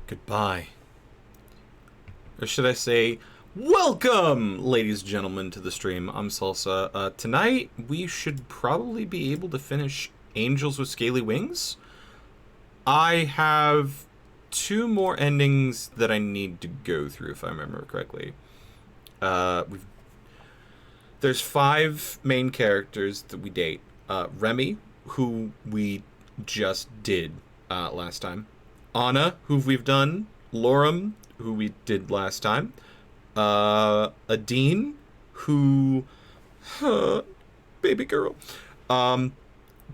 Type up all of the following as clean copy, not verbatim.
Goodbye. Or should I say, welcome, ladies and gentlemen, to the stream. I'm Salsa. Tonight, we should probably be able to finish Angels with Scaly Wings. I have 2 more endings that I need to go through, if I remember correctly. There's 5 main characters that we date. Remy, who we just did last time. Anna, who we've done. Lorem, who we did last time. Adine, who... baby girl. But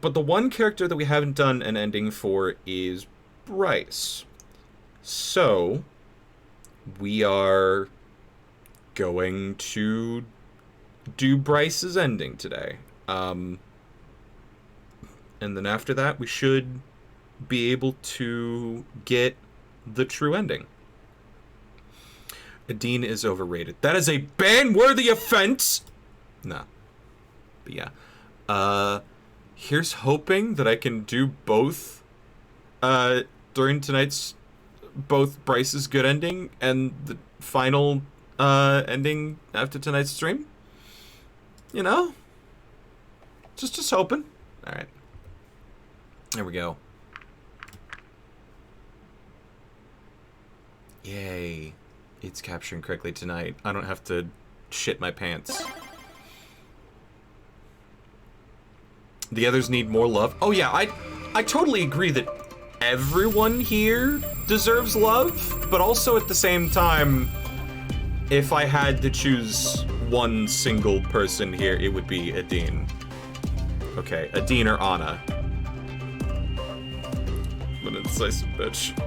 the one character that we haven't done an ending for is Bryce. So, we are going to do Bryce's ending today. And then after that, we should be able to get the true ending. Adine is overrated. That is a ban-worthy offense! No. But yeah. Here's hoping that I can do both during tonight's, both Bryce's good ending and the final ending after tonight's stream. You know? Just hoping. Alright. There we go. Yay. It's capturing correctly tonight. I don't have to shit my pants. The others need more love. Oh yeah, I totally agree that everyone here deserves love, but also at the same time, if I had to choose one single person here, it would be Adine. Okay, Adine or Anna. What an incisive bitch.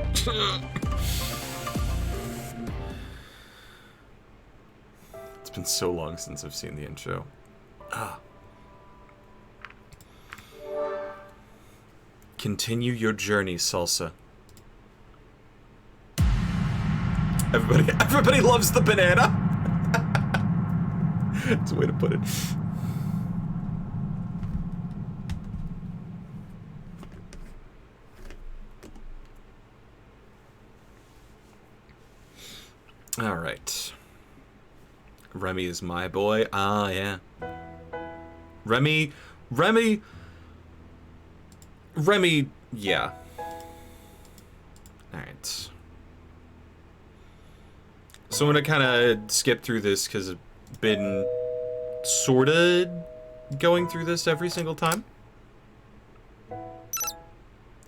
It's been so long since I've seen the intro. Ah. Continue your journey, Salsa. Everybody loves the banana. That's a way to put it. All right. Remy is my boy. Ah, yeah. Remy, yeah. Alright. So I'm gonna kind of skip through this because I've been sorta going through this every single time.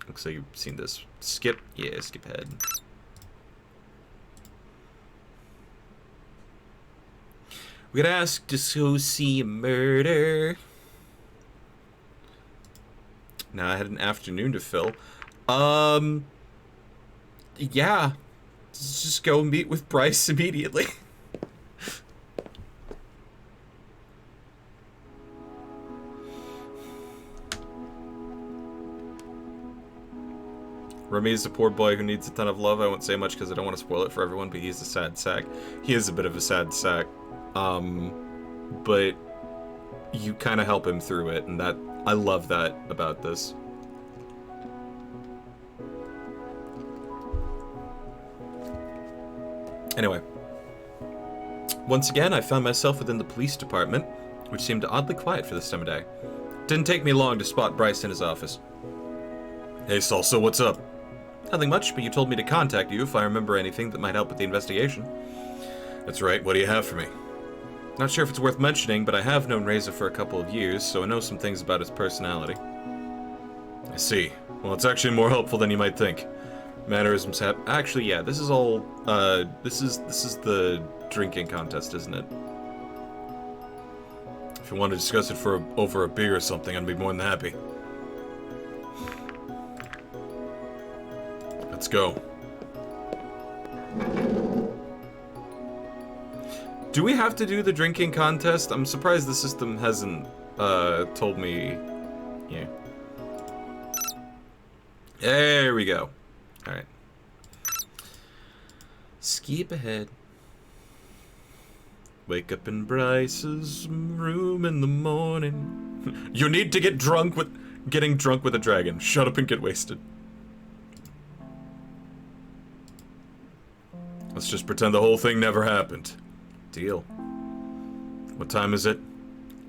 Looks like you've seen this. Skip, yeah, skip ahead. We gotta ask to go see a murder. Now I had an afternoon to fill. Yeah. Just go meet with Bryce immediately. Remy is a poor boy who needs a ton of love. I won't say much because I don't want to spoil it for everyone, but he's a sad sack. He is a bit of a sad sack. But you kind of help him through it, and that I love that about this. Anyway, once again, I found myself within the police department, which seemed oddly quiet for this time of day. Didn't take me long to spot Bryce in his office. Hey, Salsa, what's up? Nothing much, but you told me to contact you if I remember anything that might help with the investigation. That's right, what do you have for me? Not sure if it's worth mentioning, but I have known Reza for a couple of years, so I know some things about his personality. I see. Well, it's actually more helpful than you might think. Mannerisms have... Actually, yeah, this is all, this is the drinking contest, isn't it? If you want to discuss it for over a beer or something, I'd be more than happy. Let's go. Do we have to do the drinking contest? I'm surprised the system hasn't, told me... Yeah. There we go. Alright. Skip ahead. Wake up in Bryce's room in the morning. You need to get drunk with... Getting drunk with a dragon. Shut up and get wasted. Let's just pretend the whole thing never happened. Deal. What time is it?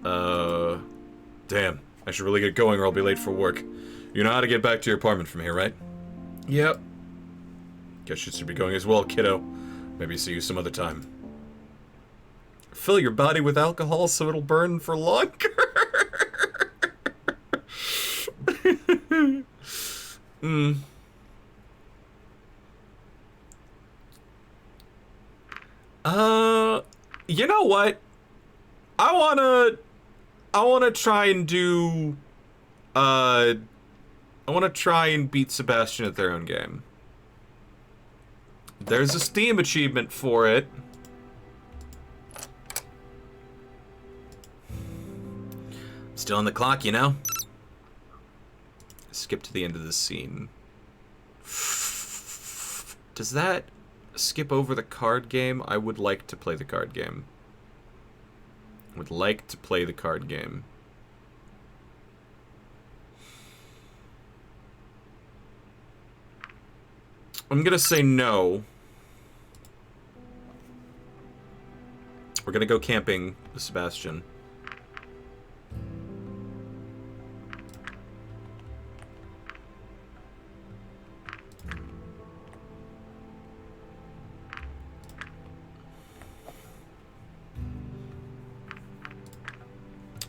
Damn. I should really get going or I'll be late for work. You know how to get back to your apartment from here, right? Yep. Guess you should be going as well, kiddo. Maybe see you some other time. Fill your body with alcohol so it'll burn for longer. You know what? I wanna try and do, I wanna try and beat Sebastian at their own game. There's a Steam achievement for it. Still on the clock, you know? Skip to the end of the scene. Does that skip over the card game? I would like to play the card game. Would like to play the card game. I'm gonna say no. We're gonna go camping with Sebastian.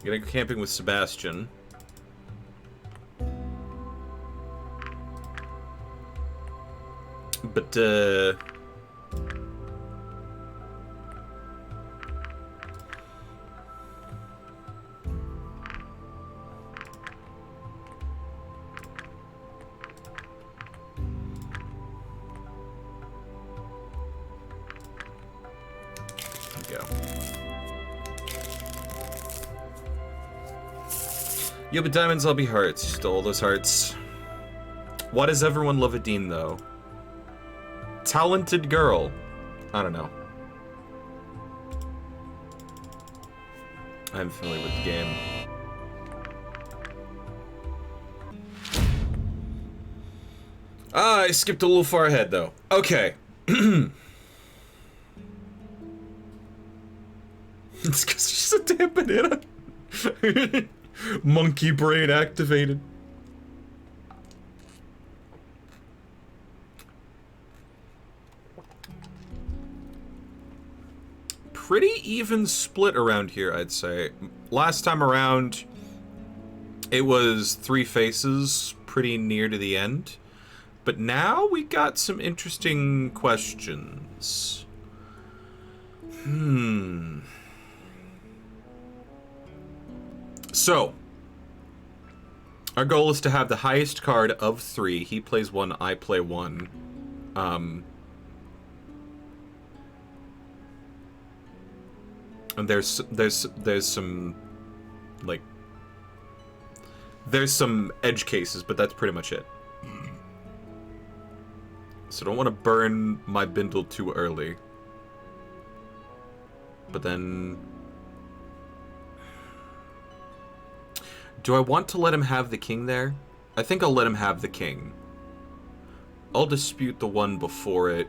Gonna go camping with Sebastian. But, You'll be diamonds, I'll be hearts. You stole those hearts. Why does everyone love Adine, though? Talented girl. I don't know. I'm familiar with the game. Ah, I skipped a little far ahead, though. Okay. It's because she's a damn banana. Monkey brain activated. Pretty even split around here, I'd say. Last time around, it was 3 faces pretty near to the end. But now we got some interesting questions. So, our goal is to have the highest card of 3. He plays 1, I play 1. And there's some, like, there's some edge cases, but that's pretty much it. So don't want to burn my bindle too early. But then... do I want to let him have the king there? I think I'll let him have the king. I'll dispute the one before it.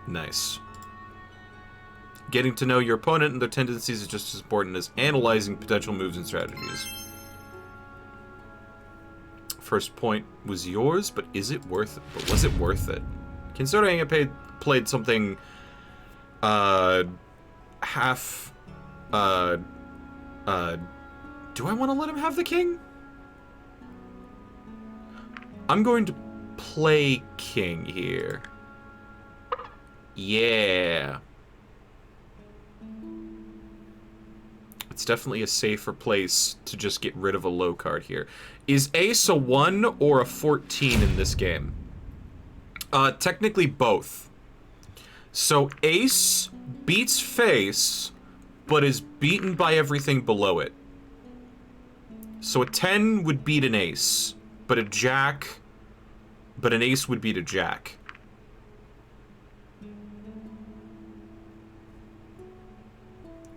Nice. Getting to know your opponent and their tendencies is just as important as analyzing potential moves and strategies. First point was yours, but is it worth it? But was it worth it? Considering I played something half... do I want to let him have the king? I'm going to play king here. Yeah. It's definitely a safer place to just get rid of a low card here. Is ace a 1 or a 14 in this game? Technically both. So ace beats face, but is beaten by everything below it. So a 10 would beat an ace, but an ace would beat a jack.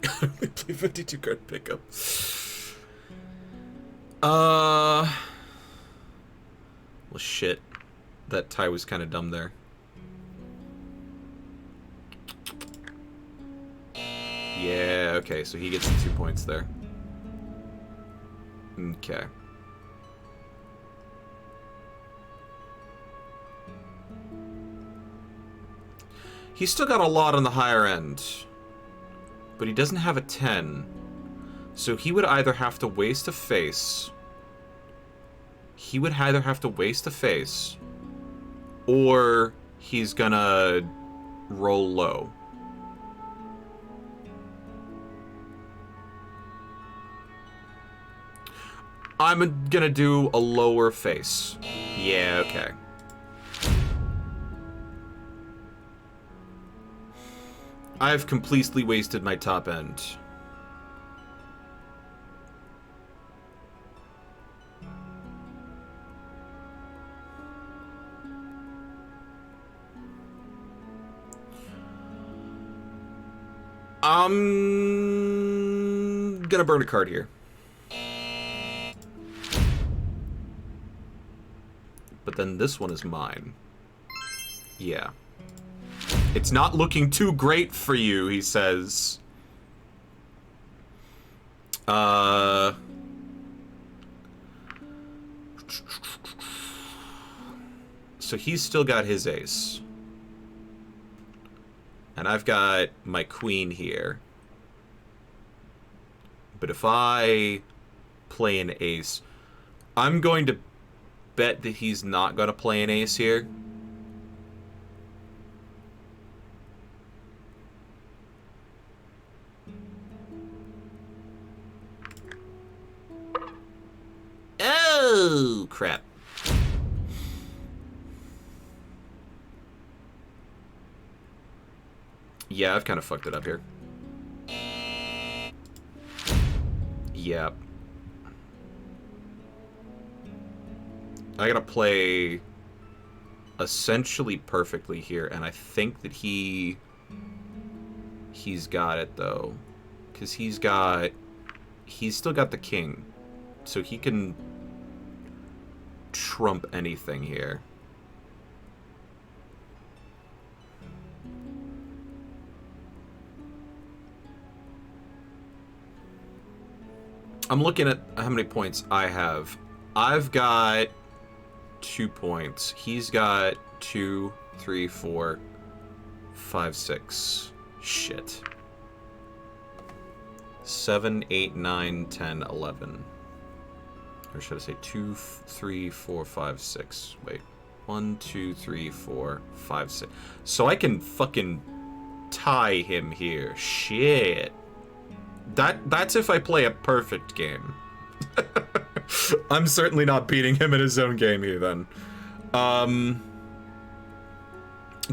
I only play 52 card pickup. Well, shit. That tie was kind of dumb there. Yeah, okay, so he gets the 2 points there. Okay. He's still got a lot on the higher end. But he doesn't have a 10. So he would either have to waste a face. He would either have to waste a face. Or he's gonna roll low. I'm gonna do a lower face. Yeah, okay. I've completely wasted my top end. I'm gonna burn a card here. But then this one is mine. Yeah. It's not looking too great for you, he says. So he's still got his ace. And I've got my queen here. But if I play an ace, I'm going to bet that he's not going to play an ace here. Oh, crap. Yeah, I've kind of fucked it up here. Yep. I gotta play essentially perfectly here, and I think that he's got it, though. Because he's still got the king. So he can trump anything here. I'm looking at how many points I have. I've got 2 points. He's got 2, 3, 4, 5, 6. Shit. 7, 8, 9, 10, 11. Or should I say 2, 3, 4, 5, 6. Wait. 1, 2, 3, 4, 5, 6. So I can fucking tie him here. Shit. That's if I play a perfect game. I'm certainly not beating him in his own game here, then.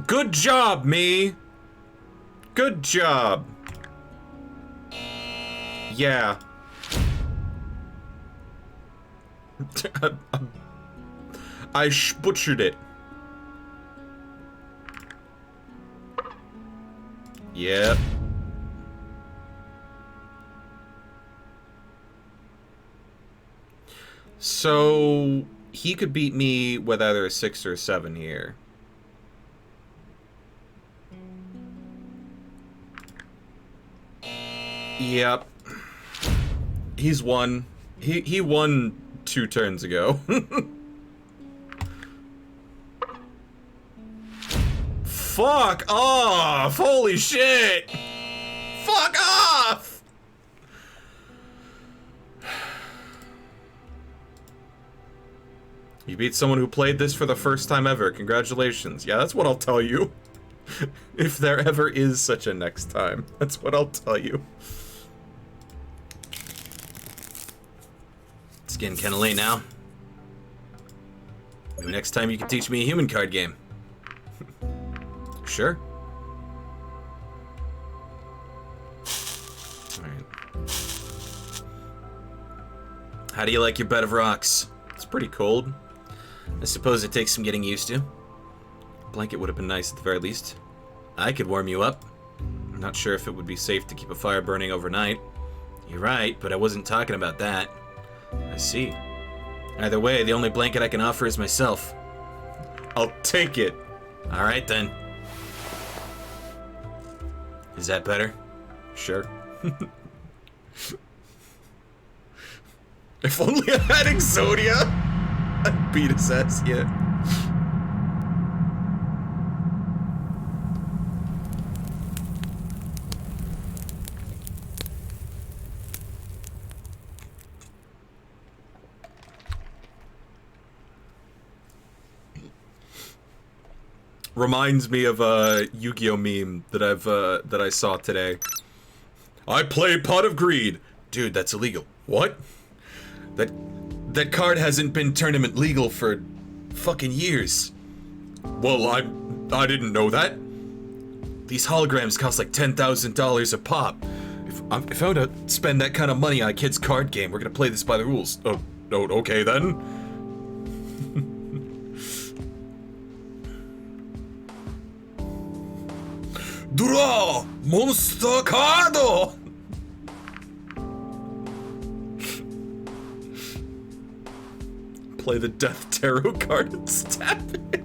Good job, me! Good job! Yeah. I butchered it. Yep. So he could beat me with either a 6 or a 7 here. Yep. He's won. He won 2 turns ago. Fuck off! Holy shit! Fuck off! You beat someone who played this for the first time ever. Congratulations. Yeah, that's what I'll tell you. If there ever is such a next time. That's what I'll tell you. It's getting kinda late now. Maybe next time you can teach me a human card game. Sure. Alright. How do you like your bed of rocks? It's pretty cold. I suppose it takes some getting used to. A blanket would have been nice at the very least. I could warm you up. I'm not sure if it would be safe to keep a fire burning overnight. You're right, but I wasn't talking about that. I see. Either way, the only blanket I can offer is myself. I'll take it. Alright then. Is that better? Sure. If only I had Exodia! I'd beat his ass yet. Reminds me of a Yu-Gi-Oh meme that I saw today. I play Pot of Greed. Dude, that's illegal. What? That card hasn't been tournament legal for fucking years. Well, I didn't know that. These holograms cost like $10,000 a pop. If I were to spend that kind of money on a kid's card game, we're gonna play this by the rules. Oh, okay then. Draw! Monster Cardo! Play the Death Tarot card and stab it.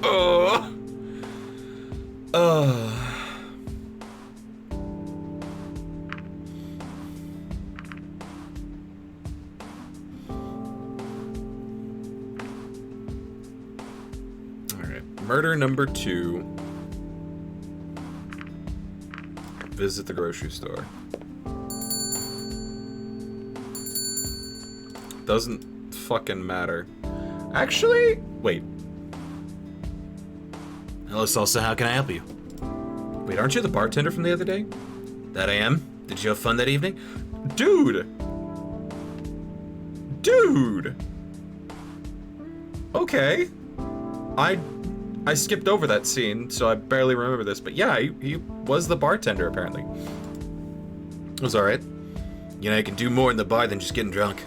Oh. Alright, murder number 2. Visit the grocery store. Doesn't fucking matter. Actually, wait. Hello, Salsa, how can I help you? Wait, aren't you the bartender from the other day? That I am. Did you have fun that evening? Dude! Dude! Okay. I skipped over that scene, so I barely remember this, but yeah, he was the bartender, apparently. It was alright. You know, you can do more in the bar than just getting drunk.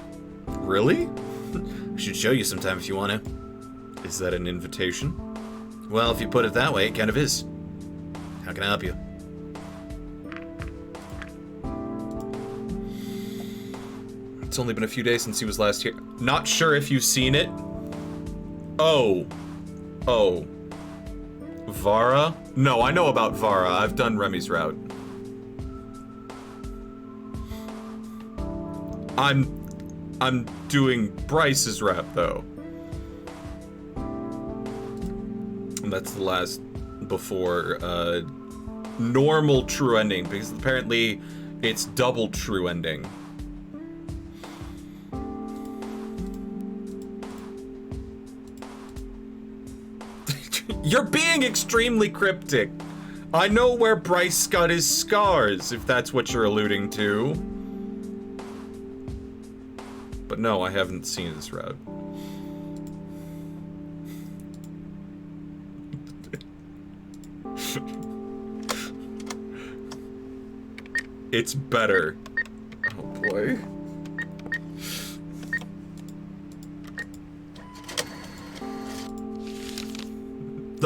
Really? I should show you sometime if you want to. Is that an invitation? Well, if you put it that way, it kind of is. How can I help you? It's only been a few days since he was last here. Not sure if you've seen it. Oh. Oh. Vara? No, I know about Vara. I've done Remy's route. I'm doing Bryce's route, though. And that's the last before normal true ending, because apparently it's double true ending. You're being extremely cryptic. I know where Bryce got his scars, if that's what you're alluding to. But no, I haven't seen this route. It's better. Oh boy.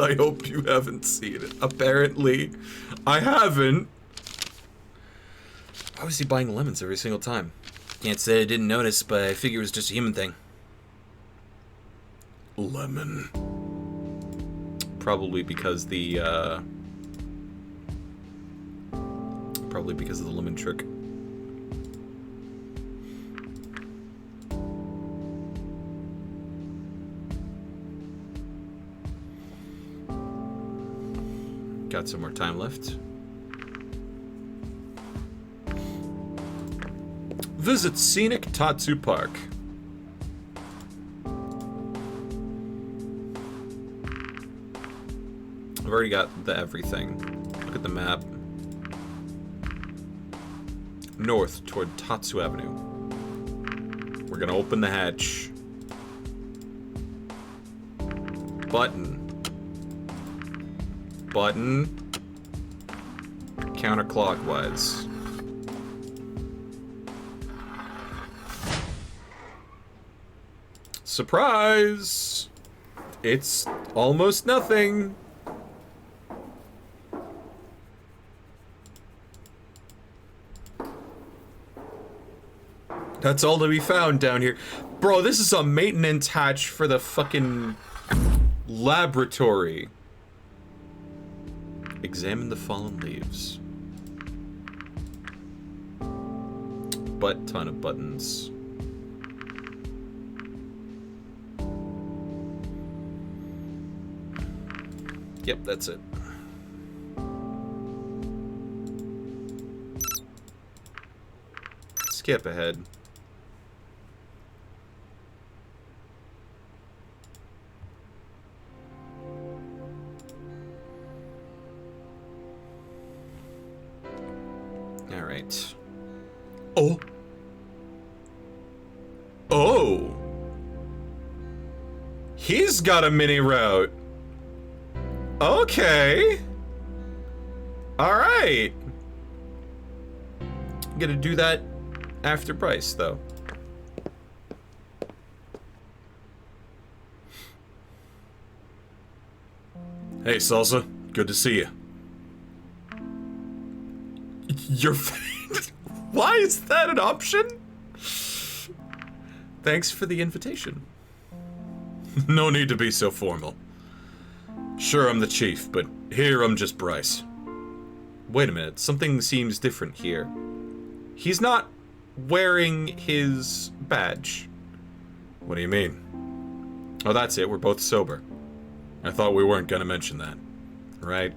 I hope you haven't seen it. Apparently, I haven't. Why was he buying lemons every single time? Can't say I didn't notice, but I figure it was just a human thing. Lemon. Probably because the, probably because of the lemon trick. Got some more time left. Visit Scenic Tatsu Park. I've already got the everything. Look at the map. North toward Tatsu Avenue. We're gonna open the hatch. Button. Button. Counterclockwise. Surprise! It's almost nothing. That's all to be found down here. Bro, this is a maintenance hatch for the fucking laboratory. Examine the fallen leaves. Butt ton of buttons. Yep, that's it. Skip ahead. All right. Oh. Oh. He's got a mini route. Okay. All right. I'm gonna do that after Bryce, though. Hey, Salsa. Good to see you. Your face? Why is that an option? Thanks for the invitation. No need to be so formal. Sure, I'm the chief, but here I'm just Bryce. Wait a minute, something seems different here. He's not wearing his badge. What do you mean? Oh, that's it, we're both sober. I thought we weren't gonna mention that. Right?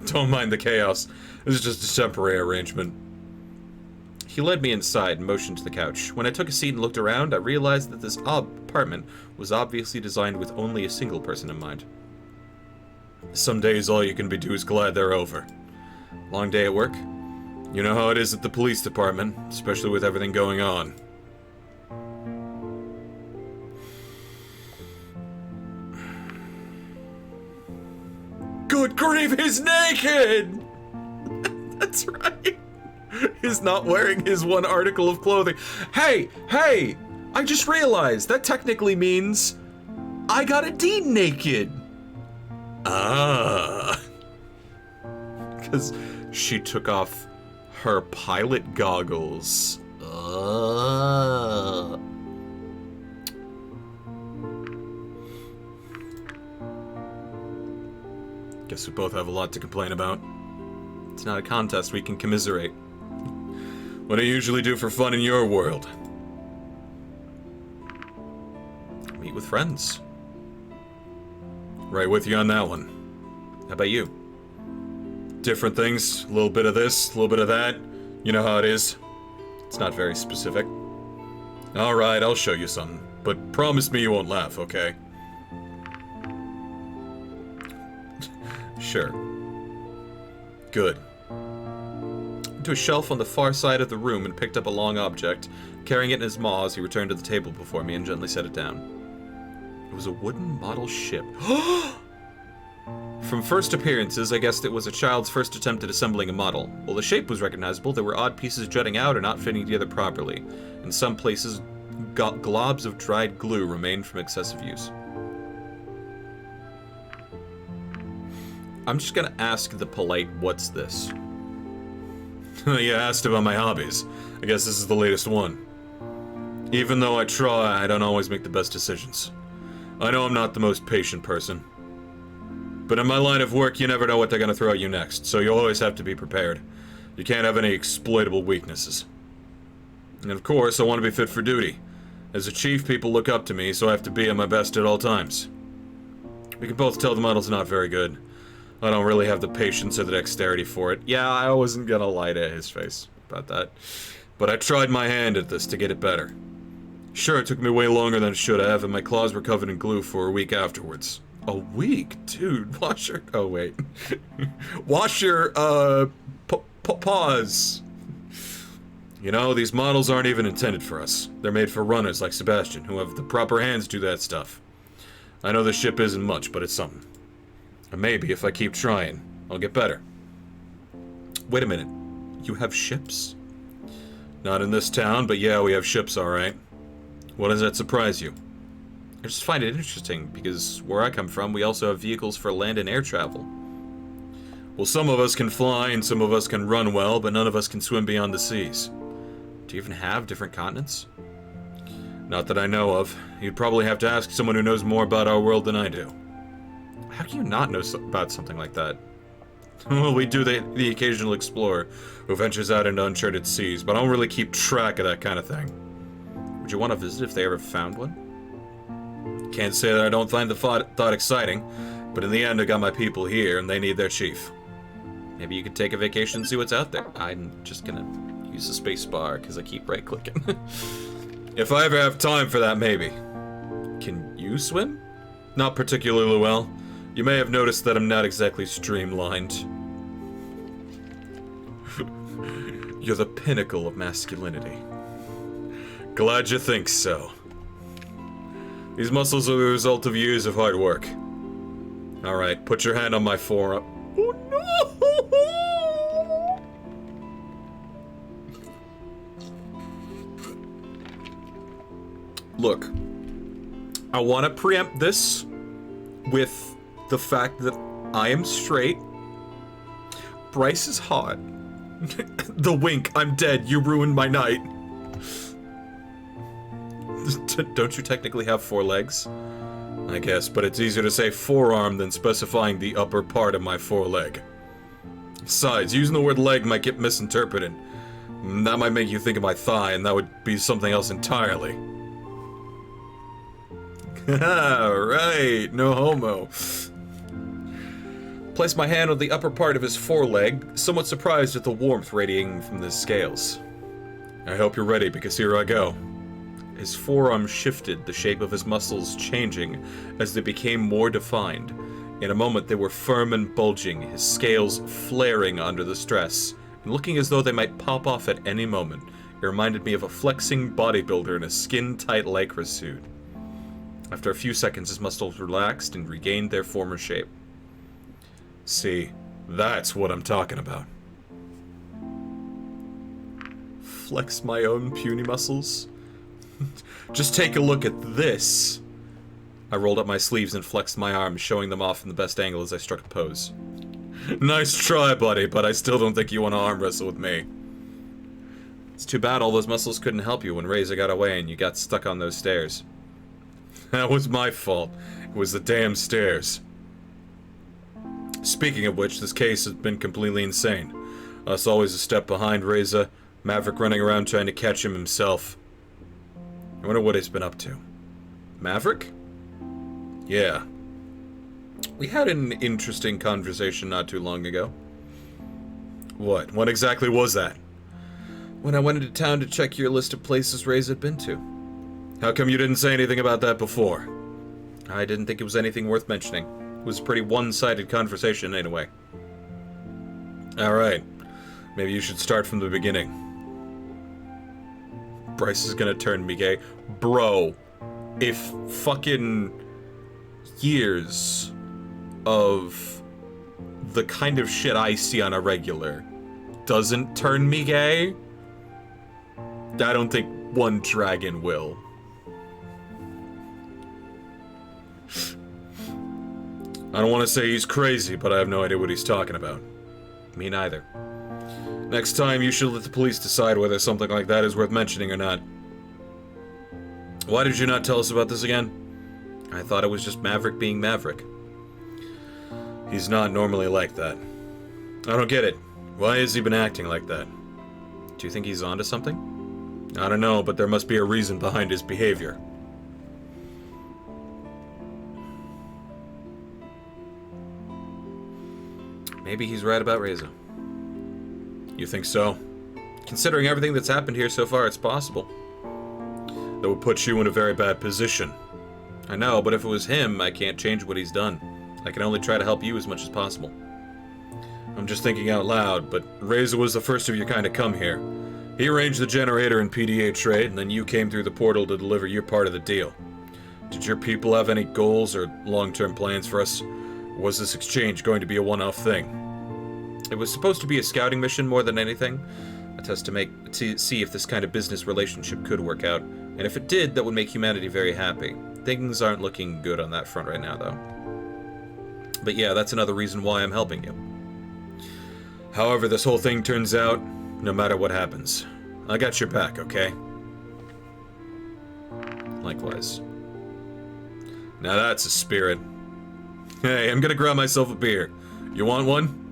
Don't mind the chaos. This is just a temporary arrangement. He led me inside and motioned to the couch. When I took a seat and looked around, I realized that this apartment was obviously designed with only a single person in mind. Some days all you can do is glad they're over. Long day at work? You know how it is at the police department, especially with everything going on. Good grief, he's naked! That's right. He's not wearing his one article of clothing. Hey! I just realized that technically means I got a deed naked. Ah. Because she took off her pilot goggles. Guess we both have a lot to complain about. It's not a contest we can commiserate. What do you usually do for fun in your world? Meet with friends. Right with you on that one. How about you? Different things, a little bit of this, a little bit of that. You know how it is. It's not very specific. Alright, I'll show you something. But promise me you won't laugh, okay? Sure. Good. To a shelf on the far side of the room and picked up a long object. Carrying it in his maws, he returned to the table before me and gently set it down. It was a wooden model ship. From first appearances, I guessed it was a child's first attempt at assembling a model. While the shape was recognizable, there were odd pieces jutting out or not fitting together properly. In some places, globs of dried glue remained from excessive use. I'm just gonna ask the polite, what's this? You asked about my hobbies. I guess this is the latest one. Even though I try, I don't always make the best decisions. I know I'm not the most patient person. But in my line of work, you never know what they're gonna throw at you next, so you always have to be prepared. You can't have any exploitable weaknesses. And of course, I want to be fit for duty. As a chief, people look up to me, so I have to be at my best at all times. We can both tell the model's not very good. I don't really have the patience or the dexterity for it. Yeah, I wasn't gonna lie to his face about that. But I tried my hand at this to get it better. Sure, it took me way longer than it should have, and my claws were covered in glue for a week afterwards. A week? Dude, wash your... Oh, wait. Wash your, paws. You know, these models aren't even intended for us. They're made for runners like Sebastian, who have the proper hands to do that stuff. I know this ship isn't much, but it's something. And maybe, if I keep trying, I'll get better. Wait a minute. You have ships? Not in this town, but yeah, we have ships, alright. What does that surprise you? I just find it interesting, because where I come from, we also have vehicles for land and air travel. Well, some of us can fly, and some of us can run well, but none of us can swim beyond the seas. Do you even have different continents? Not that I know of. You'd probably have to ask someone who knows more about our world than I do. How do you not know about something like that? Well, we do the occasional explorer who ventures out into uncharted seas, but I don't really keep track of that kind of thing. Would you want to visit if they ever found one? Can't say that I don't find the thought exciting, but in the end I got my people here and they need their chief. Maybe you could take a vacation and see what's out there. I'm just gonna use the space bar because I keep right-clicking. If I ever have time for that, maybe. Can you swim? Not particularly well. You may have noticed that I'm not exactly streamlined. You're the pinnacle of masculinity. Glad you think so. These muscles are the result of years of hard work. Alright, put your hand on my forearm. Oh no! Look, I want to preempt this with the fact that I am straight, Bryce is hot, the wink, I'm dead, you ruined my night. Don't you technically have 4 legs? I guess, but it's easier to say forearm than specifying the upper part of my foreleg. Besides, using the word leg might get misinterpreted. That might make you think of my thigh, and that would be something else entirely. Right, no homo. Place my hand on the upper part of his foreleg, somewhat surprised at the warmth radiating from the scales. I hope you're ready, because here I go. His forearm shifted, the shape of his muscles changing as they became more defined. In a moment, they were firm and bulging, his scales flaring under the stress, and looking as though they might pop off at any moment. It reminded me of a flexing bodybuilder in a skin-tight lycra suit. After a few seconds, his muscles relaxed and regained their former shape. See, that's what I'm talking about. Flex my own puny muscles? Just take a look at this. I rolled up my sleeves and flexed my arms, showing them off in the best angle as I struck a pose. Nice try, buddy, but I still don't think you want to arm wrestle with me. It's too bad all those muscles couldn't help you when Razor got away and you got stuck on those stairs. That was my fault. It was the damn stairs. Speaking of which, this case has been completely insane. Us always a step behind Razor, Maverick running around trying to catch him himself. I wonder what he's been up to. Maverick? Yeah. We had an interesting conversation not too long ago. What? What exactly was that? When I went into town to check your list of places Ray's had been to. How come you didn't say anything about that before? I didn't think it was anything worth mentioning. It was a pretty one-sided conversation anyway. Alright. Maybe you should start from the beginning. Bryce is gonna turn me gay. Bro, if fucking years of the kind of shit I see on a regular doesn't turn me gay, I don't think one dragon will. I don't want to say he's crazy, but I have no idea what he's talking about. Me neither. Next time, you should let the police decide whether something like that is worth mentioning or not. Why did you not tell us about this again? I thought it was just Maverick being Maverick. He's not normally like that. I don't get it. Why has he been acting like that? Do you think he's onto something? I don't know, but there must be a reason behind his behavior. Maybe he's right about Reza. You think so? Considering everything that's happened here so far, it's possible. That would put you in a very bad position. I know, but if it was him, I can't change what he's done. I can only try to help you as much as possible. I'm just thinking out loud, but Reza was the first of your kind to come here. He arranged the generator and PDA trade, and then you came through the portal to deliver your part of the deal. Did your people have any goals or long-term plans for us? Or was this exchange going to be a one-off thing? It was supposed to be a scouting mission more than anything. A test to see if this kind of business relationship could work out. And if it did, that would make humanity very happy. Things aren't looking good on that front right now, though. But yeah, that's another reason why I'm helping you. However this whole thing turns out, no matter what happens, I got your back, okay? Likewise. Now that's a spirit. Hey, I'm gonna grab myself a beer. You want one?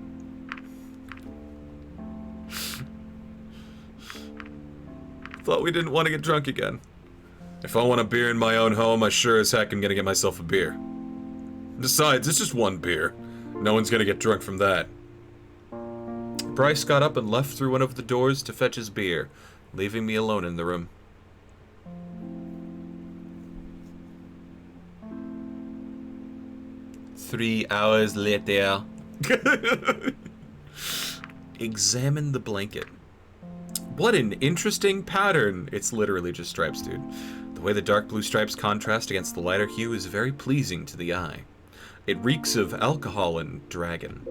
Thought we didn't want to get drunk again. If I want a beer in my own home, I sure as heck am gonna get myself a beer. Besides, it's just one beer. No one's gonna get drunk from that. Bryce got up and left through one of the doors to fetch his beer, leaving me alone in the room. Three hours later. Examine the blanket. What an interesting pattern. It's literally just stripes, dude. The way the dark blue stripes contrast against the lighter hue is very pleasing to the eye. It reeks of alcohol and dragon.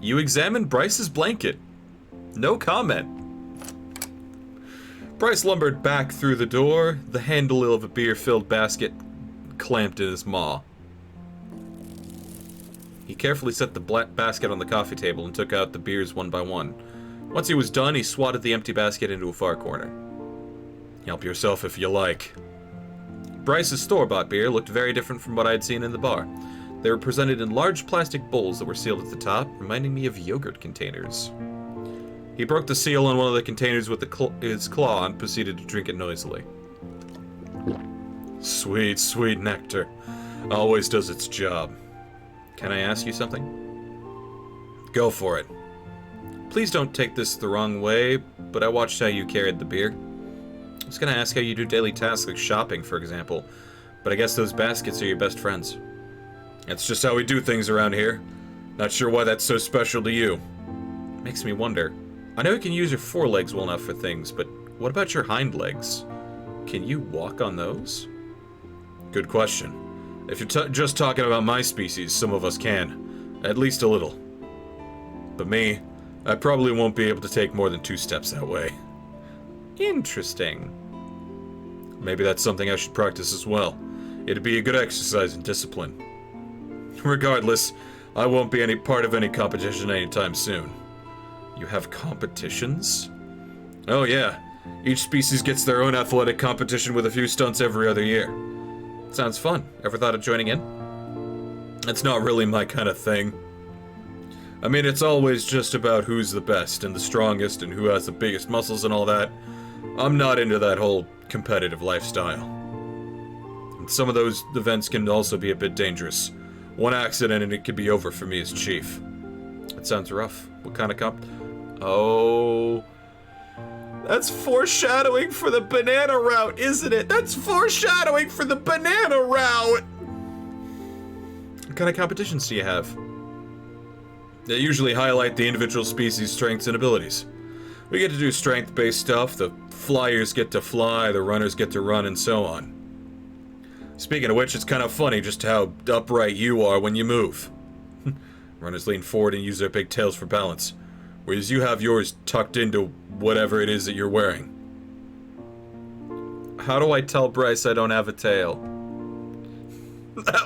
You examined Bryce's blanket. No comment. Bryce lumbered back through the door, the handle of a beer-filled basket clamped in his maw. He carefully set the basket on the coffee table and took out the beers one by one. Once he was done, he swatted the empty basket into a far corner. Help yourself if you like. Bryce's store-bought beer looked very different from what I had seen in the bar. They were presented in large plastic bowls that were sealed at the top, reminding me of yogurt containers. He broke the seal on one of the containers with his claw and proceeded to drink it noisily. Sweet, sweet nectar. Always does its job. Can I ask you something? Go for it. Please don't take this the wrong way, but I watched how you carried the beer. I was gonna ask how you do daily tasks like shopping, for example, but I guess those baskets are your best friends. That's just how we do things around here. Not sure why that's so special to you. Makes me wonder. I know you can use your forelegs well enough for things, but what about your hind legs? Can you walk on those? Good question. If you're just talking about my species, some of us can. At least a little. But me, I probably won't be able to take more than 2 steps that way. Interesting. Maybe that's something I should practice as well. It'd be a good exercise in discipline. Regardless, I won't be any part of any competition anytime soon. You have competitions? Oh yeah. Each species gets their own athletic competition with a few stunts every other year. Sounds fun. Ever thought of joining in? It's not really my kind of thing. I mean, it's always just about who's the best and the strongest and who has the biggest muscles and all that. I'm not into that whole competitive lifestyle. And some of those events can also be a bit dangerous. One accident and it could be over for me as chief. That sounds rough. What kind of comp? Oh... That's foreshadowing for the banana route, isn't it? That's foreshadowing for the banana route! What kind of competitions do you have? They usually highlight the individual species' strengths and abilities. We get to do strength-based stuff, the flyers get to fly, the runners get to run, and so on. Speaking of which, it's kind of funny just how upright you are when you move. Runners lean forward and use their big tails for balance, whereas you have yours tucked into whatever it is that you're wearing. How do I tell Bryce I don't have a tail?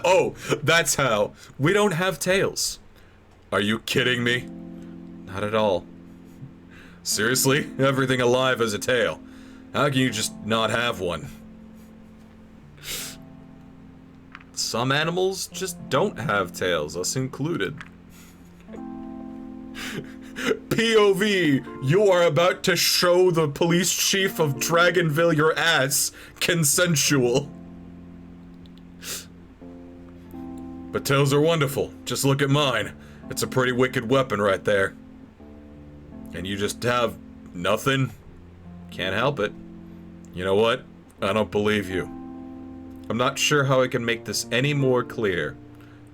Oh, that's how. We don't have tails. Are you kidding me? Not at all. Seriously? Everything alive has a tail. How can you just not have one? Some animals just don't have tails, us included. POV, you are about to show the police chief of Dragonville your ass. Consensual. But tails are wonderful. Just look at mine. It's a pretty wicked weapon right there. And you just have nothing? Can't help it. You know what? I don't believe you. I'm not sure how I can make this any more clear.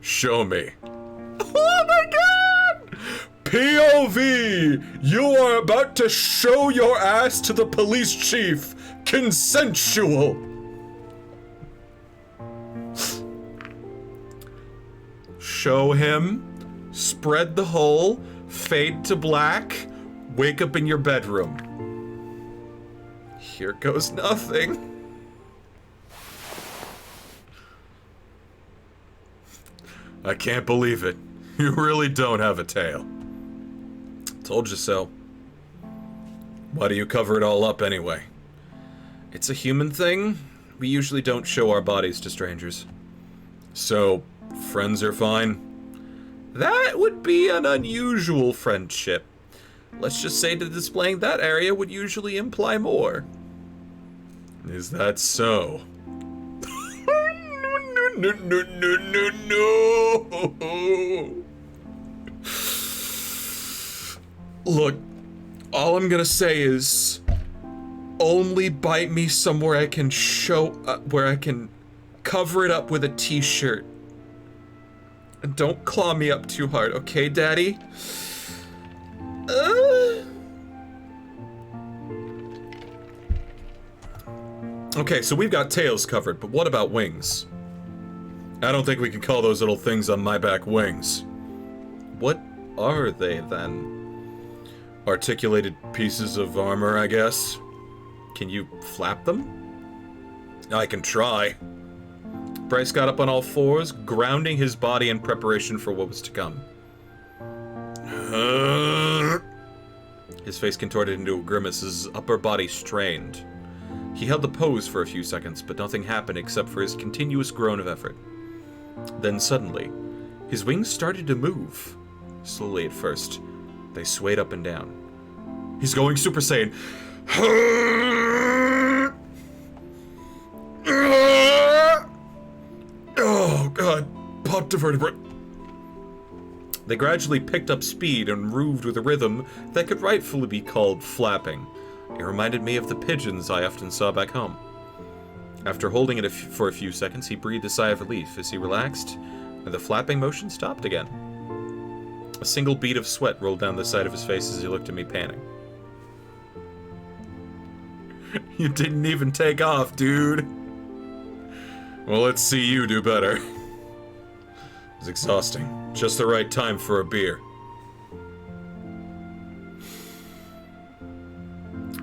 Show me. Oh my god! POV! You are about to show your ass to the police chief. Consensual. Show him. Spread the hole. Fade to black. Wake up in your bedroom. Here goes nothing. I can't believe it. You really don't have a tail. Told you so. Why do you cover it all up anyway? It's a human thing. We usually don't show our bodies to strangers. So, friends are fine? That would be an unusual friendship. Let's just say that displaying that area would usually imply more. Is that so? No, no, no, no, no. Look, all I'm gonna say is, only bite me somewhere I can show, where I can cover it up with a t-shirt. And don't claw me up too hard, okay, Daddy? Okay, so we've got tails covered, but what about wings? I don't think we can call those little things on my back wings. What are they, then? Articulated pieces of armor, I guess? Can you flap them? I can try. Bryce got up on all fours, grounding his body in preparation for what was to come. His face contorted into a grimace, his upper body strained. He held the pose for a few seconds, but nothing happened except for his continuous groan of effort. Then suddenly, his wings started to move. Slowly at first, they swayed up and down. He's going Super Saiyan. Oh, God. Pot to vertebrae. They gradually picked up speed and moved with a rhythm that could rightfully be called flapping. It reminded me of the pigeons I often saw back home. After holding it for a few seconds, he breathed a sigh of relief as he relaxed, and the flapping motion stopped again. A single bead of sweat rolled down the side of his face as he looked at me, panting. You didn't even take off, dude. Well, let's see you do better. It was exhausting. Just the right time for a beer.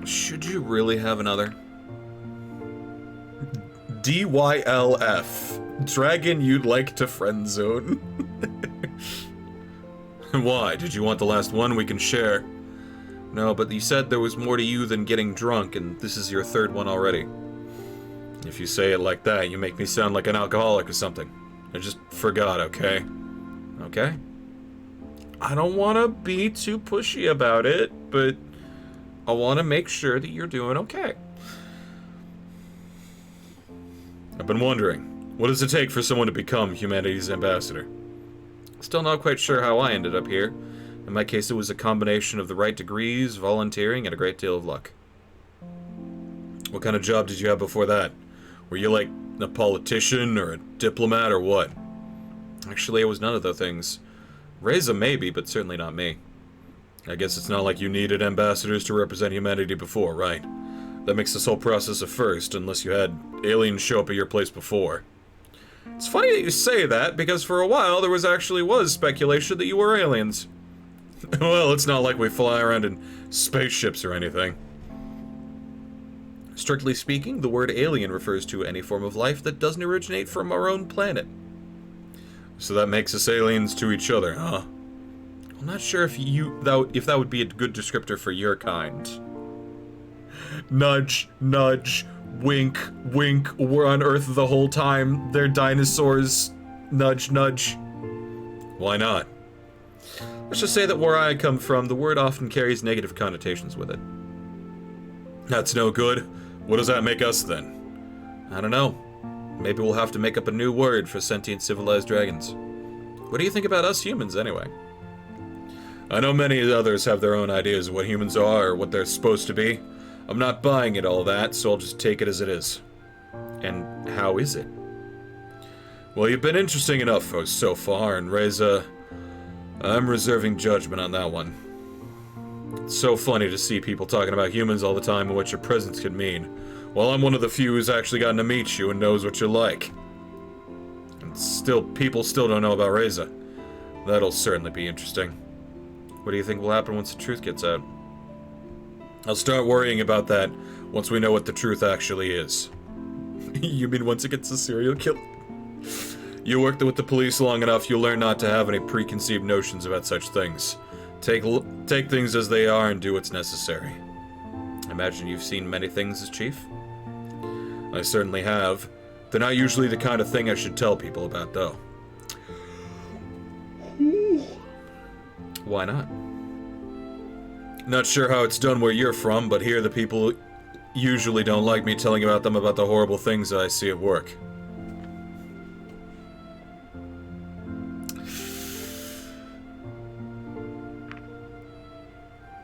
Should you really have another? DYLF. Dragon you'd like to friend zone. Why? Did you want the last one? We can share. No, but you said there was more to you than getting drunk, and this is your third one already. If you say it like that, you make me sound like an alcoholic or something. I just forgot, okay? Okay? I don't want to be too pushy about it, but I want to make sure that you're doing okay. I've been wondering, what does it take for someone to become humanity's ambassador? Still not quite sure how I ended up here. In my case, it was a combination of the right degrees, volunteering, and a great deal of luck. What kind of job did you have before that? Were you like a politician or a diplomat or what? Actually, it was none of those things. Reza maybe, but certainly not me. I guess it's not like you needed ambassadors to represent humanity before, right? That makes this whole process a first, unless you had aliens show up at your place before. It's funny that you say that, because for a while there was speculation that you were aliens. Well, it's not like we fly around in spaceships or anything. Strictly speaking, the word alien refers to any form of life that doesn't originate from our own planet. So that makes us aliens to each other, huh? I'm not sure if that would be a good descriptor for your kind. Nudge, nudge, wink, wink, we're on Earth the whole time, they're dinosaurs, nudge, nudge. Why not? Let's just say that where I come from, the word often carries negative connotations with it. That's no good. What does that make us then? I don't know. Maybe we'll have to make up a new word for sentient civilized dragons. What do you think about us humans, anyway? I know many others have their own ideas of what humans are or what they're supposed to be. I'm not buying it all that, so I'll just take it as it is. And how is it? Well, you've been interesting enough so far, and Reza, I'm reserving judgment on that one. It's so funny to see people talking about humans all the time and what your presence could mean. Well, I'm one of the few who's actually gotten to meet you and knows what you're like. And people still don't know about Reza. That'll certainly be interesting. What do you think will happen once the truth gets out? I'll start worrying about that once we know what the truth actually is. You mean once it gets a serial killer? You work with the police long enough, you'll learn not to have any preconceived notions about such things. Take things as they are and do what's necessary. I imagine you've seen many things as Chief? I certainly have. They're not usually the kind of thing I should tell people about, though. Why not? Not sure how it's done where you're from, but here the people usually don't like me telling about them about the horrible things that I see at work.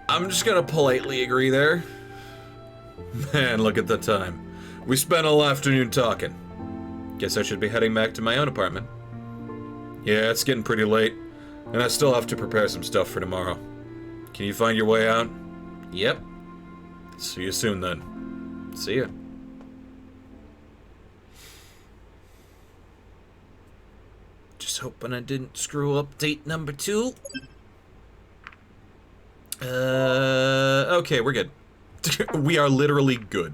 I'm just gonna politely agree there. Man, look at the time. We spent all afternoon talking. Guess I should be heading back to my own apartment. Yeah, it's getting pretty late, and I still have to prepare some stuff for tomorrow. Can you find your way out? Yep. See you soon then. See ya. Just hoping I didn't screw up date number 2. Okay, we're good. We are literally good.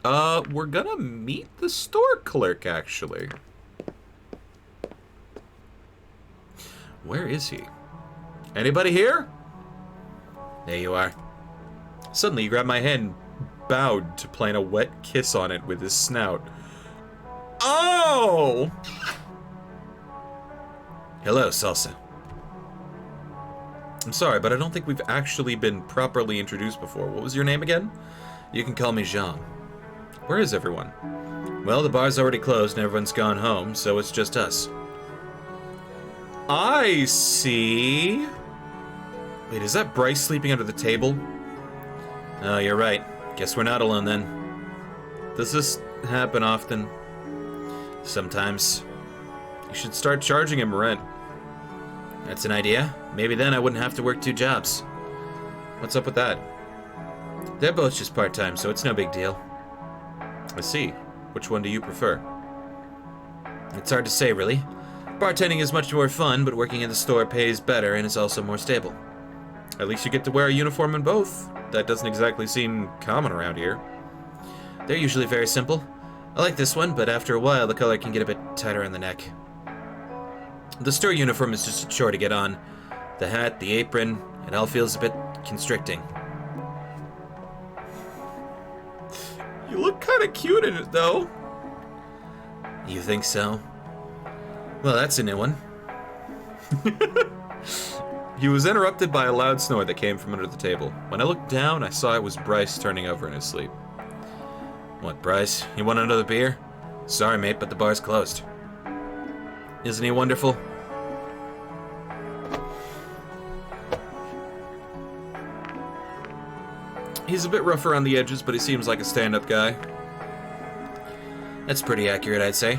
We're gonna meet the store clerk, actually. Where is he? Anybody here? There you are. Suddenly, he grabbed my hand and bowed to plant a wet kiss on it with his snout. Oh! Hello, Salsa. I'm sorry, but I don't think we've actually been properly introduced before. What was your name again? You can call me Jean. Where is everyone? Well, the bar's already closed and everyone's gone home, so it's just us. I see. Wait, is that Bryce sleeping under the table? Oh, you're right. Guess we're not alone then. Does this happen often? Sometimes. You should start charging him rent. That's an idea. Maybe then I wouldn't have to work 2 jobs. What's up with that? They're both just part-time, so it's no big deal. I see. Which one do you prefer? It's hard to say, really. Bartending is much more fun, but working in the store pays better and is also more stable. At least you get to wear a uniform in both. That doesn't exactly seem common around here. They're usually very simple. I like this one, but after a while the collar can get a bit tighter on the neck. The store uniform is just a chore to get on. The hat, the apron, it all feels a bit constricting. You look kind of cute in it, though. You think so? Well, that's a new one. He was interrupted by a loud snore that came from under the table. When I looked down, I saw it was Bryce turning over in his sleep. What, Bryce? You want another beer? Sorry, mate, but the bar's closed. Isn't he wonderful? He's a bit rough around the edges, but he seems like a stand-up guy. That's pretty accurate, I'd say.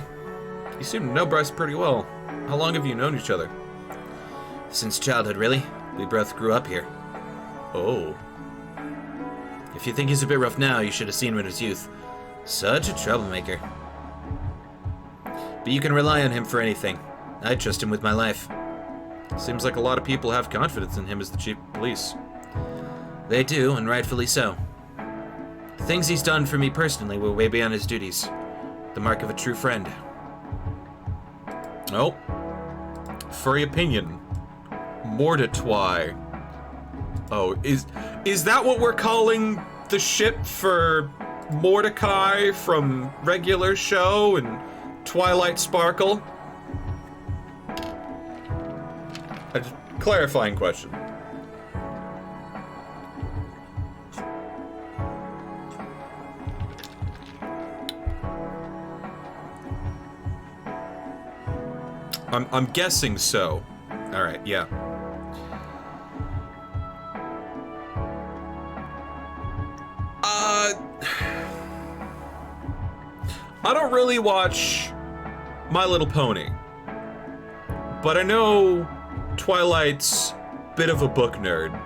You seem to know Bryce pretty well. How long have you known each other? Since childhood, really. We both grew up here. Oh. If you think he's a bit rough now, you should have seen him in his youth. Such a troublemaker. But you can rely on him for anything. I trust him with my life. Seems like a lot of people have confidence in him as the chief of police. They do, and rightfully so. The things he's done for me personally were way beyond his duties. The mark of a true friend. Oh. Furry opinion. Mordetwy. Oh, is that what we're calling the ship for Mordecai from regular show and Twilight Sparkle? A clarifying question. I'm guessing so. All right, yeah. I don't really watch My Little Pony, but I know Twilight's a bit of a book nerd.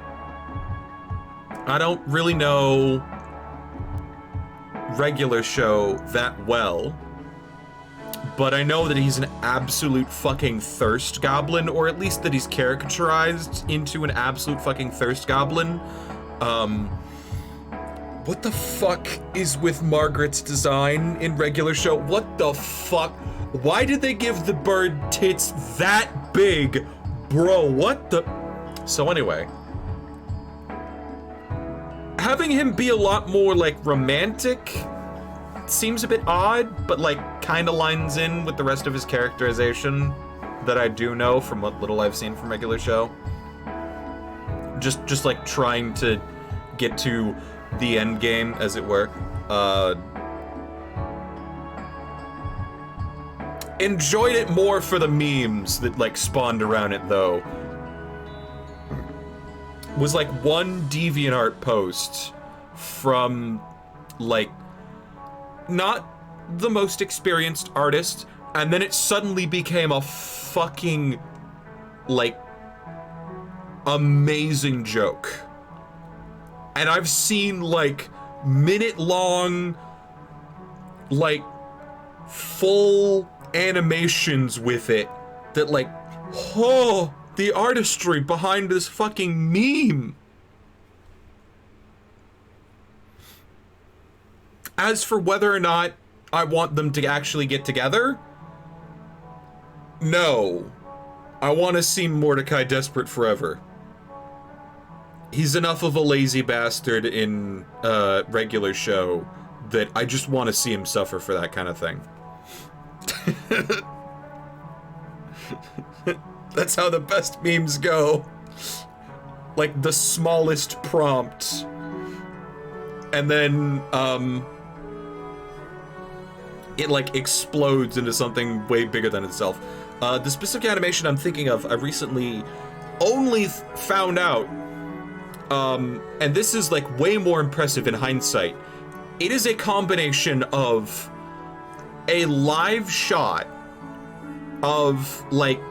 I don't really know regular show that well, but I know that he's an absolute fucking thirst goblin, or at least that he's caricaturized into an absolute fucking thirst goblin. What the fuck is with Margaret's design in regular show? What the fuck? Why did they give the bird tits that big? Bro, what the... So anyway. Having him be a lot more, like, romantic seems a bit odd, but, like, kind of lines in with the rest of his characterization that I do know from what little I've seen from regular show. Just like, trying to get to the end game, as it were. Enjoyed it more for the memes that, like, spawned around it, though. Was, like, one DeviantArt post from, like, not the most experienced artist, and then it suddenly became a fucking, like, amazing joke. And I've seen, like, minute-long, like, full animations with it that, like, oh, the artistry behind this fucking meme. As for whether or not I want them to actually get together, no. I want to see Mordecai desperate forever. He's enough of a lazy bastard in a regular show that I just want to see him suffer for that kind of thing. That's how the best memes go. Like, the smallest prompt. And then, it, like, explodes into something way bigger than itself. The specific animation I'm thinking of, I recently only found out, and this is, like, way more impressive in hindsight. It is a combination of a live shot of, like,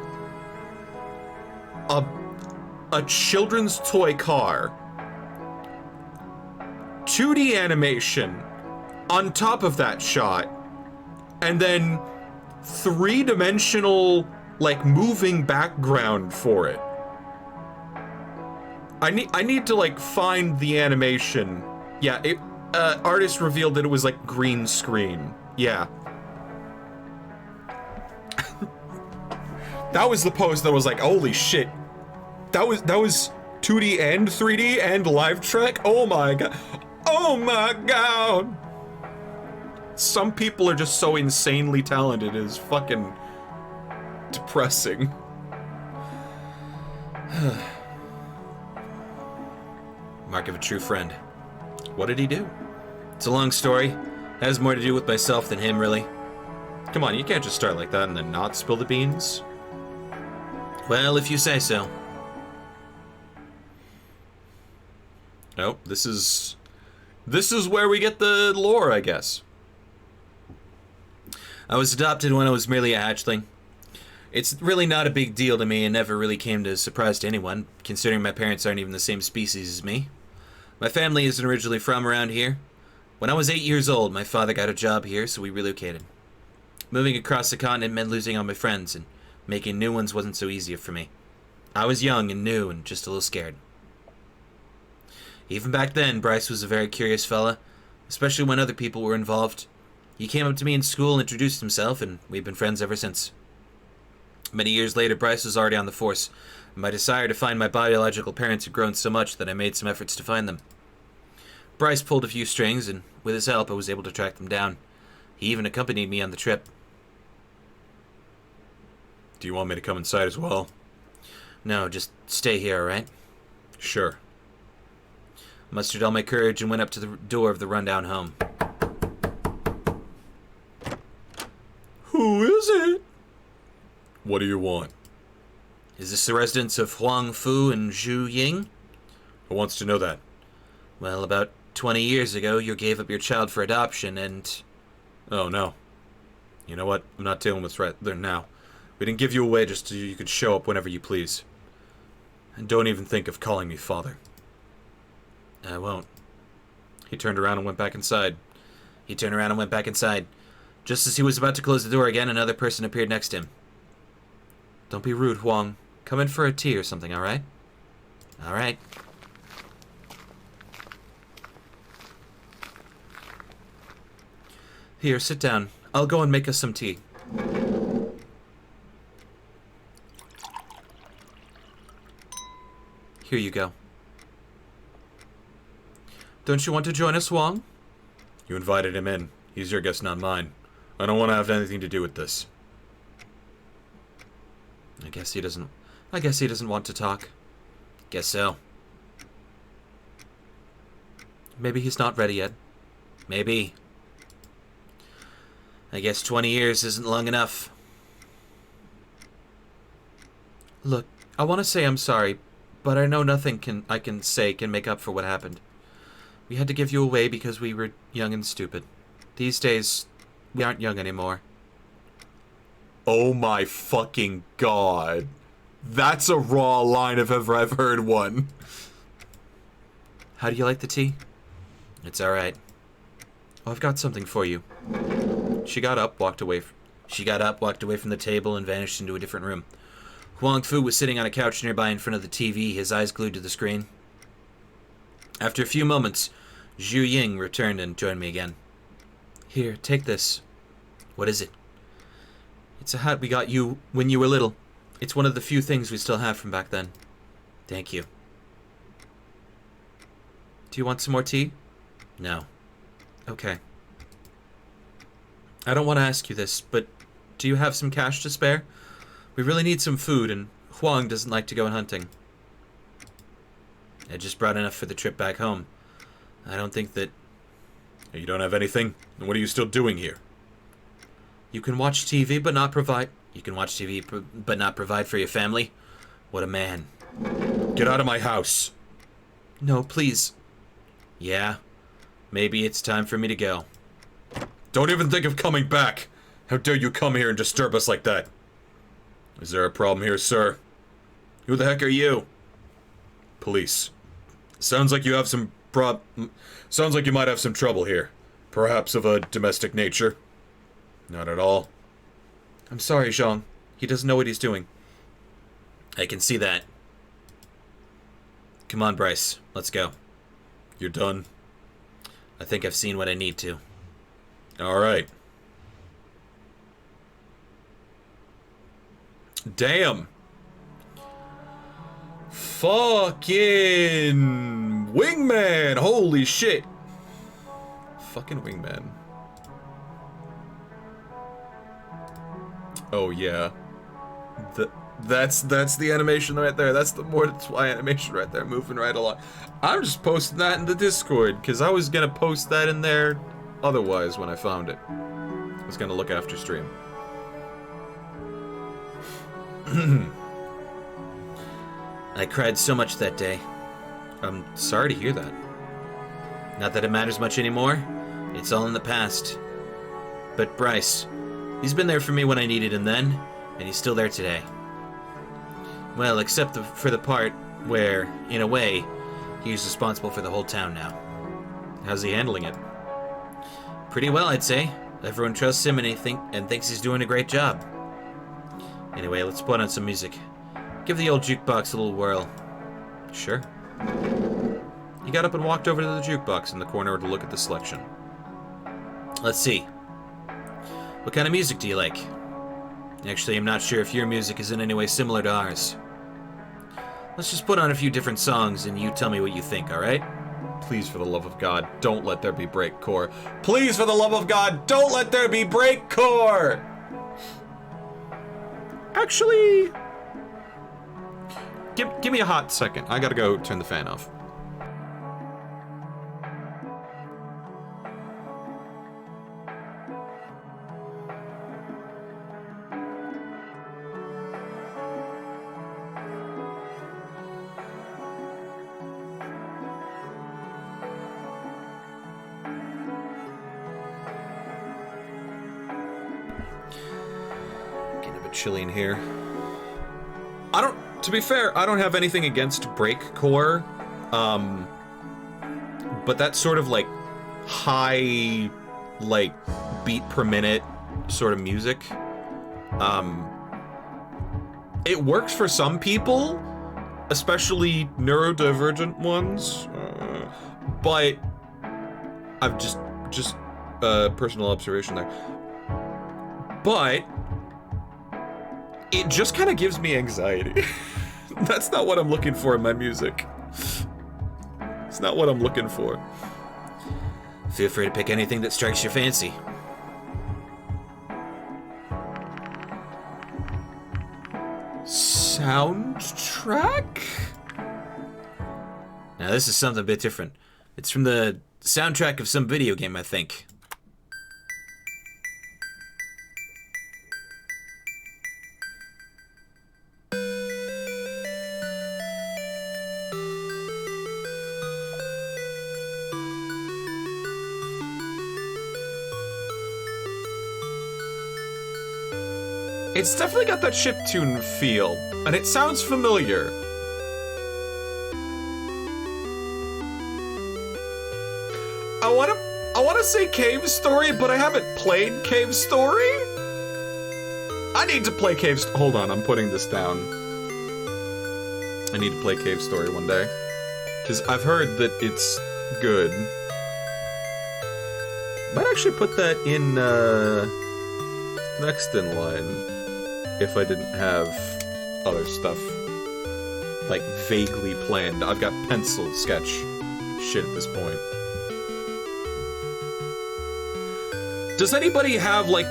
a children's toy car, 2D animation on top of that shot, and then 3-dimensional, like, moving background for it. I need to, like, find the animation. Yeah, artist revealed that it was, like, green screen. Yeah. That was the post that was like, holy shit. That was 2D and 3D and live track? Oh my god. Oh my god. Some people are just so insanely talented, it is fucking depressing. Mark of a true friend. What did he do? It's a long story. It has more to do with myself than him, really. Come on, you can't just start like that and then not spill the beans. Well, if you say so. Oh, this is where we get the lore, I guess. I was adopted when I was merely a hatchling. It's really not a big deal to me and never really came as a surprise to anyone, considering my parents aren't even the same species as me. My family isn't originally from around here. When I was 8 years old, my father got a job here, so we relocated. Moving across the continent meant losing all my friends, and making new ones wasn't so easy for me. I was young and new and just a little scared. Even back then, Bryce was a very curious fella, especially when other people were involved. He came up to me in school and introduced himself, and we've been friends ever since. Many years later, Bryce was already on the force. My desire to find my biological parents had grown so much that I made some efforts to find them. Bryce pulled a few strings, and with his help, I was able to track them down. He even accompanied me on the trip. Do you want me to come inside as well? No, just stay here, alright? Sure. I mustered all my courage and went up to the door of the rundown home. Who is it? What do you want? Is this the residence of Huang Fu and Zhu Ying? Who wants to know that? Well, about 20 years ago, you gave up your child for adoption and... Oh, no. You know what? I'm not dealing with right there now. We didn't give you away just so you could show up whenever you please. And don't even think of calling me father. I won't. He turned around and went back inside. Just as he was about to close the door again, another person appeared next to him. Don't be rude, Huang. Come in for a tea or something, alright? Alright. Here, sit down. I'll go and make us some tea. Here you go. Don't you want to join us, Huang? You invited him in. He's your guest, not mine. I don't want to have anything to do with this. I guess he doesn't want to talk. Guess so. Maybe he's not ready yet. Maybe. I guess 20 years isn't long enough. Look, I want to say I'm sorry, but I know nothing I can say can make up for what happened. We had to give you away because we were young and stupid. These days, we aren't young anymore. Oh my fucking god. That's a raw line if ever I've heard one. How do you like the tea? It's alright. Oh, I've got something for you. She got up, walked away from the table, and vanished into a different room. Huang Fu was sitting on a couch nearby in front of the TV, his eyes glued to the screen. After a few moments, Zhu Ying returned and joined me again. Here, take this. What is it? It's a hat we got you when you were little. It's one of the few things we still have from back then. Thank you. Do you want some more tea? No. Okay. I don't want to ask you this, but do you have some cash to spare? We really need some food, and Huang doesn't like to go hunting. I just brought enough for the trip back home. I don't think that... You don't have anything? Then what are you still doing here? You can watch TV but not provide... You can watch TV but not provide for your family? What a man. Get out of my house. No, please. Yeah. Maybe it's time for me to go. Don't even think of coming back! How dare you come here and disturb us like that? Is there a problem here, sir? Who the heck are you? Police. Sounds like you have some Sounds like you might have some trouble here. Perhaps of a domestic nature. Not at all. I'm sorry, Zhang. He doesn't know what he's doing. I can see that. Come on, Bryce. Let's go. You're done? I think I've seen what I need to. Alright. Damn. Fucking wingman. Holy shit. Fucking wingman. Oh yeah. That's the animation right there. That's the Mortis Y animation right there, moving right along. I'm just posting that in the Discord because I was gonna post that in there otherwise when I found it. I was gonna look after stream. I cried so much that day. I'm sorry to hear that. Not that it matters much anymore. It's all in the past. But Bryce, he's been there for me when I needed him then, and he's still there today. Well, except for the part where, in a way, he's responsible for the whole town now. How's he handling it? Pretty well, I'd say. Everyone trusts him and thinks he's doing a great job. Anyway, let's put on some music. Give the old jukebox a little whirl. Sure. He got up and walked over to the jukebox in the corner to look at the selection. Let's see. What kind of music do you like? Actually, I'm not sure if your music is in any way similar to ours. Let's just put on a few different songs and you tell me what you think, alright? Please, for the love of God, don't let there be breakcore. Please, for the love of God, don't let there be breakcore! Actually... Give me a hot second. I gotta go turn the fan off. Getting a bit chilly in here. To be fair, I don't have anything against breakcore, but that sort of like high, like beat per minute sort of music, it works for some people, especially neurodivergent ones, but I've just personal observation there, but it just kind of gives me anxiety. That's not what I'm looking for in my music. It's not what I'm looking for. Feel free to pick anything that strikes your fancy. Soundtrack? Now this is something a bit different. It's from the soundtrack of some video game, I think. It's definitely got that chiptune feel, and it sounds familiar. I wanna say Cave Story, but I haven't played Cave Story. I need to play hold on, I'm putting this down. I need to play Cave Story one day. Because I've heard that it's good. Might actually put that in, next in line, if I didn't have other stuff, like, vaguely planned. I've got pencil sketch shit at this point. Does anybody have, like...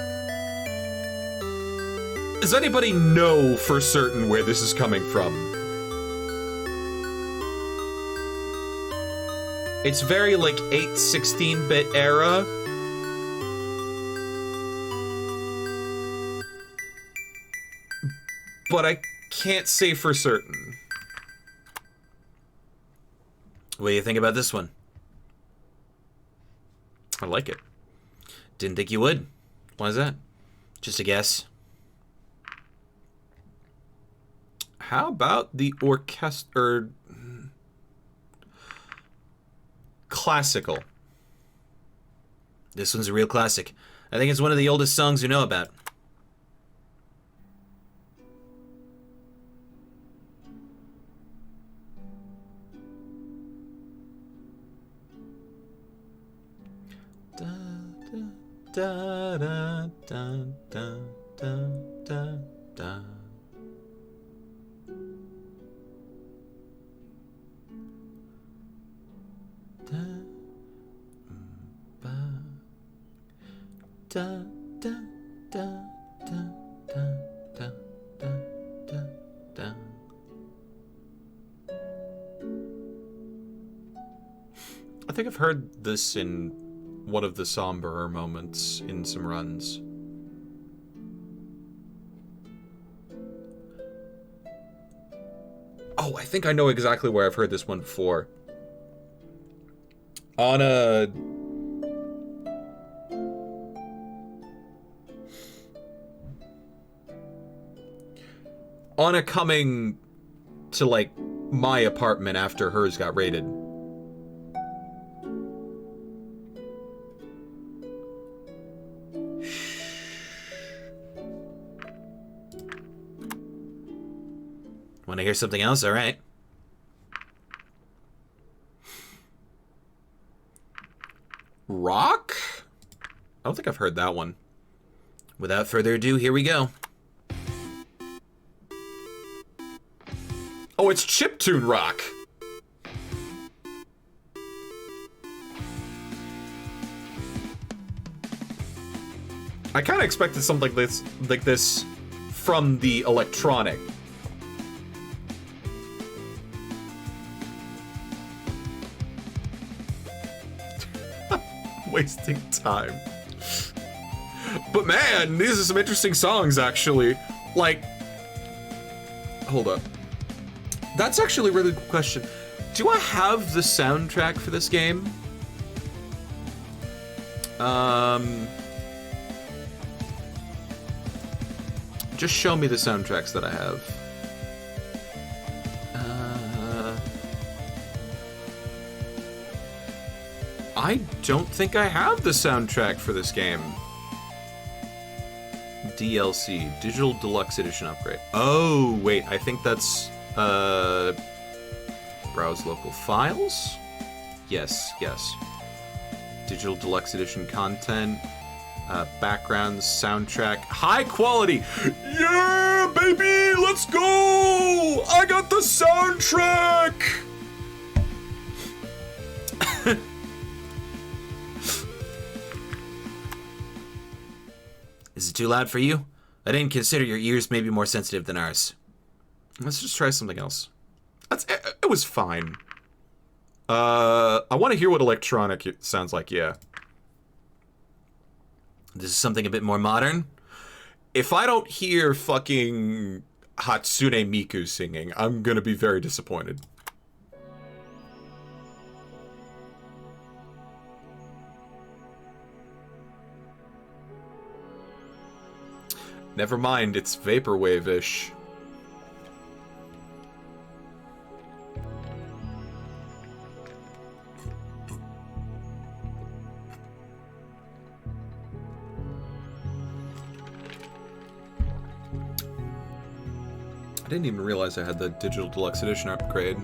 Does anybody know for certain where this is coming from? It's very, like, 8-16-bit era. But I can't say for certain. What do you think about this one? I like it. Didn't think you would. Why is that? Just a guess. How about the orchestra... Classical. This one's a real classic. I think it's one of the oldest songs you know about. Da da da da da da da. Da da da da da da da da da. I think I've heard this in one of the somberer moments in some runs. Oh, I think I know exactly where I've heard this one before. On a... On a coming to, like, my apartment after hers got raided. Want to hear something else? All right. Rock? I don't think I've heard that one. Without further ado, here we go. Oh, it's chiptune rock. I kind of expected something like this from the electronic. Wasting time. But man, these are some interesting songs, actually. Like, hold up. That's actually a really good question. Do I have the soundtrack for this game? Just show me the soundtracks that I have. I don't think I have the soundtrack for this game. DLC, Digital Deluxe Edition upgrade. Oh, wait, I think that's, browse local files? Yes, yes. Digital Deluxe Edition content, backgrounds, soundtrack, high quality! Yeah, baby, let's go! I got the soundtrack! Is it too loud for you? I didn't consider your ears maybe more sensitive than ours. Let's just try something else. It was fine. I want to hear what electronic sounds like, yeah. This is something a bit more modern. If I don't hear fucking Hatsune Miku singing, I'm gonna be very disappointed. Never mind, it's vaporwave-ish. I didn't even realize I had the Digital Deluxe Edition upgrade.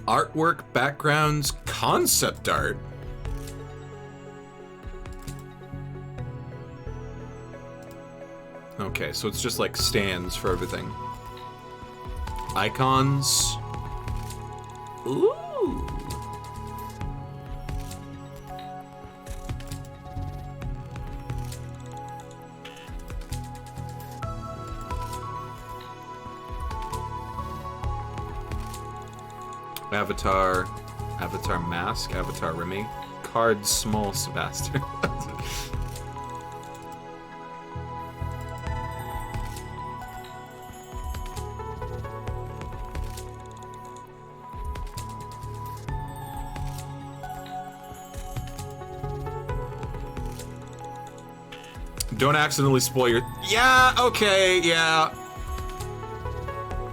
Artwork, backgrounds, concept art. Okay, so it's just like stands for everything. Icons. Ooh. Avatar, Avatar Mask, Avatar Remy, Card Small Sebastian. Don't accidentally spoil your... Yeah, okay, yeah.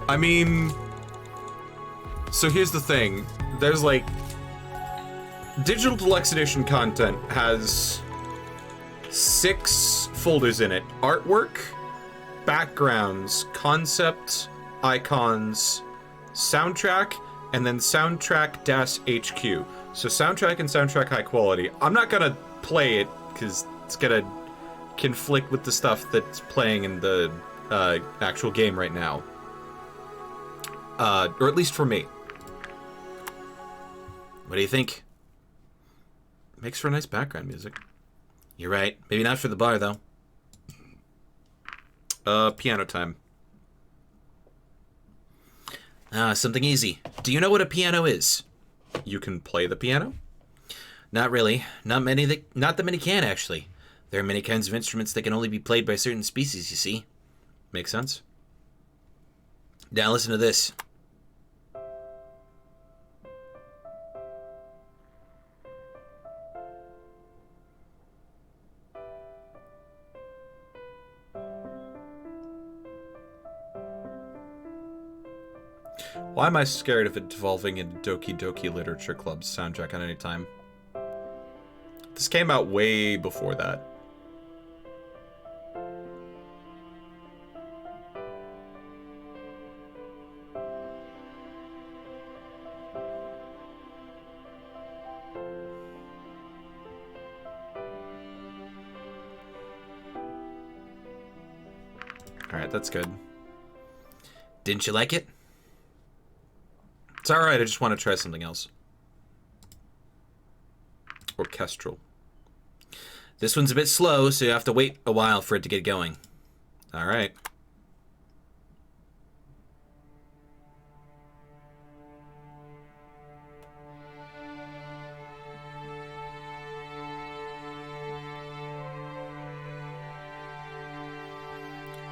I mean... So here's the thing. There's like... Digital Deluxe Edition content has 6 folders in it. Artwork, backgrounds, concept, icons, soundtrack, and then soundtrack-HQ. So soundtrack and soundtrack high quality. I'm not gonna play it, because it's gonna conflict with the stuff that's playing in the actual game right now. Or at least for me. What do you think? Makes for nice background music. You're right. Maybe not for the bar, though. Piano time. Something easy. Do you know what a piano is? You can play the piano? Not really. Not that many can, actually. There are many kinds of instruments that can only be played by certain species, you see. Makes sense? Now listen to this. Why am I scared of it devolving into Doki Doki Literature Club's soundtrack on any time? This came out way before that. Alright, that's good. Didn't you like it? It's alright, I just want to try something else. Orchestral. This one's a bit slow, so you have to wait a while for it to get going. Alright.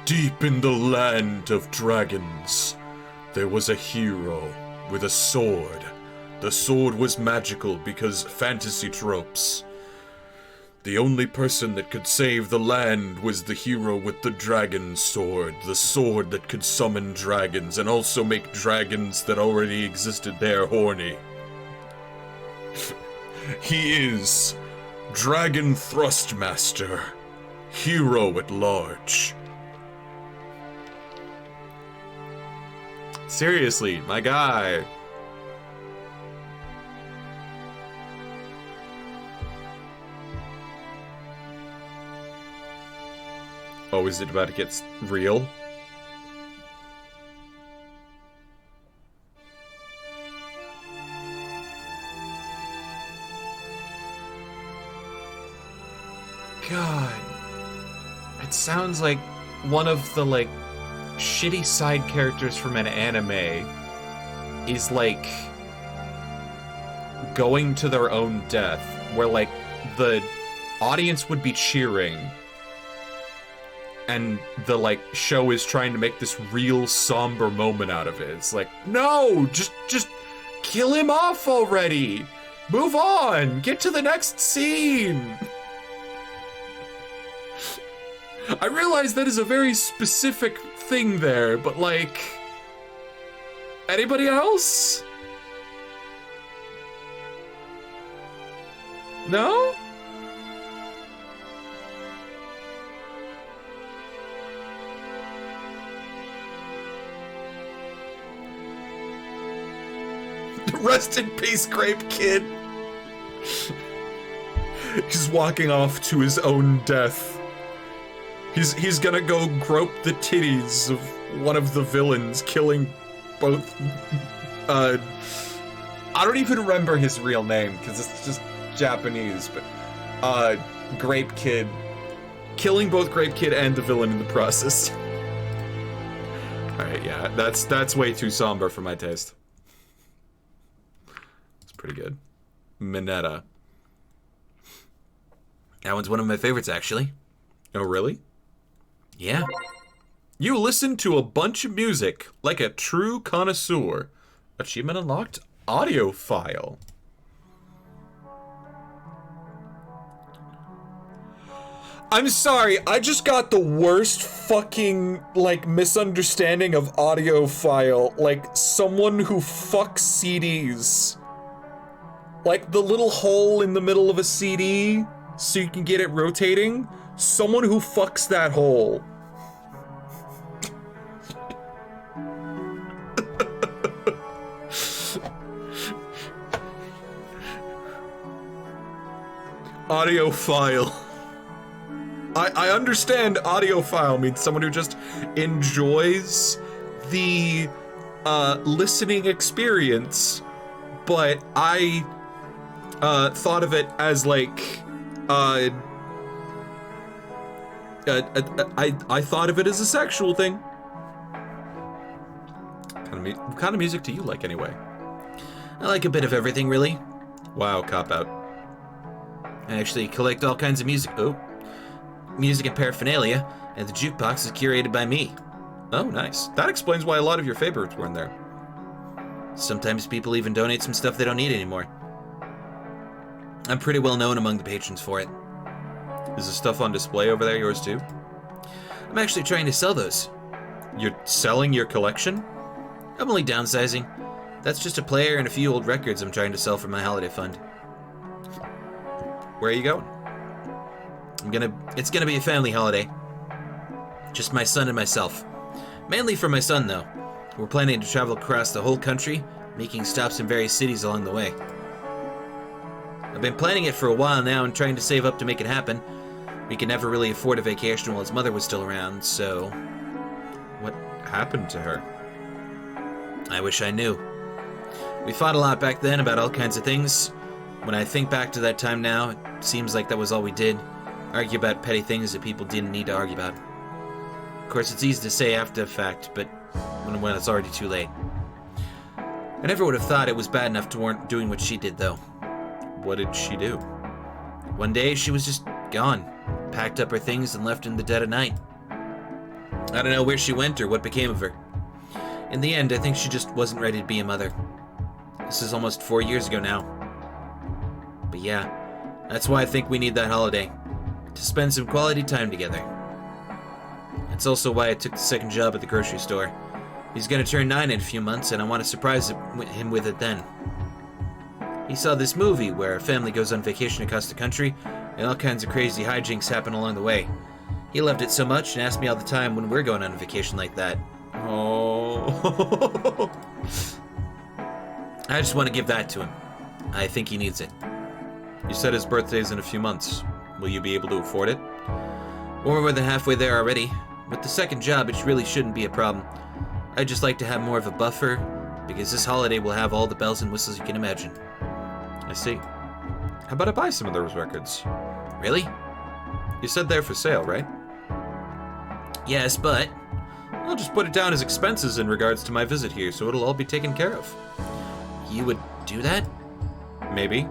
Deep in the land of dragons, there was a hero with a sword. The sword was magical because fantasy tropes. The only person that could save the land was the hero with the dragon sword, the sword that could summon dragons and also make dragons that already existed there horny. He is Dragon Thrustmaster, hero at large. Seriously, my guy. Oh, is it about to get real? God. It sounds like one of the, like, shitty side characters from an anime is, like, going to their own death, where, like, the audience would be cheering, and the, like, show is trying to make this real somber moment out of it. It's like, no! Just kill him off already! Move on! Get to the next scene! I realize that is a very specific thing there, but, like... Anybody else? No? Rest in peace, Grape Kid. He's walking off to his own death. He's gonna go grope the titties of one of the villains, killing both. I don't even remember his real name because it's just Japanese, but Grape Kid, killing both Grape Kid and the villain in the process. All right, yeah, that's way too somber for my taste. It's pretty good. Mineta. That one's one of my favorites, actually. Oh, really? Yeah. You listen to a bunch of music like a true connoisseur. Achievement unlocked. Audio file. I'm sorry, I just got the worst fucking, like, misunderstanding of audio file. Like, someone who fucks CDs. Like, the little hole in the middle of a CD so you can get it rotating. Someone who fucks that hole. Audio file. I understand audiophile means someone who just enjoys the listening experience, but I thought of it as like I thought of it as a sexual thing. What kind of music do you like anyway? I like a bit of everything, really. Wow, cop out. I actually collect all kinds of music. Oh. Music and paraphernalia, and the jukebox is curated by me. Oh, nice. That explains why a lot of your favorites were in there. Sometimes people even donate some stuff they don't need anymore. I'm pretty well known among the patrons for it. Is the stuff on display over there yours too? I'm actually trying to sell those. You're selling your collection? I'm only downsizing. That's just a player and a few old records I'm trying to sell for my holiday fund. Where are you going? It's gonna be a family holiday. Just my son and myself. Mainly for my son, though. We're planning to travel across the whole country, making stops in various cities along the way. I've been planning it for a while now and trying to save up to make it happen. We could never really afford a vacation while his mother was still around, so... What happened to her? I wish I knew. We fought a lot back then about all kinds of things. When I think back to that time now, it seems like that was all we did. Argue about petty things that people didn't need to argue about. Of course, it's easy to say after the fact, but when it's already too late. I never would have thought it was bad enough to warrant doing what she did, though. What did she do? One day, she was just gone. Packed up her things and left in the dead of night. I don't know where she went or what became of her. In the end, I think she just wasn't ready to be a mother. This is almost 4 years ago now. But yeah, that's why I think we need that holiday. To spend some quality time together. It's also why I took the second job at the grocery store. He's gonna turn 9 in a few months, and I want to surprise him with it then. He saw this movie where a family goes on vacation across the country, and all kinds of crazy hijinks happen along the way. He loved it so much and asked me all the time when we're going on a vacation like that. Oh. I just want to give that to him. I think he needs it. You said his birthday's in a few months. Will you be able to afford it? We're more than halfway there already. With the second job, it really shouldn't be a problem. I'd just like to have more of a buffer, because this holiday will have all the bells and whistles you can imagine. I see. How about I buy some of those records? Really? You said they're for sale, right? Yes, but... I'll just put it down as expenses in regards to my visit here, so it'll all be taken care of. You would do that? Maybe.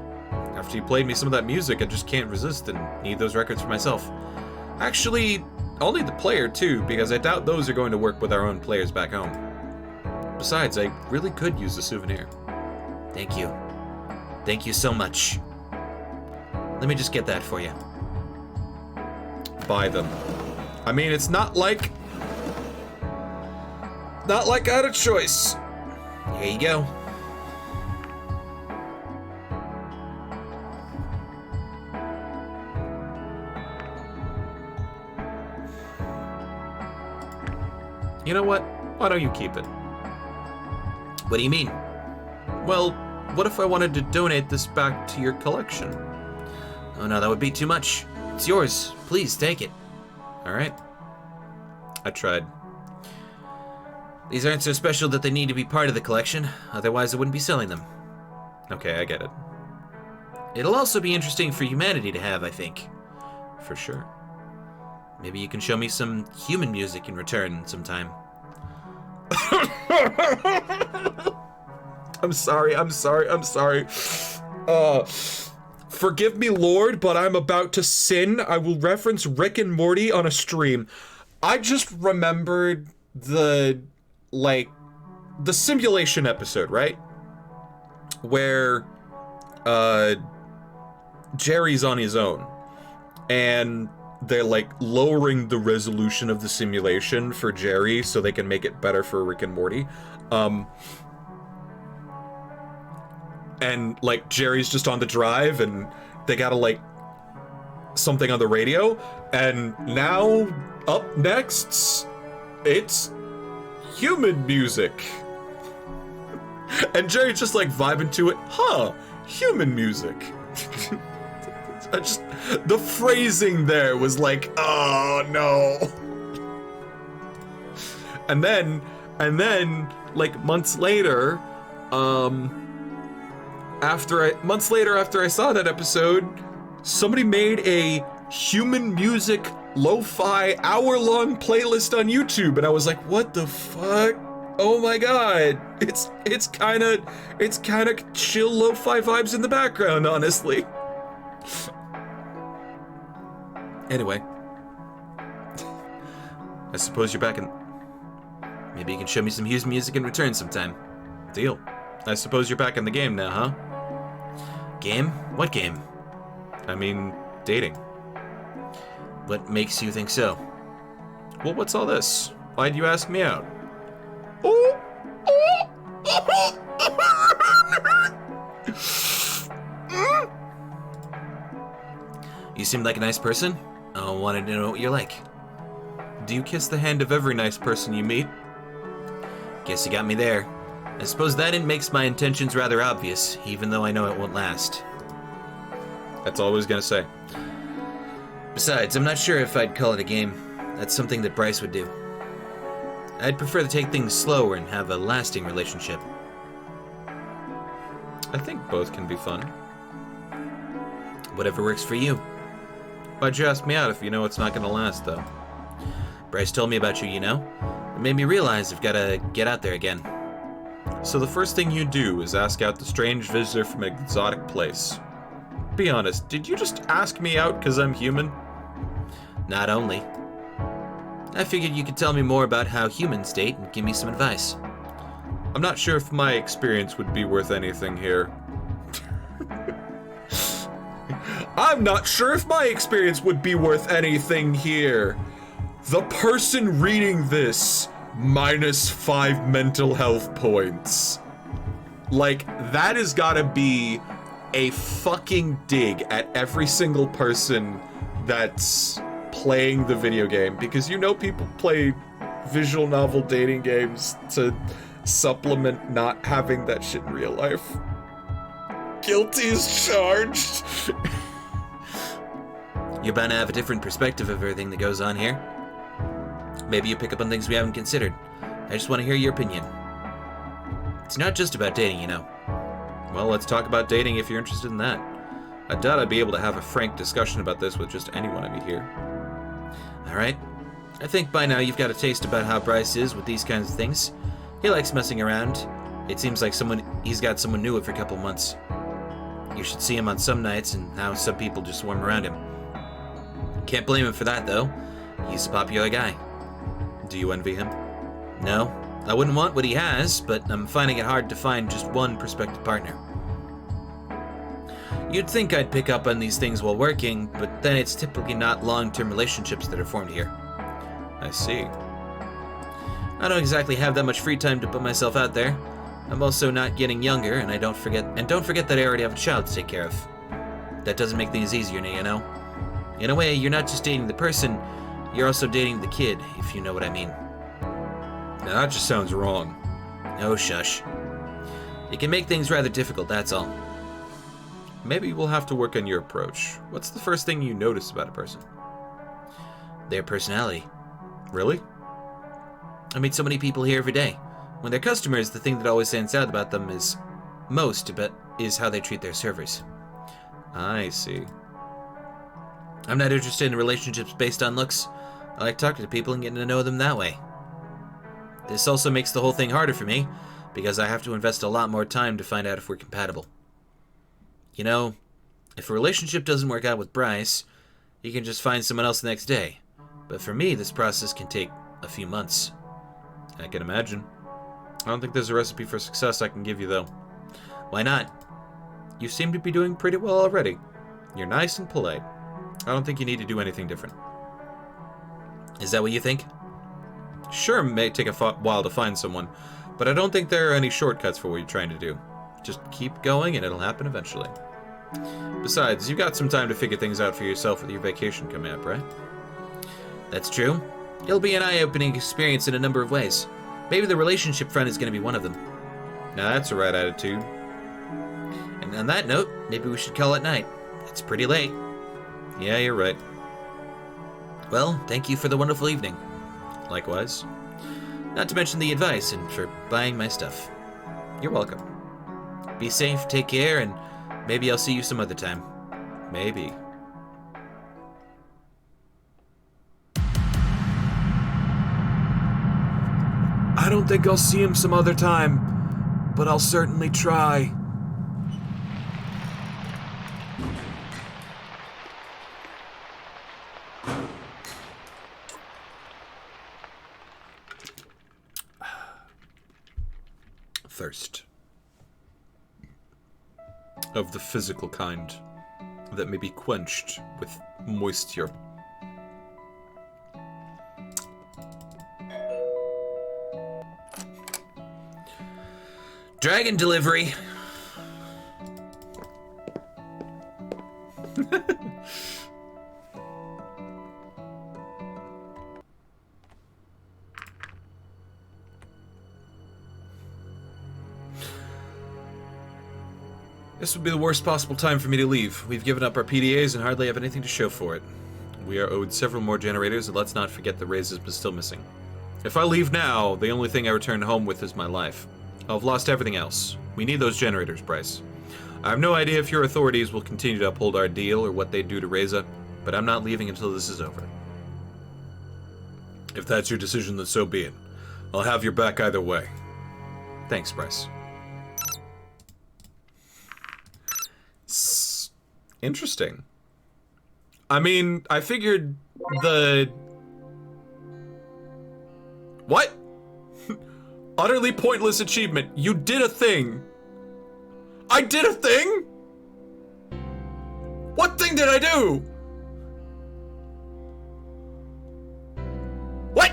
After you played me some of that music, I just can't resist and need those records for myself. Actually, I'll need the player too, because I doubt those are going to work with our own players back home. Besides, I really could use a souvenir. Thank you. Thank you so much. Let me just get that for you. Buy them. I mean, it's not like I had a choice. Here you go. You know what? Why don't you keep it? What do you mean? Well, what if I wanted to donate this back to your collection? Oh no, that would be too much. It's yours. Please take it. Alright. I tried. These aren't so special that they need to be part of the collection, otherwise I wouldn't be selling them. Okay, I get it. It'll also be interesting for humanity to have, I think. For sure. Maybe you can show me some human music in return sometime. I'm sorry. Forgive me, Lord, but I'm about to sin. I will reference Rick and Morty on a stream. I just remembered the simulation episode, right? Where, Jerry's on his own. And they're, like, lowering the resolution of the simulation for Jerry so they can make it better for Rick and Morty. And, like, Jerry's just on the drive, and they gotta, like, something on the radio. And now, up next, it's human music. And Jerry's just, like, vibing to it. Huh, human music. The phrasing there was like, oh no. And then, like, months later, after I saw that episode, somebody made a human music lo-fi hour-long playlist on YouTube, and I was like, what the fuck? Oh my god. It's kind of chill lo-fi vibes in the background, honestly. Anyway, I suppose you're back in... Maybe you can show me some Hughes music in return sometime. Deal. I suppose you're back in the game now, huh? Game? What game? I mean, dating. What makes you think so? Well, what's all this? Why'd you ask me out? You seem like a nice person. I wanted to know what you're like. Do you kiss the hand of every nice person you meet? Guess you got me there. I suppose that makes my intentions rather obvious, even though I know it won't last. That's all I was gonna say. Besides, I'm not sure if I'd call it a game. That's something that Bryce would do. I'd prefer to take things slower and have a lasting relationship. I think both can be fun. Whatever works for you. Why'd you ask me out if you know it's not gonna last, though? Bryce told me about you, you know? It made me realize I've gotta get out there again. So the first thing you do is ask out the strange visitor from an exotic place. Be honest, did you just ask me out because I'm human? Not only. I figured you could tell me more about how humans date and give me some advice. I'm not sure if my experience would be worth anything here. I'm not sure if my experience would be worth anything here. The person reading this, -5 mental health points. Like, that has gotta be a fucking dig at every single person that's playing the video game. Because you know people play visual novel dating games to supplement not having that shit in real life. Guilty as charged. You're bound to have a different perspective of everything that goes on here. Maybe you pick up on things we haven't considered. I just want to hear your opinion. It's not just about dating, you know. Well, let's talk about dating if you're interested in that. I doubt I'd be able to have a frank discussion about this with just anyone I meet here. Alright. I think by now you've got a taste about how Bryce is with these kinds of things. He likes messing around. It seems like he's got someone new every couple months. You should see him on some nights and how some people just swarm around him. Can't blame him for that, though. He's a popular guy. Do you envy him? No. I wouldn't want what he has, but I'm finding it hard to find just one prospective partner. You'd think I'd pick up on these things while working, but then it's typically not long-term relationships that are formed here. I see. I don't exactly have that much free time to put myself out there. I'm also not getting younger, and don't forget that I already have a child to take care of. That doesn't make things easier, you know? In a way, you're not just dating the person, you're also dating the kid, if you know what I mean. Now that just sounds wrong. Oh, shush. It can make things rather difficult, that's all. Maybe we'll have to work on your approach. What's the first thing you notice about a person? Their personality. Really? I meet so many people here every day. When they're customers, the thing that always stands out about them is how they treat their servers. I see. I'm not interested in relationships based on looks. I like talking to people and getting to know them that way. This also makes the whole thing harder for me, because I have to invest a lot more time to find out if we're compatible. You know, if a relationship doesn't work out with Bryce, he can just find someone else the next day. But for me, this process can take a few months. I can imagine. I don't think there's a recipe for success I can give you, though. Why not? You seem to be doing pretty well already. You're nice and polite. I don't think you need to do anything different. Is that what you think? Sure, it may take a while to find someone, but I don't think there are any shortcuts for what you're trying to do. Just keep going and it'll happen eventually. Besides, you've got some time to figure things out for yourself with your vacation coming up, right? That's true. It'll be an eye-opening experience in a number of ways. Maybe the relationship front is going to be one of them. Now that's the right attitude. And on that note, maybe we should call it night. It's pretty late. Yeah, you're right. Well, thank you for the wonderful evening. Likewise. Not to mention the advice and for buying my stuff. You're welcome. Be safe, take care, and maybe I'll see you some other time. Maybe. I don't think I'll see him some other time, but I'll certainly try. Thirst. Of the physical kind that may be quenched with moisture. Dragon delivery. This would be the worst possible time for me to leave. We've given up our PDAs and hardly have anything to show for it. We are owed several more generators, and let's not forget the raises is still missing. If I leave now, the only thing I return home with is my life. I've lost everything else. We need those generators, Bryce. I have no idea if your authorities will continue to uphold our deal or what they do to Reza, but I'm not leaving until this is over. If that's your decision, then so be it. I'll have your back either way. Thanks, Bryce. Interesting. I mean, I figured the... What? Utterly pointless achievement. You did a thing. I did a thing? What thing did I do? What?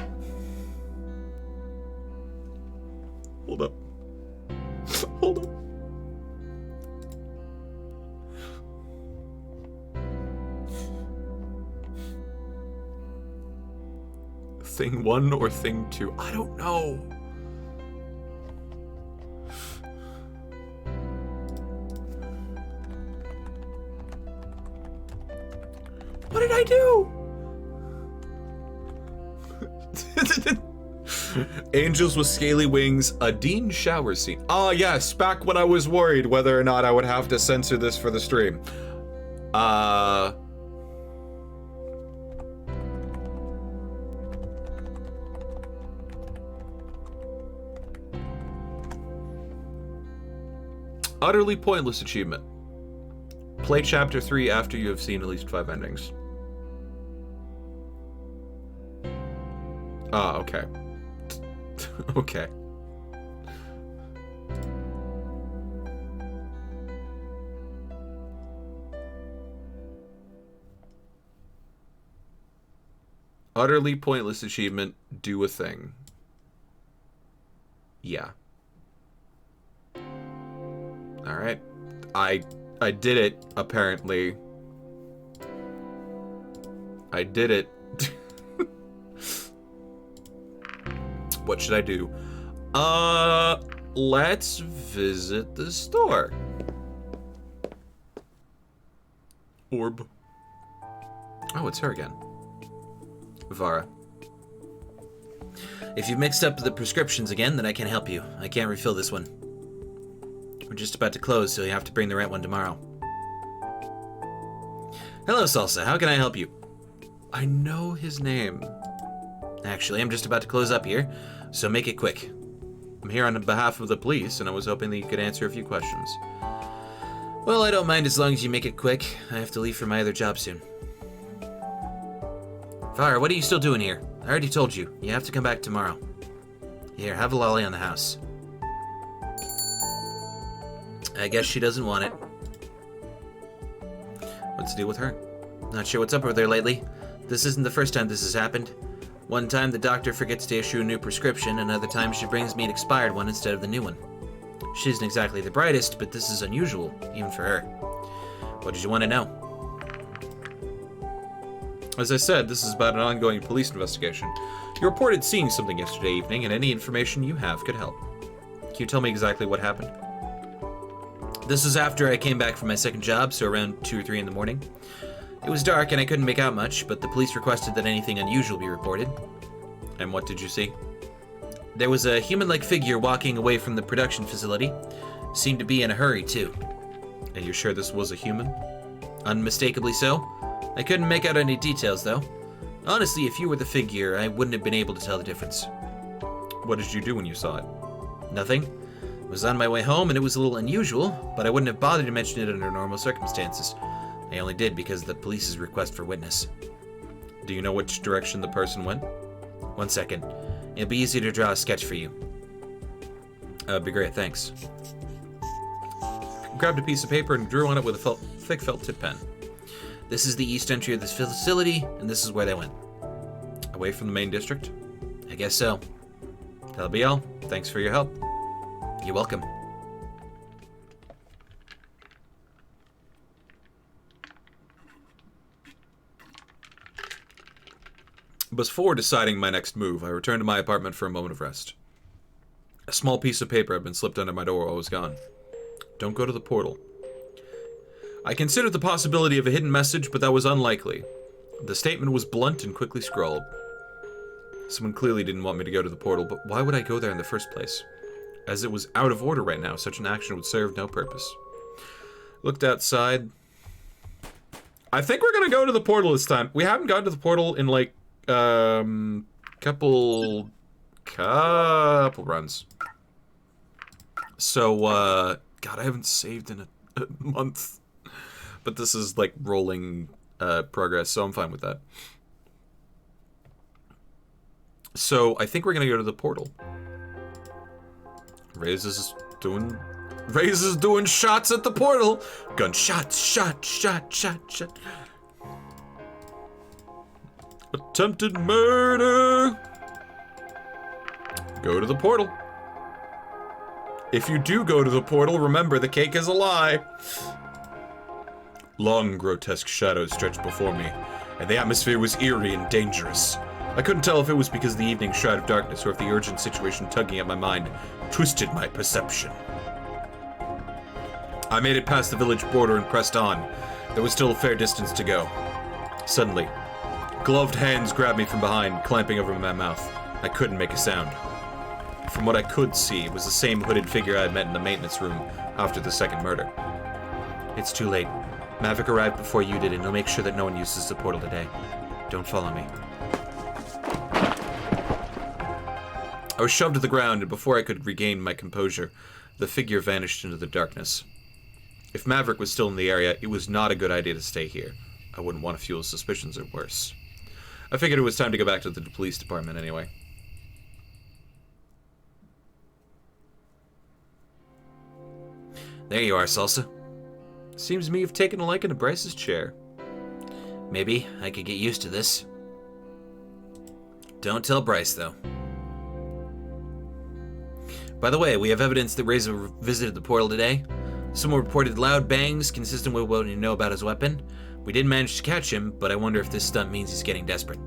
Hold up. Hold up. Thing 1 or thing 2? I don't know. What did I do? Angels with Scaly Wings, a Dean shower scene. Ah, yes, back when I was worried whether or not I would have to censor this for the stream. Utterly pointless achievement. Play chapter 3 after you have seen at least 5 endings. Ah, okay. Okay. Utterly pointless achievement, do a thing. Yeah. Alright. I did it, apparently. I did it. What should I do? let's visit the store. Orb. Oh, it's her again. Vara. If you've mixed up the prescriptions again, then I can't help you. I can't refill this one. We're just about to close, so you have to bring the right one tomorrow. Hello, Salsa. How can I help you? I know his name. Actually, I'm just about to close up here, so make it quick. I'm here on behalf of the police, and I was hoping that you could answer a few questions. Well, I don't mind as long as you make it quick. I have to leave for my other job soon. Vara, what are you still doing here? I already told you. You have to come back tomorrow. Here, have a lolly on the house. I guess she doesn't want it. What's the deal with her? Not sure what's up with her lately. This isn't the first time this has happened. One time the doctor forgets to issue a new prescription, another time she brings me an expired one instead of the new one. She isn't exactly the brightest, but this is unusual, even for her. What did you want to know? As I said, this is about an ongoing police investigation. You reported seeing something yesterday evening, and any information you have could help. Can you tell me exactly what happened? This was after I came back from my second job, so around 2 or 3 in the morning. It was dark and I couldn't make out much, but the police requested that anything unusual be reported. And what did you see? There was a human-like figure walking away from the production facility. Seemed to be in a hurry, too. And you're sure this was a human? Unmistakably so. I couldn't make out any details, though. Honestly, if you were the figure, I wouldn't have been able to tell the difference. What did you do when you saw it? Nothing. I was on my way home, and it was a little unusual, but I wouldn't have bothered to mention it under normal circumstances. I only did because of the police's request for witness. Do you know which direction the person went? 1 second. It'll be easy to draw a sketch for you. That'd be great, thanks. Grabbed a piece of paper and drew on it with a thick felt tip pen. This is the east entry of this facility, and this is where they went. Away from the main district? I guess so. That'll be all. Thanks for your help. You're welcome. Before deciding my next move, I returned to my apartment for a moment of rest. A small piece of paper had been slipped under my door while I was gone. Don't go to the portal. I considered the possibility of a hidden message, but that was unlikely. The statement was blunt and quickly scrawled. Someone clearly didn't want me to go to the portal, but why would I go there in the first place? As it was out of order right now, such an action would serve no purpose. Looked outside. I think we're gonna go to the portal this time. We haven't gone to the portal in like couple runs. So God, I haven't saved in a month. But this is like rolling progress, so I'm fine with that. So I think we're gonna go to the portal. Reyes is doing shots at the portal. Gunshots, shot. Attempted murder. Go to the portal. If you do go to the portal, remember the cake is a lie. Long, grotesque shadows stretched before me, and the atmosphere was eerie and dangerous. I couldn't tell if it was because of the evening shroud of darkness or if the urgent situation tugging at my mind twisted my perception. I made it past the village border and pressed on. There was still a fair distance to go. Suddenly, gloved hands grabbed me from behind, clamping over my mouth. I couldn't make a sound. From what I could see, it was the same hooded figure I had met in the maintenance room after the second murder. It's too late. Maverick arrived before you did, and he'll make sure that no one uses the portal today. Don't follow me. I was shoved to the ground, and before I could regain my composure, the figure vanished into the darkness. If Maverick was still in the area, it was not a good idea to stay here. I wouldn't want to fuel his suspicions or worse. I figured it was time to go back to the police department anyway. There you are, Salsa. Seems to me you've taken a liking to Bryce's chair. Maybe I could get used to this. Don't tell Bryce, though. By the way, we have evidence that Razor visited the portal today. Someone reported loud bangs consistent with what you know about his weapon. We did manage to catch him, but I wonder if this stunt means he's getting desperate.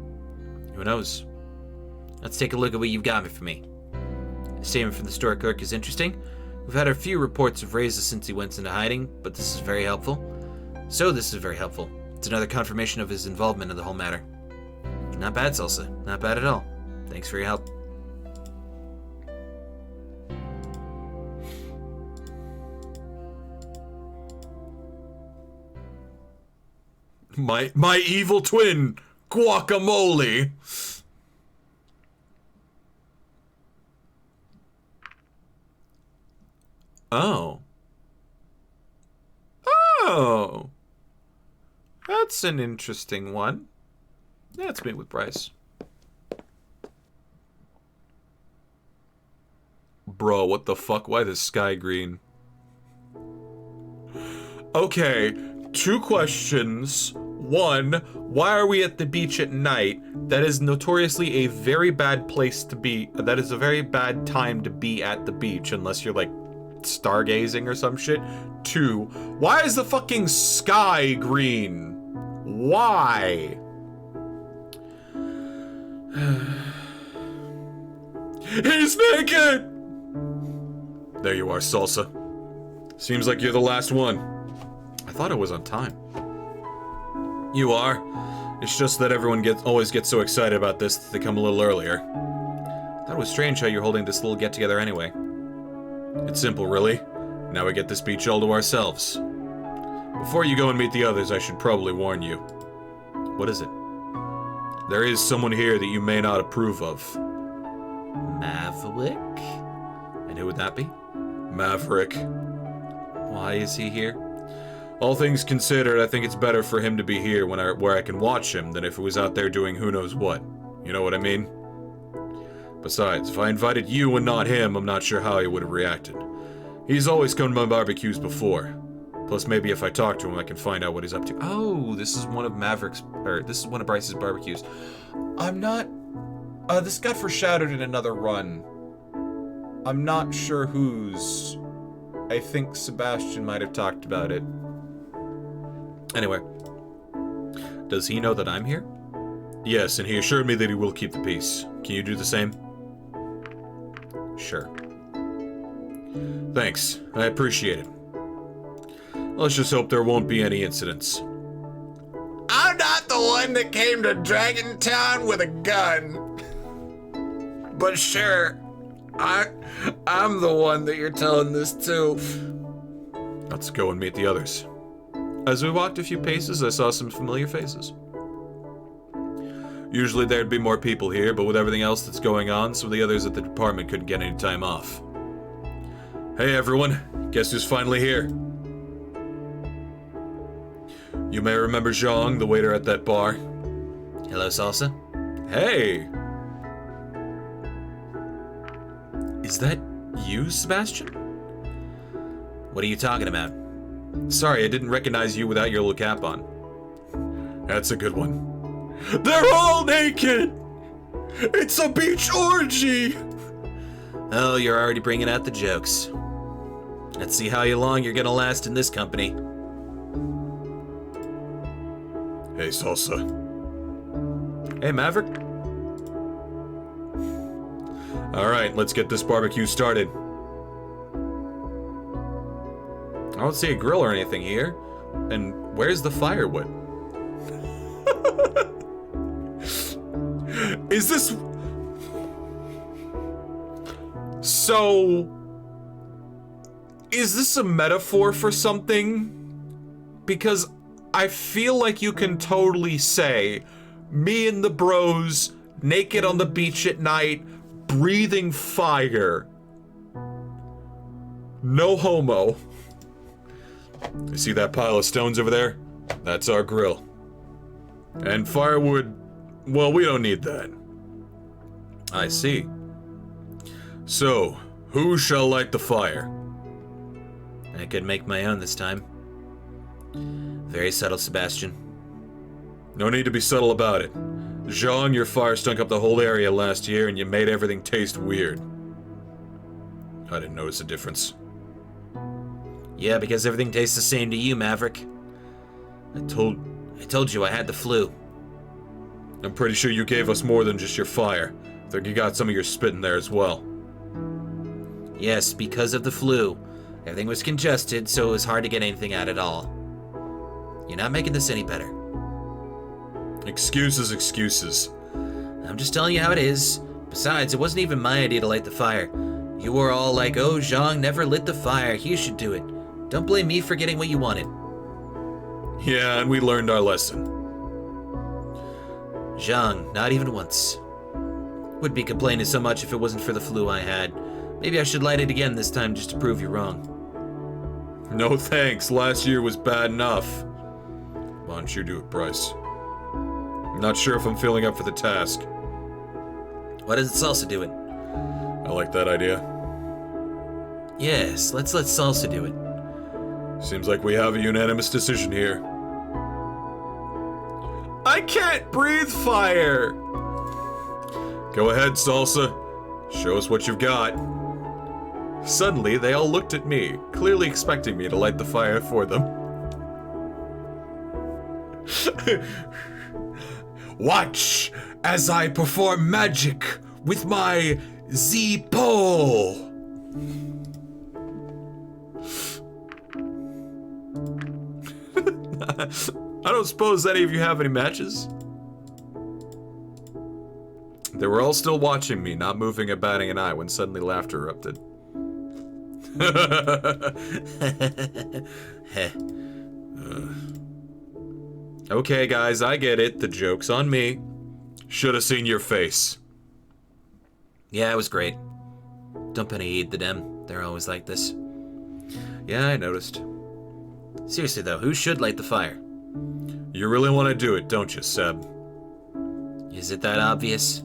Who knows? Let's take a look at what you've got for me. The statement from the store clerk is interesting. We've had a few reports of raises since he went into hiding, but this is very helpful. This is very helpful. It's another confirmation of his involvement in the whole matter. Not bad, Salsa. Not bad at all. Thanks for your help. My evil twin, Guacamole. Oh. Oh. That's an interesting one. Let's meet with Bryce. Bro, what the fuck? Why the sky green? Okay, 2 questions. 1, why are we at the beach at night? That is notoriously a very bad place to be. That is a very bad time to be at the beach, unless you're like stargazing or some shit. 2, why is the fucking sky green? Why? He's naked! There you are, Salsa. Seems like you're the last one. I thought it was on time. You are. It's just that everyone always gets so excited about this that they come a little earlier. Thought it was strange how you're holding this little get-together anyway. It's simple, really. Now we get this beach all to ourselves. Before you go and meet the others, I should probably warn you. What is it? There is someone here that you may not approve of. Maverick? And who would that be? Maverick. Why is he here? All things considered, I think it's better for him to be here where I can watch him than if he was out there doing who knows what. You know what I mean? Besides, if I invited you and not him, I'm not sure how he would have reacted. He's always come to my barbecues before. Plus, maybe if I talk to him, I can find out what he's up to. Oh, this is one of Bryce's barbecues. I'm not... this got foreshadowed in another run. I'm not sure whose. I think Sebastian might have talked about it. Anyway. Does he know that I'm here? Yes, and he assured me that he will keep the peace. Can you do the same? Sure. Thanks. I appreciate it. Let's just hope there won't be any incidents. I'm not the one that came to Dragon Town with a gun. But sure, I'm the one that you're telling this to. Let's go and meet the others. As we walked a few paces, I saw some familiar faces. Usually there'd be more people here, but with everything else that's going on, some of the others at the department couldn't get any time off. Hey everyone, guess who's finally here? You may remember Zhang, the waiter at that bar. Hello, Salsa. Hey! Is that you, Sebastian? What are you talking about? Sorry, I didn't recognize you without your little cap on. That's a good one. They're all naked! It's a beach orgy! Oh, you're already bringing out the jokes. Let's see how long you're gonna last in this company. Hey, Salsa. Hey, Maverick. Alright, let's get this barbecue started. I don't see a grill or anything here. And where's the firewood? Is this... So... Is this a metaphor for something? Because I feel like you can totally say, me and the bros, naked on the beach at night, breathing fire. No homo. You see that pile of stones over there? That's our grill. And firewood, well, we don't need that. I see. So, who shall light the fire? I could make my own this time. Very subtle, Sebastian. No need to be subtle about it. Zhang, your fire stunk up the whole area last year and you made everything taste weird. I didn't notice a difference. Yeah, because everything tastes the same to you, Maverick. I told you I had the flu. I'm pretty sure you gave us more than just your fire. I think you got some of your spit in there as well. Yes, because of the flu. Everything was congested, so it was hard to get anything out at all. You're not making this any better. Excuses, excuses. I'm just telling you how it is. Besides, it wasn't even my idea to light the fire. You were all like, oh, Zhang never lit the fire, he should do it. Don't blame me for getting what you wanted. Yeah, and we learned our lesson. Zhang, not even once. Wouldn't be complaining so much if it wasn't for the flu I had. Maybe I should light it again this time just to prove you wrong. No thanks, last year was bad enough. Why don't you do it, Bryce? I'm not sure if I'm feeling up for the task. Why doesn't Salsa do it? I like that idea. Yes, let's let Salsa do it. Seems like we have a unanimous decision here. I can't breathe fire! Go ahead, Salsa. Show us what you've got. Suddenly, they all looked at me, clearly expecting me to light the fire for them. Watch as I perform magic with my Z-pole! I don't suppose any of you have any matches? They were all still watching me, not moving or batting an eye, when suddenly laughter erupted. Okay, guys, I get it. The joke's on me. Should have seen your face. Yeah, it was great. Don't penny heed to them. They're always like this. Yeah, I noticed. Seriously, though, who should light the fire? You really want to do it, don't you, Seb? Is it that obvious?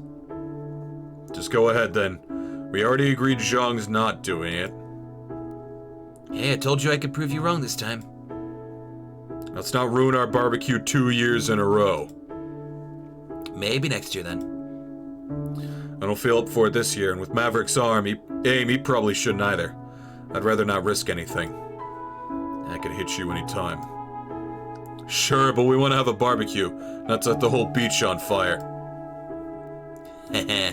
Just go ahead, then. We already agreed Zhang's not doing it. Hey, I told you I could prove you wrong this time. Let's not ruin our barbecue 2 years in a row. Maybe next year, then. I don't feel up for it this year, and with Maverick's aim, he probably shouldn't either. I'd rather not risk anything. I could hit you anytime. Sure, but we want to have a barbecue, not set the whole beach on fire. Heh.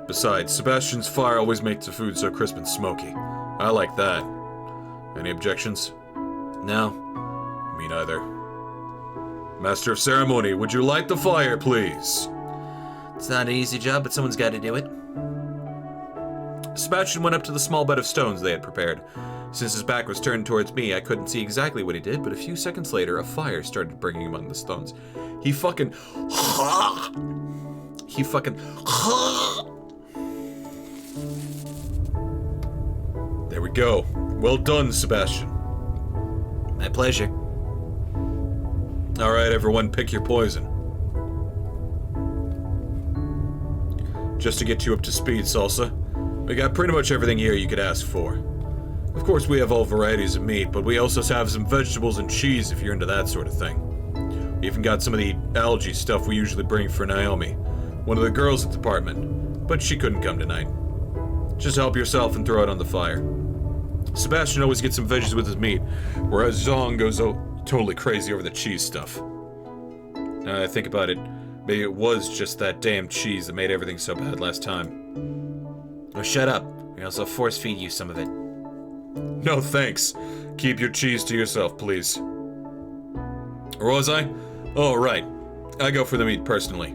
Besides, Sebastian's fire always makes the food so crisp and smoky. I like that. Any objections? No. Me neither. Master of Ceremony, would you light the fire, please? It's not an easy job, but someone's got to do it. Sebastian went up to the small bed of stones they had prepared. Since his back was turned towards me, I couldn't see exactly what he did, but a few seconds later, a fire started burning among the stones. He fucking... There we go. Well done, Sebastian. My pleasure. Alright, everyone, pick your poison. Just to get you up to speed, Salsa, we got pretty much everything here you could ask for. Of course, we have all varieties of meat, but we also have some vegetables and cheese if you're into that sort of thing. We even got some of the algae stuff we usually bring for Naomi, one of the girls at the department, but she couldn't come tonight. Just help yourself and throw it on the fire. Sebastian always gets some veggies with his meat, whereas Zhang goes totally crazy over the cheese stuff. Now I think about it, maybe it was just that damn cheese that made everything so bad last time. Oh, shut up. We also force feed you some of it. No thanks. Keep your cheese to yourself, please. Or was I? Oh, right. I go for the meat personally.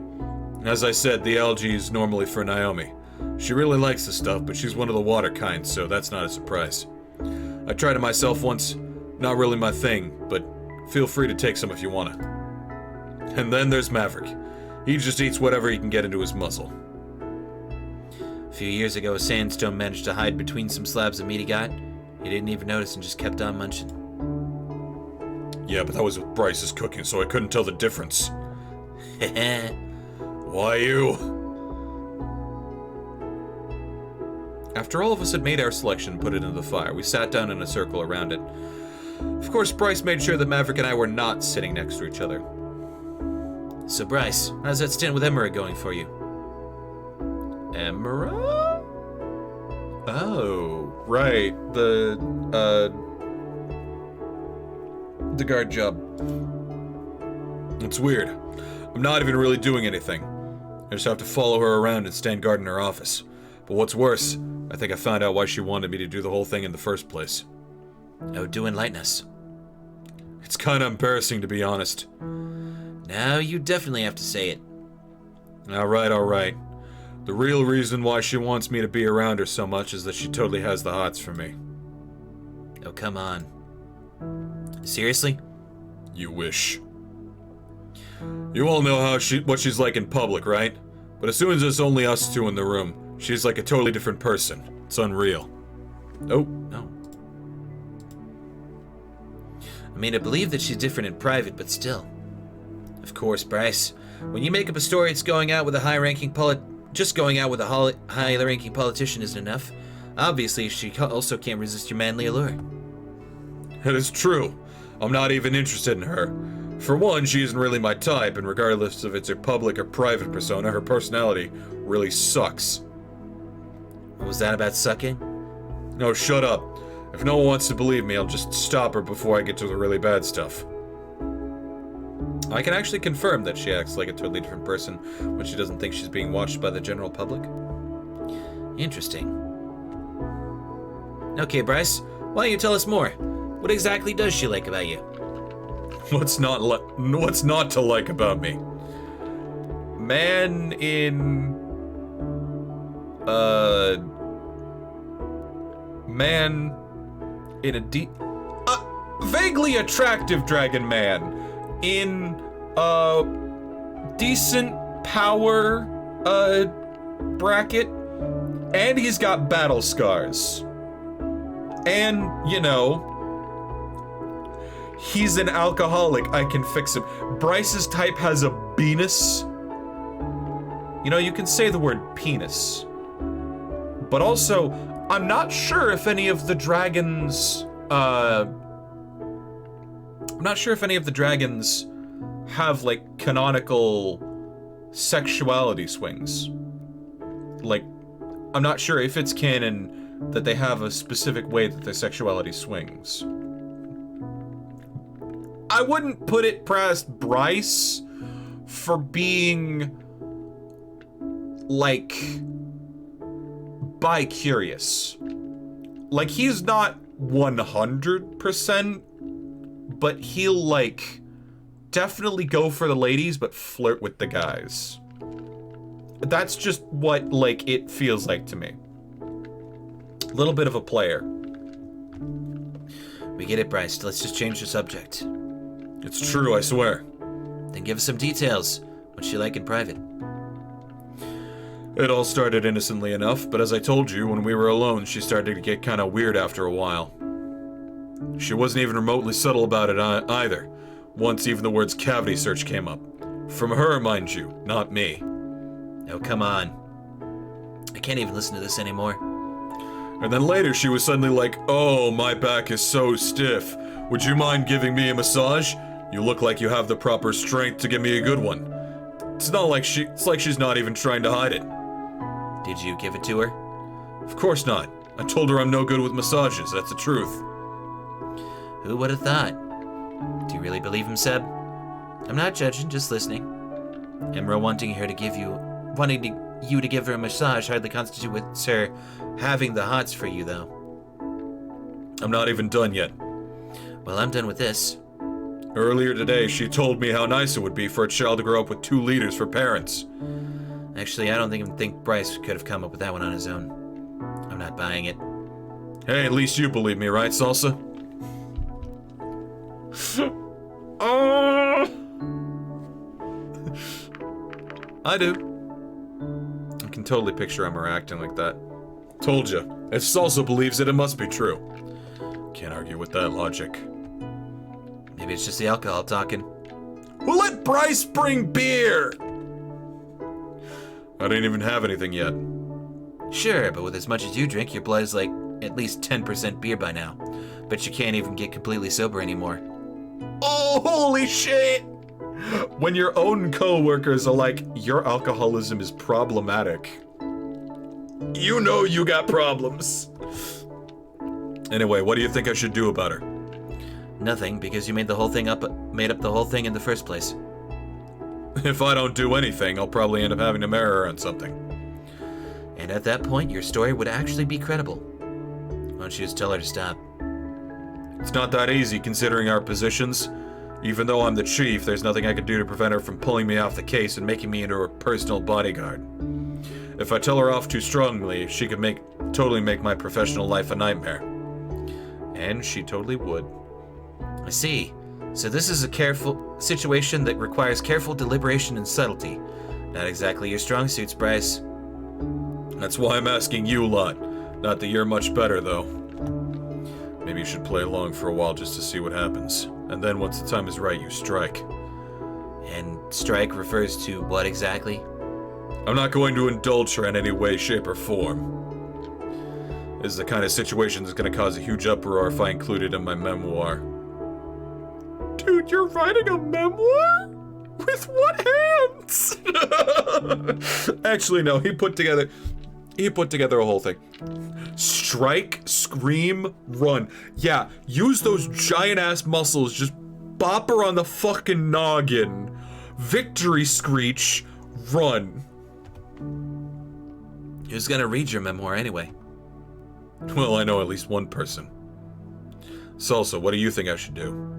As I said, the algae is normally for Naomi. She really likes the stuff, but she's one of the water kind, so that's not a surprise. I tried it myself once. Not really my thing, but feel free to take some if you wanna. And then there's Maverick. He just eats whatever he can get into his muzzle. A few years ago, Sandstone managed to hide between some slabs of meat he got. He didn't even notice and just kept on munching. Yeah, but that was with Bryce's cooking, so I couldn't tell the difference. Why you? After all of us had made our selection and put it into the fire, we sat down in a circle around it. Of course, Bryce made sure that Maverick and I were not sitting next to each other. So, Bryce, how's that stint with Emera going for you? Emera? Oh, right. The guard job. It's weird. I'm not even really doing anything. I just have to follow her around and stand guard in her office. But what's worse, I think I found out why she wanted me to do the whole thing in the first place. Oh, do enlighten us. It's kinda embarrassing, to be honest. Now you definitely have to say it. Alright. The real reason why she wants me to be around her so much is that she totally has the hots for me. Oh, come on. Seriously? You wish. You all know what she's like in public, right? But as soon as there's only us two in the room, she's like a totally different person. It's unreal. Oh, no. I mean, I believe that she's different in private, but still. Of course, Bryce. When you make up a story, it's going out with a high-ranking just going out with a high-ranking politician isn't enough. Obviously, she also can't resist your manly allure. It is true. I'm not even interested in her. For one, she isn't really my type, and regardless if it's her public or private persona, her personality really sucks. What was that about sucking? No, shut up. If no one wants to believe me, I'll just stop her before I get to the really bad stuff. I can actually confirm that she acts like a totally different person when she doesn't think she's being watched by the general public. Interesting. Okay, Bryce, why don't you tell us more? What exactly does she like about you? What's not to like about me? Man in a vaguely attractive dragon man in decent power bracket, and he's got battle scars. And, you know, he's an alcoholic. I can fix him. Bryce's type has a penis. You know, you can say the word penis. But also, I'm not sure if any of the dragons, have, like, canonical sexuality swings. Like, I'm not sure if it's canon that they have a specific way that their sexuality swings. I wouldn't put it past Bryce for being, like, bi-curious. Like, he's not 100%, but he'll, like, definitely go for the ladies, but flirt with the guys. That's just what, like, it feels like to me. A little bit of a player. We get it, Bryce. Let's just change the subject. It's true, I swear. Then give us some details. What's she like in private? It all started innocently enough, but as I told you, when we were alone, she started to get kinda weird after a while. She wasn't even remotely subtle about it either. Once even the words cavity search came up. From her, mind you, not me. Oh, come on. I can't even listen to this anymore. And then later she was suddenly like, "Oh, my back is so stiff. Would you mind giving me a massage? You look like you have the proper strength to give me a good one." It's like she's not even trying to hide it. Did you give it to her? Of course not. I told her I'm no good with massages, that's the truth. Who would have thought? Do you really believe him, Seb? I'm not judging, just listening. Emerald wanting you to give her a massage hardly constitutes her having the hots for you, though. I'm not even done yet. Well, I'm done with this. Earlier today, she told me how nice it would be for a child to grow up with 2 leaders for parents. Actually, I don't even think Bryce could have come up with that one on his own. I'm not buying it. Hey, at least you believe me, right, Salsa? I do. I can totally picture Emma acting like that. Told you. If Salsa believes it, it must be true. Can't argue with that logic. Maybe it's just the alcohol talking. Well, let Bryce bring beer! I didn't even have anything yet. Sure, but with as much as you drink, your blood is like at least 10% beer by now. But you can't even get completely sober anymore. Oh, holy shit! When your own co-workers are like, your alcoholism is problematic. You know you got problems. Anyway, what do you think I should do about her? Nothing, because you made up the whole thing in the first place. If I don't do anything, I'll probably end up having to marry her on something. And at that point, your story would actually be credible. Why don't you just tell her to stop? It's not that easy considering our positions. Even though I'm the chief, there's nothing I can do to prevent her from pulling me off the case and making me into her personal bodyguard. If I tell her off too strongly, she could totally make my professional life a nightmare. And she totally would. I see. So this is a careful situation that requires careful deliberation and subtlety. Not exactly your strong suits, Bryce. That's why I'm asking you lot. Not that you're much better, though. Maybe you should play along for a while just to see what happens. And then once the time is right, you strike. And strike refers to what exactly? I'm not going to indulge her in any way, shape, or form. This is the kind of situation that's going to cause a huge uproar if I include it in my memoir. Dude, you're writing a memoir? With what hands? Actually, no, he put together a whole thing. Strike, scream, run. Yeah, use those giant-ass muscles, just bop her on the fucking noggin. Victory screech, run. Who's gonna read your memoir anyway? Well, I know at least one person. Salsa, what do you think I should do?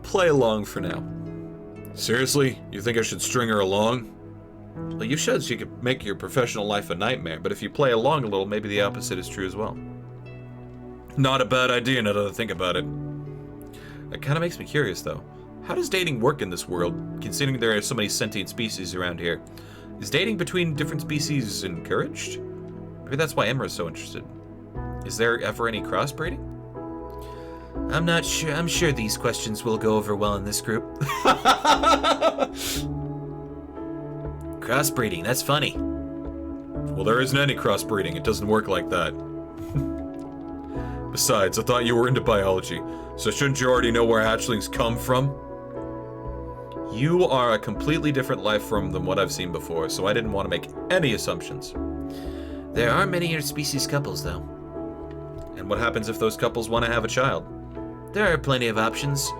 Play along for now. Seriously? You think I should string her along? Well, you should so you could make your professional life a nightmare, but if you play along a little, maybe the opposite is true as well. Not a bad idea now that I think about it. That kind of makes me curious, though. How does dating work in this world, considering there are so many sentient species around here? Is dating between different species encouraged? Maybe that's why Emra's so interested. Is there ever any crossbreeding? I'm not sure. I'm sure these questions will go over well in this group. Crossbreeding, that's funny. Well, there isn't any crossbreeding. It doesn't work like that. Besides, I thought you were into biology, so shouldn't you already know where hatchlings come from? You are a completely different life form than what I've seen before, so I didn't want to make any assumptions. There are many interspecies couples, though. And what happens if those couples want to have a child? There are plenty of options,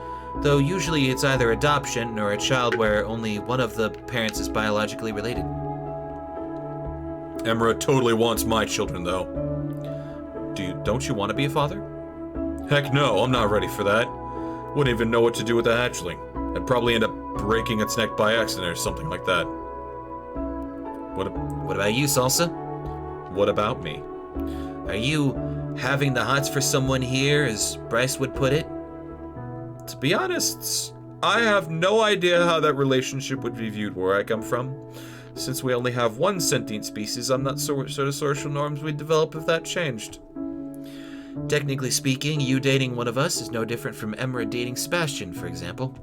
though usually it's either adoption or a child where only one of the parents is biologically related. Emra totally wants my children, though. Don't you want to be a father? Heck no, I'm not ready for that. Wouldn't even know what to do with a hatchling. I'd probably end up breaking its neck by accident or something like that. What about you, Salsa? What about me? Are you having the hots for someone here, as Bryce would put it? To be honest, I have no idea how that relationship would be viewed where I come from. Since we only have one sentient species, I'm not sure what sort of social norms we'd develop if that changed. Technically speaking, you dating one of us is no different from Emra dating Sebastian, for example.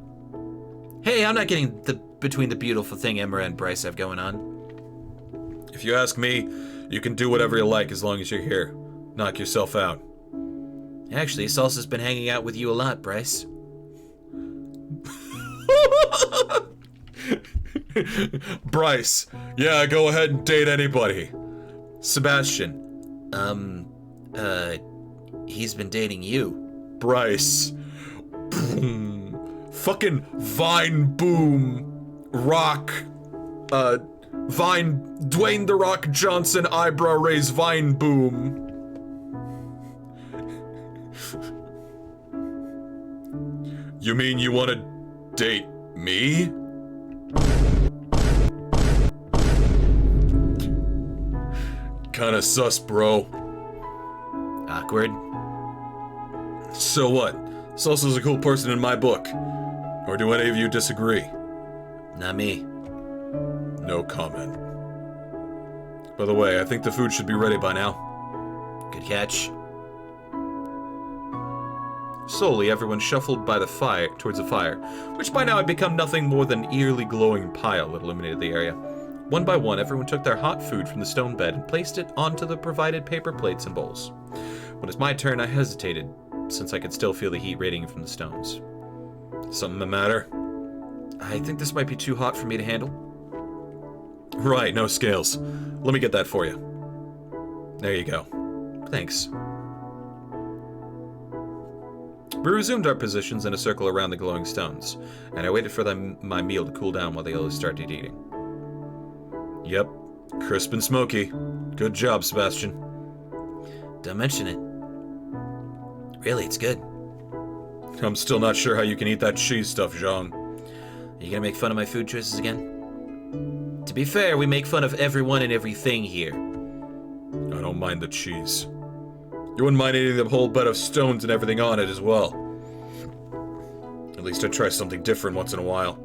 Hey, I'm not getting between the beautiful thing Emra and Bryce have going on. If you ask me, you can do whatever you like as long as you're here. Knock yourself out. Actually, Salsa's been hanging out with you a lot, Bryce. Bryce, yeah, go ahead and date anybody. Sebastian. He's been dating you. Bryce. Boom. Fucking Vine Boom. Rock. Vine. Dwayne The Rock Johnson eyebrow raise Vine Boom. You mean you want to date me? Kinda sus, bro. Awkward. So what? Salsa's a cool person in my book. Or do any of you disagree? Not me. No comment. By the way, I think the food should be ready by now. Good catch. Slowly, everyone shuffled by the fire towards the fire, which by now had become nothing more than an eerily glowing pile that illuminated the area. One by one, everyone took their hot food from the stone bed and placed it onto the provided paper plates and bowls. When it was my turn, I hesitated, since I could still feel the heat radiating from the stones. Something the matter? I think this might be too hot for me to handle. Right, no scales. Let me get that for you. There you go. Thanks. We resumed our positions in a circle around the glowing stones, and I waited for my meal to cool down while they all started eating. Yep, crisp and smoky. Good job, Sebastian. Don't mention it. Really, it's good. I'm still not sure how you can eat that cheese stuff, Jean. Are you gonna make fun of my food choices again? To be fair, we make fun of everyone and everything here. I don't mind the cheese. You wouldn't mind eating the whole bed of stones and everything on it as well. At least I try something different once in a while.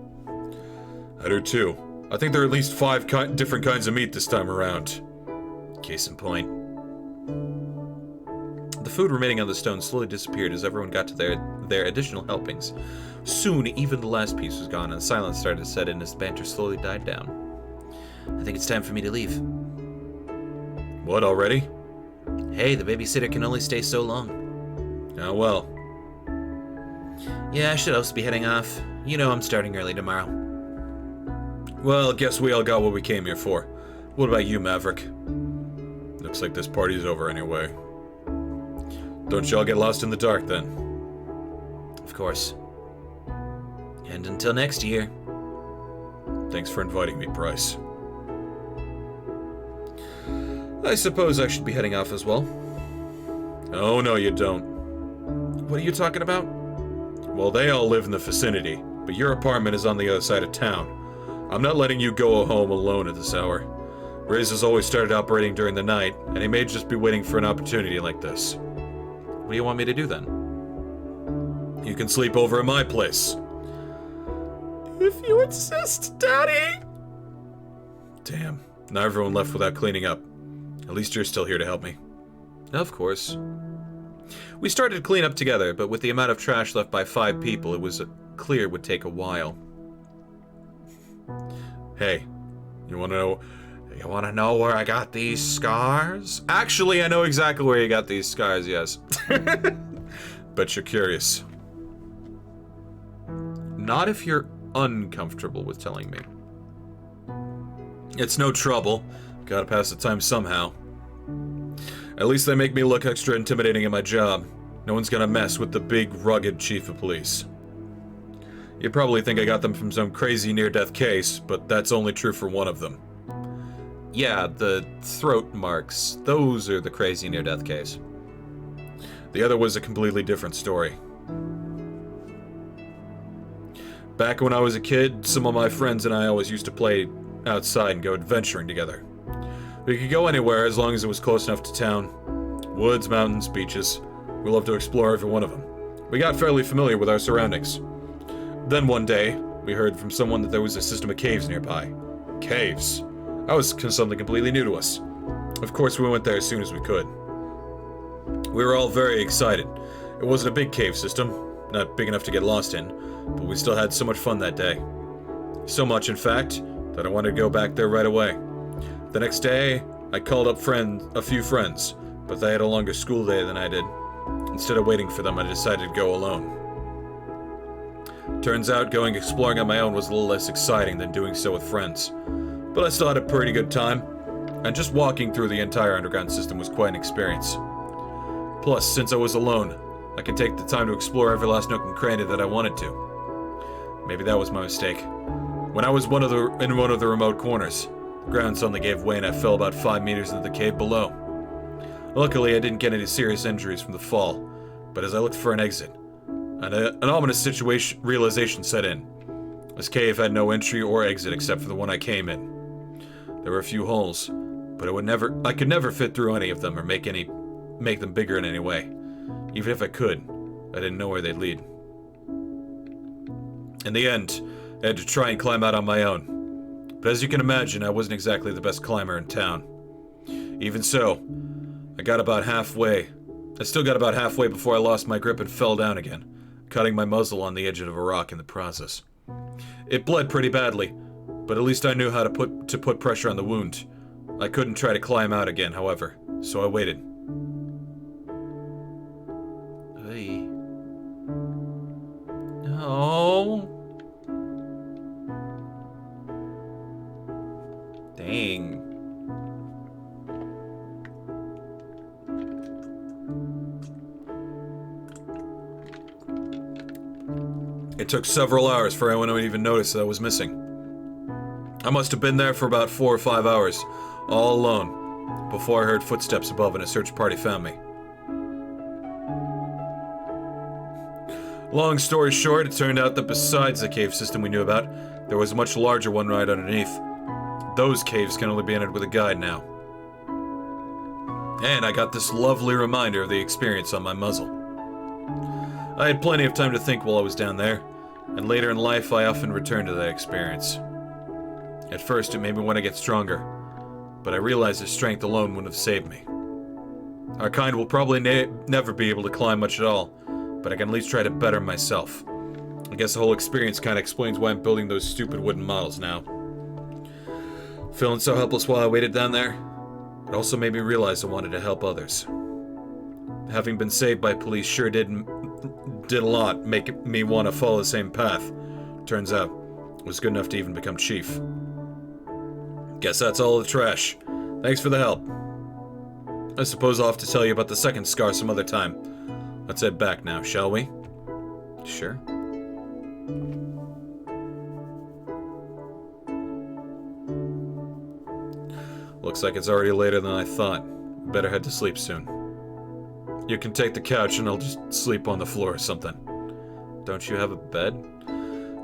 I do too. I think there are at least 5 different kinds of meat this time around. Case in point. The food remaining on the stone slowly disappeared as everyone got to their additional helpings. Soon, even the last piece was gone, and silence started to set in as the banter slowly died down. I think it's time for me to leave. What, already? Hey, the babysitter can only stay so long. Oh well. Yeah, I should also be heading off. You know I'm starting early tomorrow. Well, guess we all got what we came here for. What about you, Maverick? Looks like this party's over anyway. Don't y'all get lost in the dark, then? Of course. And until next year. Thanks for inviting me, Bryce. I suppose I should be heading off as well. Oh, no, you don't. What are you talking about? Well, they all live in the vicinity, but your apartment is on the other side of town. I'm not letting you go home alone at this hour. Riz has always started operating during the night, and he may just be waiting for an opportunity like this. What do you want me to do then? You can sleep over at my place. If you insist, Daddy! Damn, now everyone left without cleaning up. At least you're still here to help me. Of course. We started to clean up together, but with the amount of trash left by 5 people, it was clear it would take a while. Hey, you wanna know where I got these scars? Actually, I know exactly where you got these scars, yes. Bet you're curious. Not if you're uncomfortable with telling me. It's no trouble. Gotta pass the time somehow. At least they make me look extra intimidating at my job. No one's gonna mess with the big, rugged chief of police. You probably think I got them from some crazy near-death case, but that's only true for one of them. Yeah, the throat marks. Those are the crazy near-death case. The other was a completely different story. Back when I was a kid, some of my friends and I always used to play outside and go adventuring together. We could go anywhere as long as it was close enough to town. Woods, mountains, beaches. We loved to explore every one of them. We got fairly familiar with our surroundings. Then one day, we heard from someone that there was a system of caves nearby. Caves? That was something completely new to us. Of course, we went there as soon as we could. We were all very excited. It wasn't a big cave system, not big enough to get lost in, but we still had so much fun that day. So much, in fact, that I wanted to go back there right away. The next day, I called up a few friends, but they had a longer school day than I did. Instead of waiting for them, I decided to go alone. Turns out going exploring on my own was a little less exciting than doing so with friends. But I still had a pretty good time, and just walking through the entire underground system was quite an experience. Plus, since I was alone, I could take the time to explore every last nook and cranny that I wanted to. Maybe that was my mistake. When I was in one of the remote corners, the ground suddenly gave way and I fell about 5 meters into the cave below. Luckily, I didn't get any serious injuries from the fall, but as I looked for an exit, an ominous realization set in. This cave had no entry or exit except for the one I came in. There were a few holes, but I could never fit through any of them or make them bigger in any way. Even if I could, I didn't know where they'd lead. In the end, I had to try and climb out on my own. But as you can imagine, I wasn't exactly the best climber in town. Even so, I still got about halfway before I lost my grip and fell down again, cutting my muzzle on the edge of a rock in the process. It bled pretty badly, but at least I knew how to put pressure on the wound. I couldn't try to climb out again, however, so I waited. Hey. No. Dang. It took several hours for anyone to even notice that I was missing. I must have been there for about 4 or 5 hours, all alone, before I heard footsteps above and a search party found me. Long story short, it turned out that besides the cave system we knew about, there was a much larger one right underneath. Those caves can only be entered with a guide now. And I got this lovely reminder of the experience on my muzzle. I had plenty of time to think while I was down there, and later in life I often returned to that experience. At first it made me want to get stronger, but I realized that strength alone wouldn't have saved me. Our kind will probably never be able to climb much at all, but I can at least try to better myself. I guess the whole experience kind of explains why I'm building those stupid wooden models now. Feeling so helpless while I waited down there, it also made me realize I wanted to help others. Having been saved by police sure did a lot, make me want to follow the same path. Turns out, it was good enough to even become chief. Guess that's all the trash. Thanks for the help. I suppose I'll have to tell you about the second scar some other time. Let's head back now, shall we? Sure. Looks like it's already later than I thought. Better head to sleep soon. You can take the couch and I'll just sleep on the floor or something. Don't you have a bed?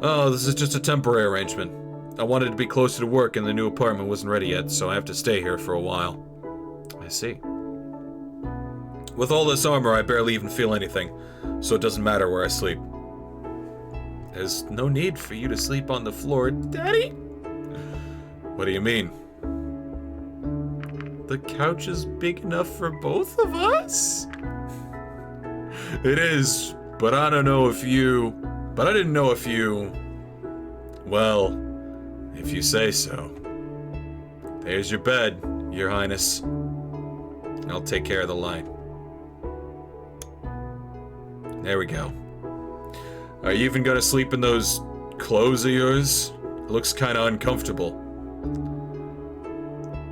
Oh, this is just a temporary arrangement. I wanted to be closer to work and the new apartment wasn't ready yet, so I have to stay here for a while. I see. With all this armor, I barely even feel anything, so it doesn't matter where I sleep. There's no need for you to sleep on the floor, Daddy? What do you mean? The couch is big enough for both of us? It is, but I don't know if you... But I didn't know if you... Well, if you say so. There's your bed, Your Highness. I'll take care of the line. There we go. Are you even gonna sleep in those clothes of yours? It looks kinda uncomfortable.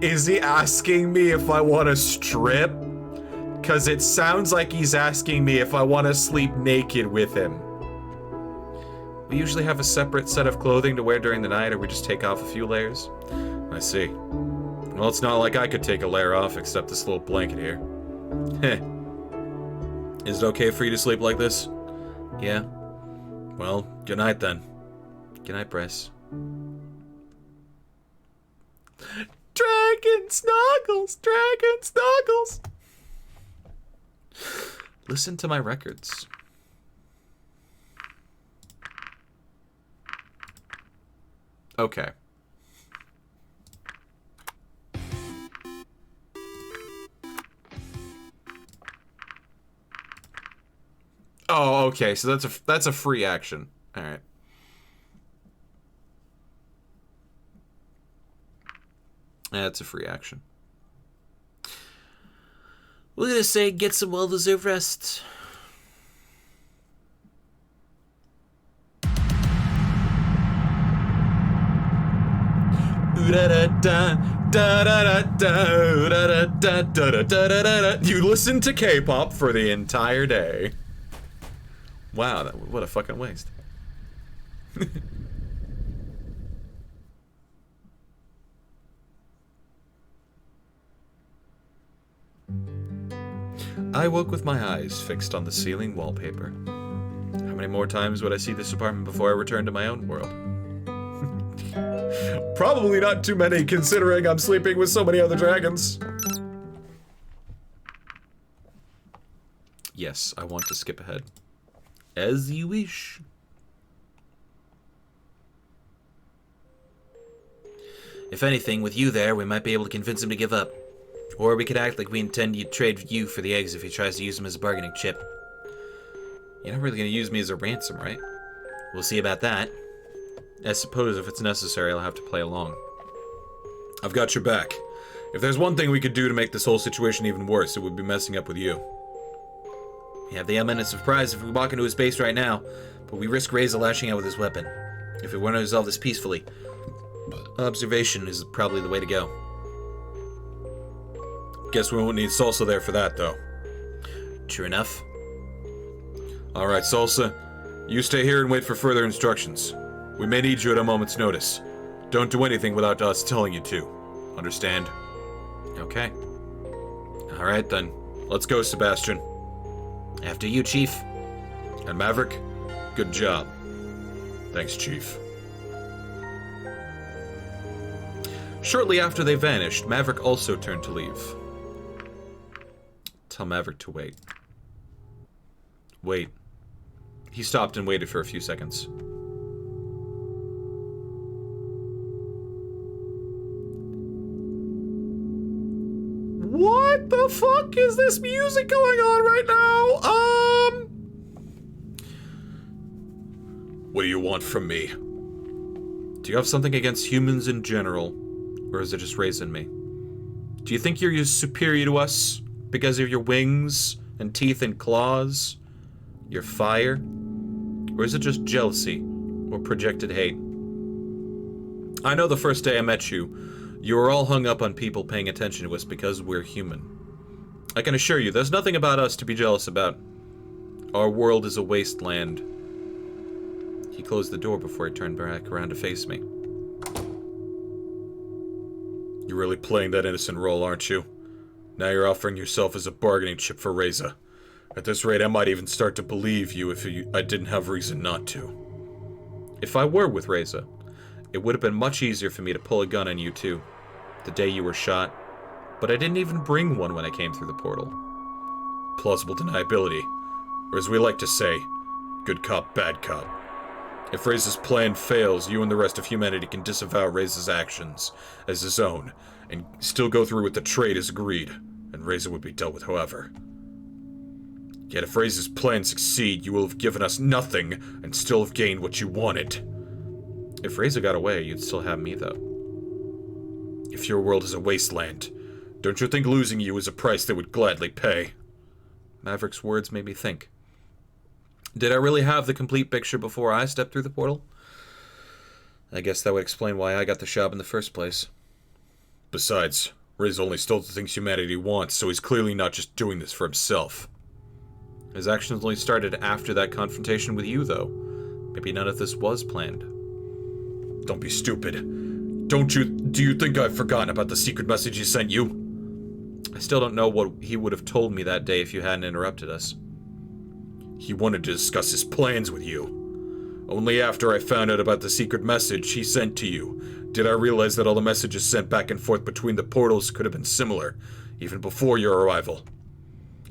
Is he asking me if I want to strip? Because it sounds like he's asking me if I want to sleep naked with him. We usually have a separate set of clothing to wear during the night, or we just take off a few layers. I see. Well, it's not like I could take a layer off except this little blanket here. Heh. Is it okay for you to sleep like this? Yeah. Well, good night then. Good night, Bryce. Dragon snuggles! Dragon snuggles! Listen to my records. Okay. Oh, okay. So that's a free action. All right. That's a free action. We're gonna say get some well-deserved rest. You listen to K-pop for the entire day. Wow, what a fucking waste. I woke with my eyes fixed on the ceiling wallpaper. How many more times would I see this apartment before I return to my own world? Probably not too many, considering I'm sleeping with so many other dragons. Yes, I want to skip ahead. As you wish. If anything, with you there, we might be able to convince him to give up. Or we could act like we intend to trade you for the eggs if he tries to use them as a bargaining chip. You're not really going to use me as a ransom, right? We'll see about that. I suppose if it's necessary, I'll have to play along. I've got your back. If there's one thing we could do to make this whole situation even worse, it would be messing up with you. We have the element of surprise if we walk into his base right now, but we risk Reza lashing out with his weapon. If we want to resolve this peacefully, observation is probably the way to go. Guess we won't need Salsa there for that, though. True enough. Alright, Salsa. You stay here and wait for further instructions. We may need you at a moment's notice. Don't do anything without us telling you to. Understand? Okay. Alright then. Let's go, Sebastian. After you, Chief. And Maverick, good job. Thanks, Chief. Shortly after they vanished, Maverick also turned to leave. Tell Maverick to wait. Wait. He stopped and waited for a few seconds. What the fuck is this music going on right now? What do you want from me? Do you have something against humans in general? Or is it just raising me? Do you think you're superior to us because of your wings and teeth and claws? Your fire? Or is it just jealousy or projected hate? I know the first day I met you, you were all hung up on people paying attention to us because we're human. I can assure you, there's nothing about us to be jealous about. Our world is a wasteland. He closed the door before he turned back around to face me. You're really playing that innocent role, aren't you? Now you're offering yourself as a bargaining chip for Reza. At this rate, I might even start to believe you if I didn't have reason not to. If I were with Reza, it would have been much easier for me to pull a gun on you too, the day you were shot, but I didn't even bring one when I came through the portal. Plausible deniability, or as we like to say, good cop, bad cop. If Reza's plan fails, you and the rest of humanity can disavow Reza's actions as his own, and still go through with the trade as agreed, and Reza would be dealt with however. Yet if Reza's plans succeed, you will have given us nothing, and still have gained what you wanted. If Reza got away, you'd still have me, though. If your world is a wasteland, don't you think losing you is a price they would gladly pay? Maverick's words made me think. Did I really have the complete picture before I stepped through the portal? I guess that would explain why I got the job in the first place. Besides, Reza only stole the things humanity wants, so he's clearly not just doing this for himself. His actions only started after that confrontation with you, though. Maybe none of this was planned. Don't be stupid. Do you think I've forgotten about the secret message he sent you? I still don't know what he would have told me that day if you hadn't interrupted us. He wanted to discuss his plans with you. Only after I found out about the secret message he sent to you did I realize that all the messages sent back and forth between the portals could have been similar, even before your arrival.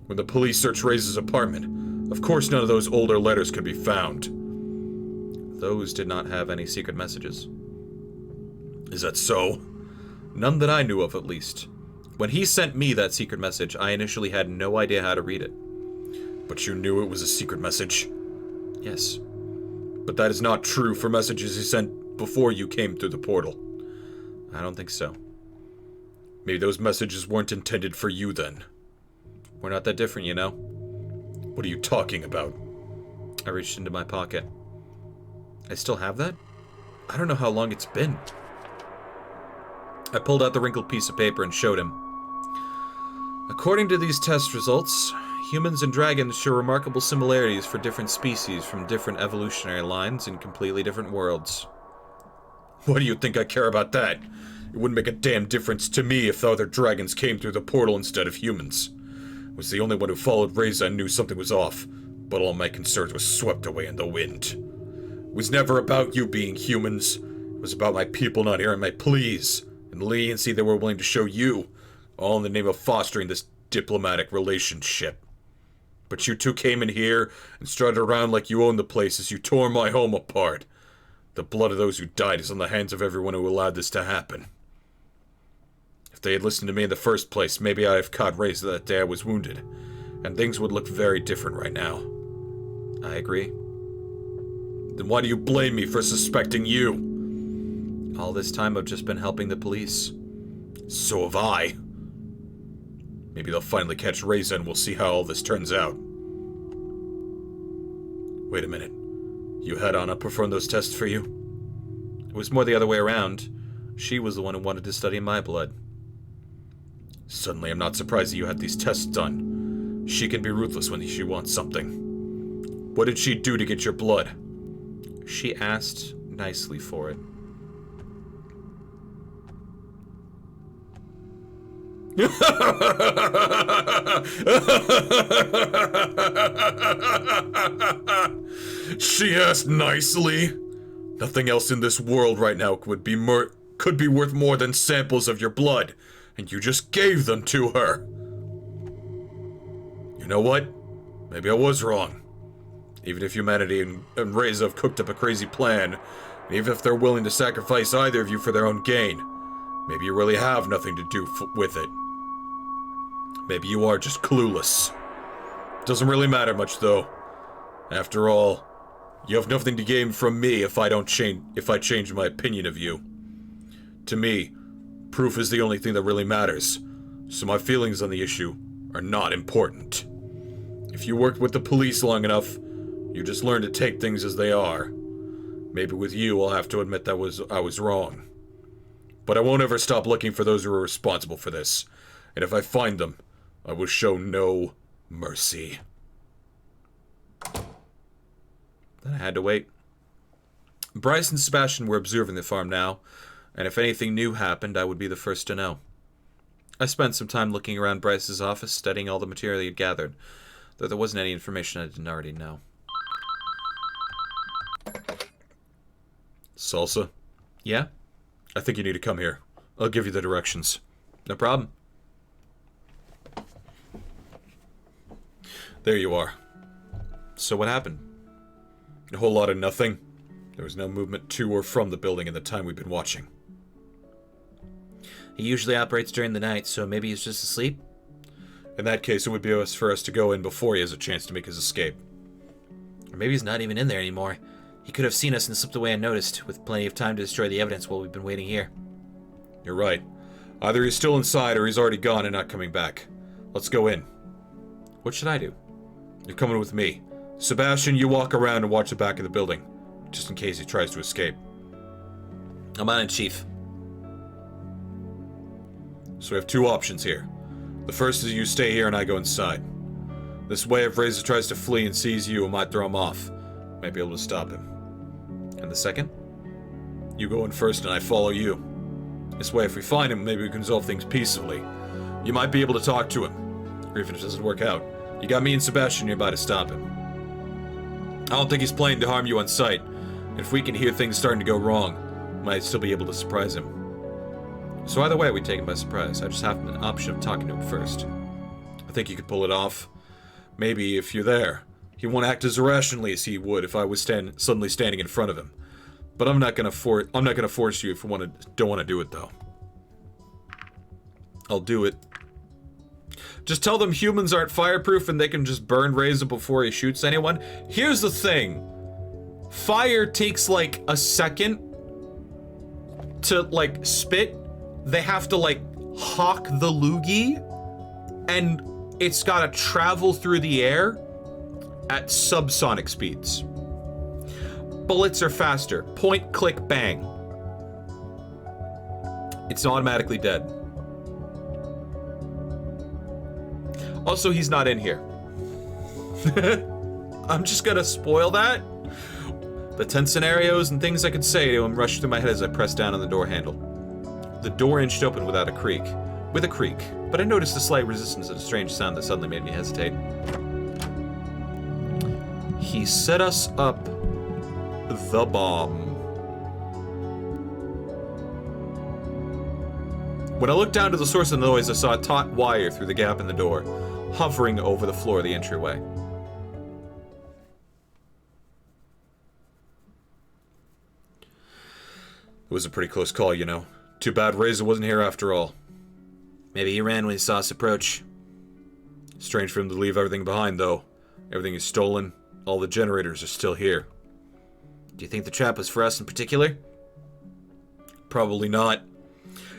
When the police searched Reza's apartment, of course none of those older letters could be found. Those did not have any secret messages. Is that so? None that I knew of, at least. When he sent me that secret message, I initially had no idea how to read it. But you knew it was a secret message? Yes. But that is not true for messages he sent before you came through the portal. I don't think so. Maybe those messages weren't intended for you then. We're not that different, you know? What are you talking about? I reached into my pocket. I still have that? I don't know how long it's been. I pulled out the wrinkled piece of paper and showed him. According to these test results, humans and dragons show remarkable similarities for different species from different evolutionary lines in completely different worlds. What do you think I care about that? It wouldn't make a damn difference to me if the other dragons came through the portal instead of humans. I was the only one who followed Reza and knew something was off, but all my concerns were swept away in the wind. It was never about you being humans. It was about my people not hearing my pleas and leniency they were willing to show you, all in the name of fostering this diplomatic relationship. But you two came in here and strutted around like you owned the place as you tore my home apart. The blood of those who died is on the hands of everyone who allowed this to happen. If they had listened to me in the first place, maybe I'd have caught Reza that day I was wounded, and things would look very different right now. I agree. Then why do you blame me for suspecting you? All this time I've just been helping the police. So have I. Maybe they'll finally catch Reza and we'll see how all this turns out. Wait a minute. You had Anna perform those tests for you? It was more the other way around. She was the one who wanted to study my blood. Suddenly I'm not surprised that you had these tests done. She can be ruthless when she wants something. What did she do to get your blood? She asked nicely for it. She asked nicely. Nothing else in this world right now could be worth more than samples of your blood, and you just gave them to her. You know what? Maybe I was wrong. Even if humanity and Reza have cooked up a crazy plan, and even if they're willing to sacrifice either of you for their own gain, maybe you really have nothing to do with it. Maybe you are just clueless. Doesn't really matter much, though. After all, you have nothing to gain from me if I change my opinion of you. To me, proof is the only thing that really matters, so my feelings on the issue are not important. If you worked with the police long enough, you just learn to take things as they are. Maybe with you, I'll have to admit that I was wrong. But I won't ever stop looking for those who are responsible for this. And if I find them, I will show no mercy. Then I had to wait. Bryce and Sebastian were observing the farm now, and if anything new happened, I would be the first to know. I spent some time looking around Bryce's office, studying all the material he had gathered, though there wasn't any information I didn't already know. Salsa? Yeah? I think you need to come here. I'll give you the directions. No problem. There you are. So what happened? A whole lot of nothing. There was no movement to or from the building in the time we've been watching. He usually operates during the night, so maybe he's just asleep? In that case, it would be best for us to go in before he has a chance to make his escape. Or maybe he's not even in there anymore. He could have seen us and slipped away unnoticed, with plenty of time to destroy the evidence while we've been waiting here. You're right. Either he's still inside or he's already gone and not coming back. Let's go in. What should I do? You're coming with me. Sebastian, you walk around and watch the back of the building, just in case he tries to escape. I'm on it, Chief. So we have two options here. The first is you stay here and I go inside. This way, if Reza tries to flee and sees you, it might throw him off. Might be able to stop him. And the second? You go in first and I follow you. This way, if we find him, maybe we can resolve things peacefully. You might be able to talk to him. Or even if it doesn't work out, you got me and Sebastian nearby to stop him. I don't think he's planning to harm you on sight. And if we can hear things starting to go wrong, we might still be able to surprise him. So either way, we take him by surprise. I just have an option of talking to him first. I think you could pull it off. Maybe if you're there. He won't act as irrationally as he would if I was suddenly standing in front of him. But I'm not gonna force you if you don't want to do it though. I'll do it. Just tell them humans aren't fireproof and they can just burn Reza before he shoots anyone. Here's the thing. Fire takes like a second to like spit. They have to like hawk the loogie and it's gotta travel through the air at subsonic speeds. Bullets are faster. Point, click, bang. It's automatically dead. Also, he's not in here. I'm just gonna spoil that. The 10 scenarios and things I could say to him rushed through my head as I pressed down on the door handle. The door inched open with a creak, but I noticed a slight resistance at a strange sound that suddenly made me hesitate. He set us up the bomb. When I looked down to the source of the noise, I saw a taut wire through the gap in the door, hovering over the floor of the entryway. It was a pretty close call, you know. Too bad Reza wasn't here after all. Maybe he ran when he saw us approach. Strange for him to leave everything behind, though. Everything is stolen. All the generators are still here. Do you think the trap was for us in particular? Probably not.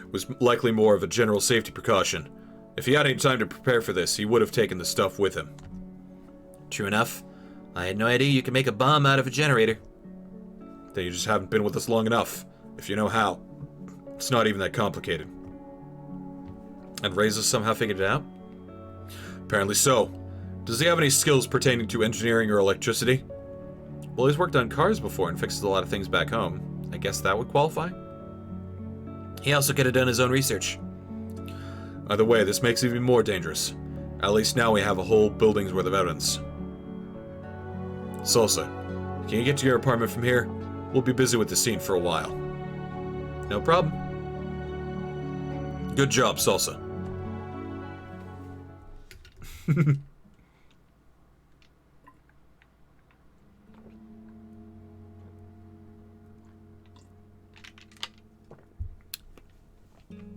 It was likely more of a general safety precaution. If he had any time to prepare for this, he would have taken the stuff with him. True enough. I had no idea you could make a bomb out of a generator. Then you just haven't been with us long enough. If you know how. It's not even that complicated. And Reza somehow figured it out? Apparently so. Does he have any skills pertaining to engineering or electricity? Well, he's worked on cars before and fixes a lot of things back home. I guess that would qualify? He also could have done his own research. Either way, this makes it even more dangerous. At least now we have a whole building's worth of evidence. Salsa, can you get to your apartment from here? We'll be busy with the scene for a while. No problem. Good job, Salsa.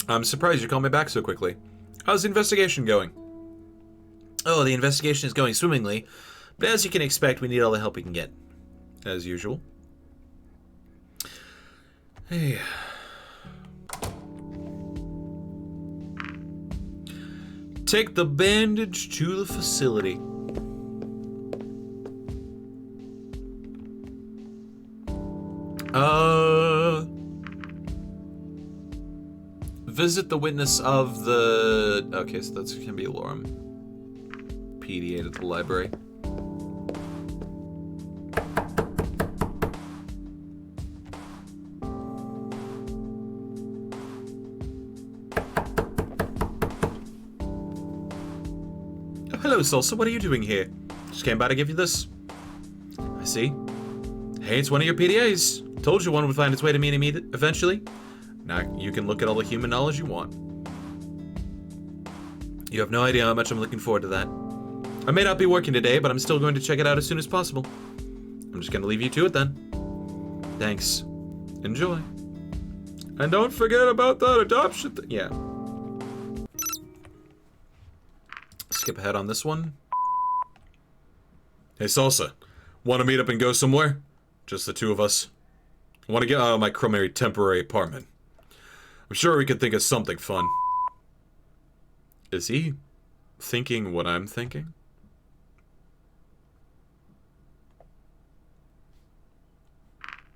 I'm surprised you called me back so quickly. How's the investigation going? Oh, the investigation is going swimmingly, but as you can expect, we need all the help we can get. As usual. Hey. Take the bandage to the facility. Visit the witness of the... Okay, so that's gonna be Lorem. PDA at the library. Oh, hello, Salsa. What are you doing here? Just came by to give you this. I see. Hey, it's one of your PDAs. Told you one would find its way to me eventually. Now you can look at all the human knowledge you want. You have no idea how much I'm looking forward to that. I may not be working today, but I'm still going to check it out as soon as possible. I'm just going to leave you to it then. Thanks. Enjoy. And don't forget about that adoption yeah. Skip ahead on this one. Hey, Salsa. Want to meet up and go somewhere? Just the two of us. I want to get out of my crummy temporary apartment. I'm sure we could think of something fun. Is he thinking what I'm thinking?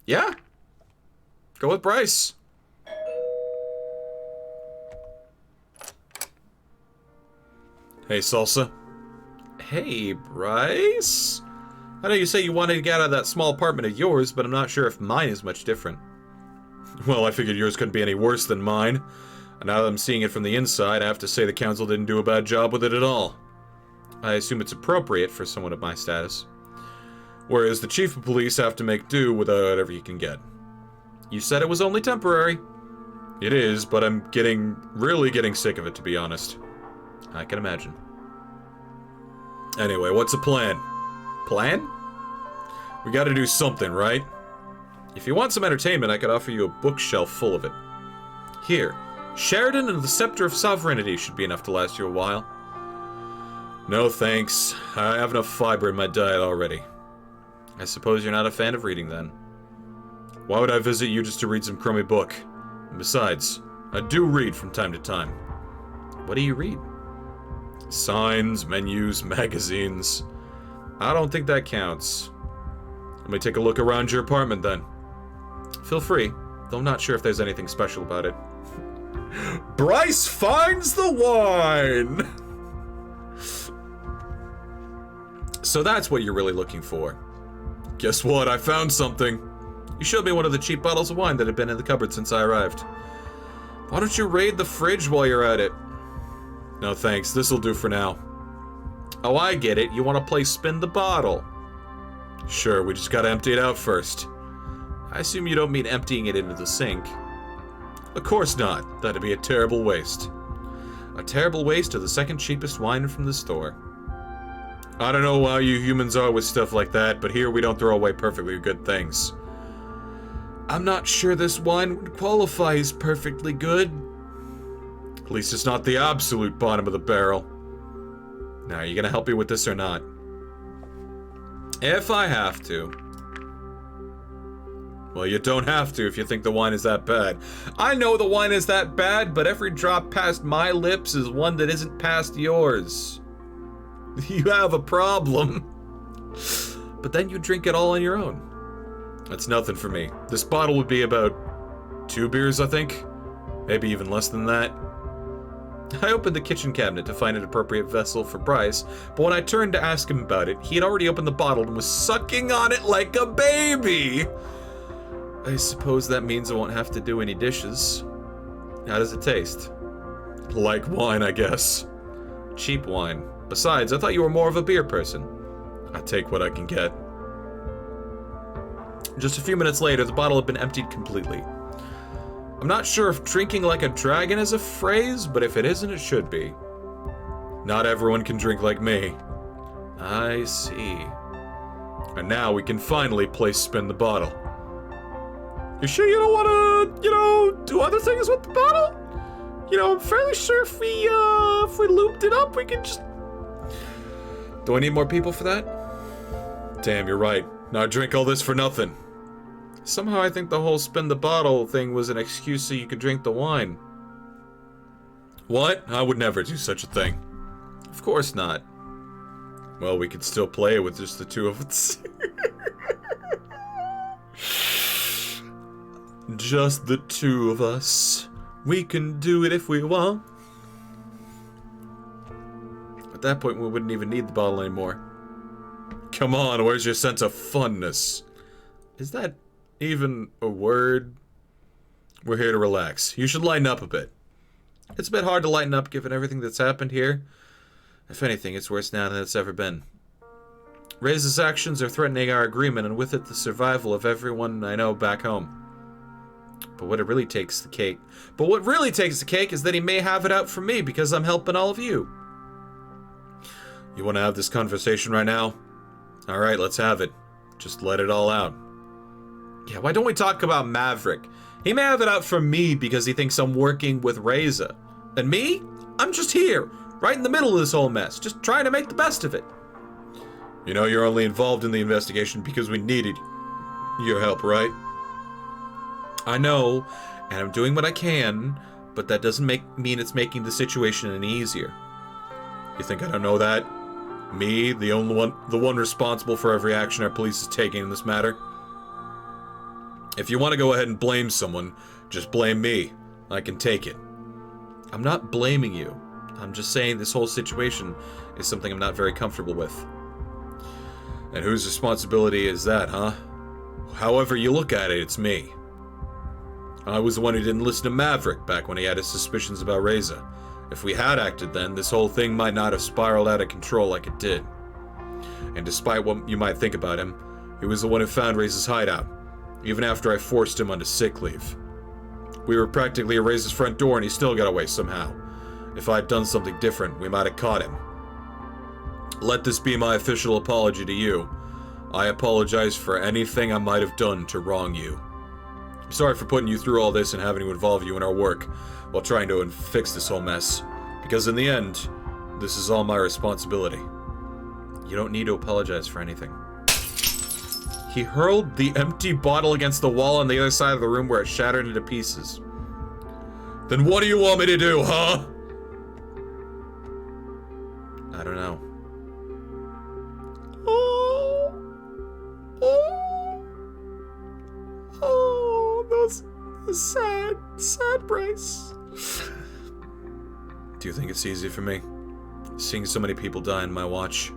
Yeah. Go with Bryce. Hey, Salsa. Hey, Bryce. I know you say you wanted to get out of that small apartment of yours, but I'm not sure if mine is much different. Well, I figured yours couldn't be any worse than mine. And now that I'm seeing it from the inside, I have to say the council didn't do a bad job with it at all. I assume it's appropriate for someone of my status. Whereas the chief of police have to make do with whatever he can get. You said it was only temporary. It is, but I'm really getting sick of it, to be honest. I can imagine. Anyway, what's the plan? Plan? We gotta do something, right? If you want some entertainment, I could offer you a bookshelf full of it. Here, Sheridan and the Scepter of Sovereignty should be enough to last you a while. No thanks. I have enough fiber in my diet already. I suppose you're not a fan of reading then. Why would I visit you just to read some crummy book? And besides, I do read from time to time. What do you read? Signs, menus, magazines. I don't think that counts. Let me take a look around your apartment then. Feel free, though I'm not sure if there's anything special about it. Bryce finds the wine! So that's what you're really looking for. Guess what? I found something. You showed me one of the cheap bottles of wine that had been in the cupboard since I arrived. Why don't you raid the fridge while you're at it? No thanks, this'll do for now. Oh, I get it. You want to play spin the bottle. Sure, we just gotta empty it out first. I assume you don't mean emptying it into the sink. Of course not. That'd be a terrible waste. A terrible waste of the second cheapest wine from the store. I don't know how you humans are with stuff like that, but here we don't throw away perfectly good things. I'm not sure this wine would qualify as perfectly good. At least it's not the absolute bottom of the barrel. Now, are you gonna help me with this or not? If I have to. Well, you don't have to if you think the wine is that bad. I know the wine is that bad, but every drop past my lips is one that isn't past yours. You have a problem. But then you drink it all on your own. That's nothing for me. This bottle would be about 2 beers, I think. Maybe even less than that. I opened the kitchen cabinet to find an appropriate vessel for Bryce, but when I turned to ask him about it, he had already opened the bottle and was sucking on it like a baby! I suppose that means I won't have to do any dishes. How does it taste? Like wine, I guess. Cheap wine. Besides, I thought you were more of a beer person. I take what I can get. Just a few minutes later, the bottle had been emptied completely. I'm not sure if drinking like a dragon is a phrase, but if it isn't, it should be. Not everyone can drink like me. I see. And now we can finally play spin the bottle. You sure you don't want to, do other things with the bottle? I'm fairly sure if we looped it up, we could just... Do I need more people for that? Damn, you're right. Now I drink all this for nothing. Somehow I think the whole spin the bottle thing was an excuse so you could drink the wine. What? I would never do such a thing. Of course not. Well, we could still play with just the two of us. Just the two of us. We can do it if we want. At that point, we wouldn't even need the bottle anymore. Come on, where's your sense of funness? Is that even a word? We're here to relax. You should lighten up a bit. It's a bit hard to lighten up given everything that's happened here. If anything, it's worse now than it's ever been. Reyes' actions are threatening our agreement, and with it the survival of everyone I know back home. But what really takes the cake is that he may have it out for me because I'm helping all of you. You want to have this conversation right now? Alright, let's have it. Just let it all out. Yeah, why don't we talk about Maverick? He may have it out for me because he thinks I'm working with Reza. And me? I'm just here, right in the middle of this whole mess, just trying to make the best of it. You're only involved in the investigation because we needed your help, right? I know, and I'm doing what I can, but that doesn't mean it's making the situation any easier. You think I don't know that? Me, the one responsible for every action our police is taking in this matter? If you want to go ahead and blame someone, just blame me. I can take it. I'm not blaming you. I'm just saying this whole situation is something I'm not very comfortable with. And whose responsibility is that, huh? However you look at it, it's me. I was the one who didn't listen to Maverick back when he had his suspicions about Reza. If we had acted then, this whole thing might not have spiraled out of control like it did. And despite what you might think about him, he was the one who found Reza's hideout, even after I forced him onto sick leave. We were practically at Reza's front door and he still got away somehow. If I'd done something different, we might have caught him. Let this be my official apology to you. I apologize for anything I might have done to wrong you. I'm sorry for putting you through all this and having to involve you in our work while trying to fix this whole mess. Because in the end, this is all my responsibility. You don't need to apologize for anything. He hurled the empty bottle against the wall on the other side of the room where it shattered into pieces. Then what do you want me to do, huh? I don't know. Those sad Bryce. Do you think it's easy for me? Seeing so many people die in my watch.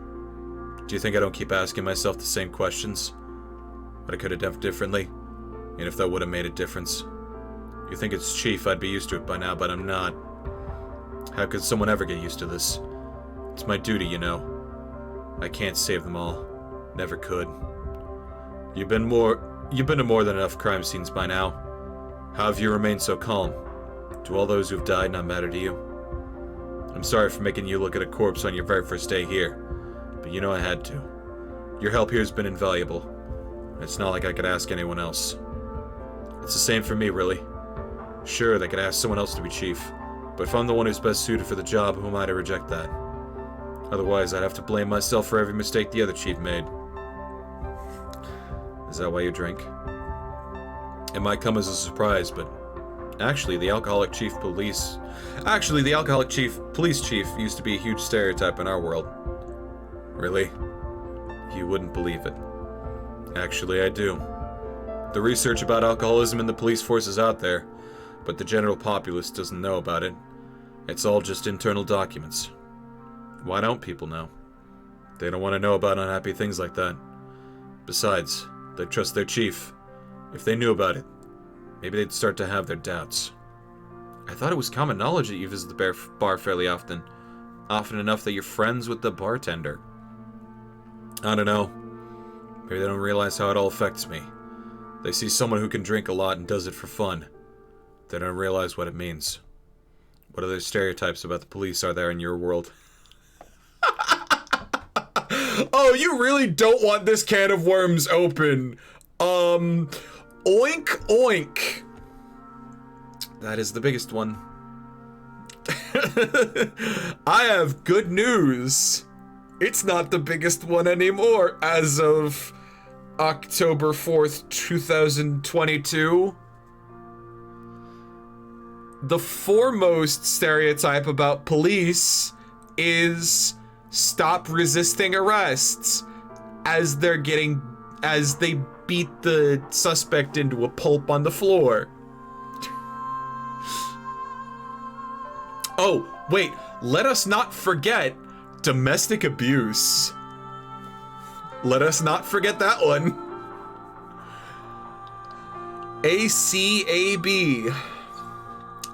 Do you think I don't keep asking myself the same questions? What I could have done differently? And if that would have made a difference? You think it's Chief, I'd be used to it by now, but I'm not. How could someone ever get used to this? It's my duty, I can't save them all. Never could. You've been to more than enough crime scenes by now. How have you remained so calm? Do all those who've died not matter to you? I'm sorry for making you look at a corpse on your very first day here, but I had to. Your help here has been invaluable. It's not like I could ask anyone else. It's the same for me, really. Sure, they could ask someone else to be chief, but if I'm the one who's best suited for the job, who am I to reject that? Otherwise, I'd have to blame myself for every mistake the other chief made. Is that why you drink? It might come as a surprise, but actually, the alcoholic police chief used to be a huge stereotype in our world. Really? You wouldn't believe it. Actually, I do. The research about alcoholism in the police force is out there, but the general populace doesn't know about it. It's all just internal documents. Why don't people know? They don't want to know about unhappy things like that. Besides, they trust their chief. If they knew about it, maybe they'd start to have their doubts. I thought it was common knowledge that you visit the bar fairly often. Often enough that you're friends with the bartender. I don't know. Maybe they don't realize how it all affects me. They see someone who can drink a lot and does it for fun. They don't realize what it means. What other stereotypes about the police are there in your world? Oh, you really don't want this can of worms open. Oink oink. That is the biggest one. I have good news. It's not the biggest one anymore as of October 4th, 2022. The foremost stereotype about police is stop resisting arrests as they beat the suspect into a pulp on the floor. Oh, wait, let us not forget domestic abuse. Let us not forget that one. ACAB.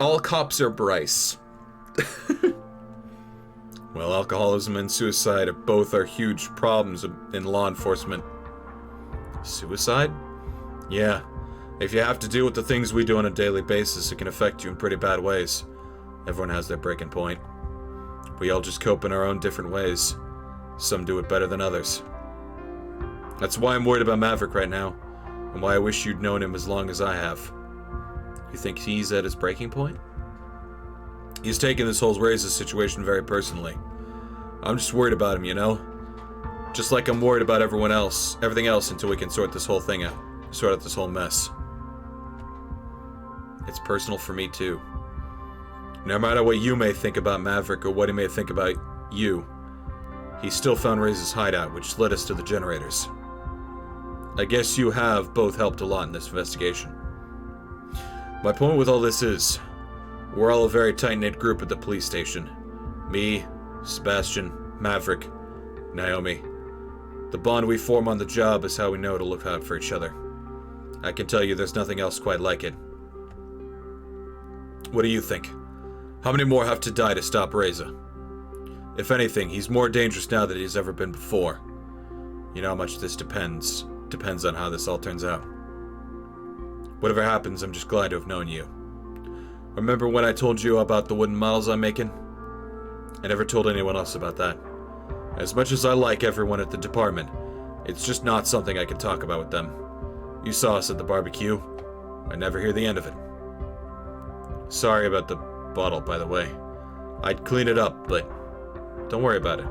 All cops are Bryce. Well, alcoholism and suicide are huge problems in law enforcement. Suicide? Yeah. If you have to deal with the things we do on a daily basis, it can affect you in pretty bad ways. Everyone has their breaking point. We all just cope in our own different ways. Some do it better than others. That's why I'm worried about Maverick right now, and why I wish you'd known him as long as I have. You think he's at his breaking point? He's taken this whole Razor situation very personally. I'm just worried about him, you know? Just like I'm worried about everything else until we can sort this whole thing out. Sort out this whole mess. It's personal for me too. No matter what you may think about Maverick or what he may think about you, he still found Razor's hideout, which led us to the generators. I guess you have both helped a lot in this investigation. My point with all this is, we're all a very tight-knit group at the police station. Me, Sebastian, Maverick, Naomi. The bond we form on the job is how we know to look out for each other. I can tell you there's nothing else quite like it. What do you think? How many more have to die to stop Reza? If anything, he's more dangerous now than he's ever been before. You know how much this depends on how this all turns out. Whatever happens, I'm just glad to have known you. Remember when I told you about the wooden models I'm making? I never told anyone else about that. As much as I like everyone at the department, it's just not something I can talk about with them. You saw us at the barbecue. I never hear the end of it. Sorry about the bottle, by the way. I'd clean it up, but don't worry about it.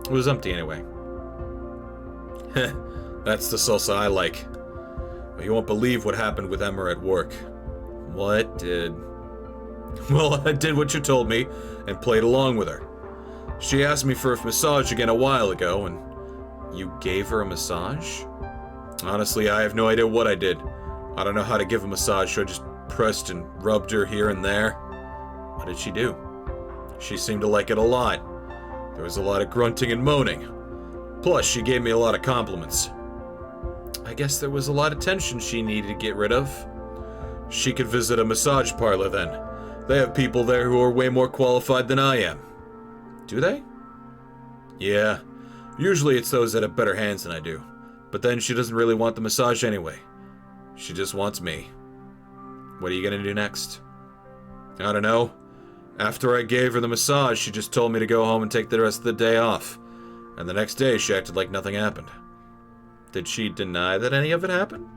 It was empty anyway. That's the salsa I like. But you won't believe what happened with Emma at work. What did... Well, I did what you told me, and played along with her. She asked me for a massage again a while ago, and you gave her a massage? Honestly, I have no idea what I did. I don't know how to give a massage, so I just pressed and rubbed her here and there. What did she do? She seemed to like it a lot. There was a lot of grunting and moaning. Plus, she gave me a lot of compliments. I guess there was a lot of tension she needed to get rid of. She could visit a massage parlor then. They have people there who are way more qualified than I am. Do they? Yeah. Usually it's those that have better hands than I do. But then she doesn't really want the massage anyway. She just wants me. What are you gonna do next? I don't know. After I gave her the massage, she just told me to go home and take the rest of the day off. And the next day, she acted like nothing happened. Did she deny that any of it happened?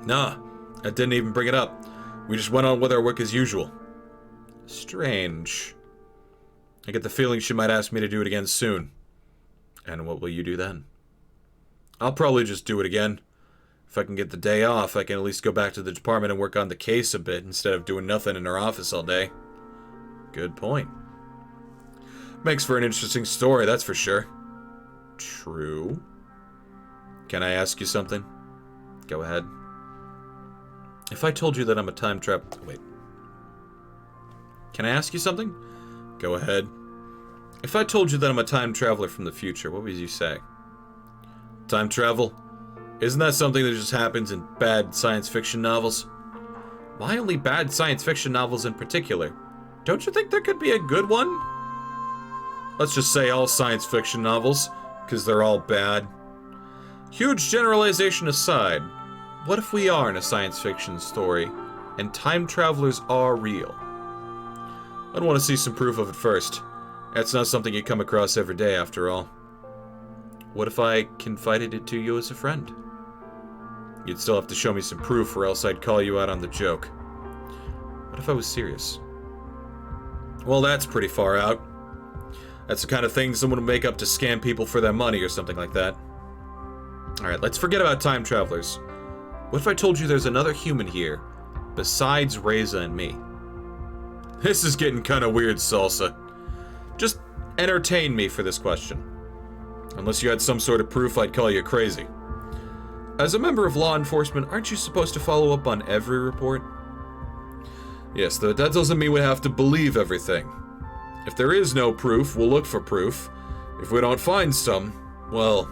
Nah, I didn't even bring it up. We just went on with our work as usual. Strange. I get the feeling she might ask me to do it again soon. And what will you do then? I'll probably just do it again. If I can get the day off, I can at least go back to the department and work on the case a bit instead of doing nothing in her office all day. Good point. Makes for an interesting story, that's for sure. True. Can I ask you something? Go ahead. If I told you that I'm a time trap... Wait. Can I ask you something? Go ahead. If I told you that I'm a time traveler from the future, what would you say? Time travel? Isn't that something that just happens in bad science fiction novels? Why only bad science fiction novels in particular? Don't you think there could be a good one? Let's just say all science fiction novels, because they're all bad. Huge generalization aside, what if we are in a science fiction story, and time travelers are real? I'd want to see some proof of it first. That's not something you come across every day, after all. What if I confided it to you as a friend? You'd still have to show me some proof, or else I'd call you out on the joke. What if I was serious? Well, that's pretty far out. That's the kind of thing someone would make up to scam people for their money or something like that. Alright, let's forget about time travelers. What if I told you there's another human here, besides Reza and me? This is getting kind of weird, Salsa. Just entertain me for this question. Unless you had some sort of proof, I'd call you crazy. As a member of law enforcement, aren't you supposed to follow up on every report? Yes, that doesn't mean we have to believe everything. If there is no proof, we'll look for proof. If we don't find some, well,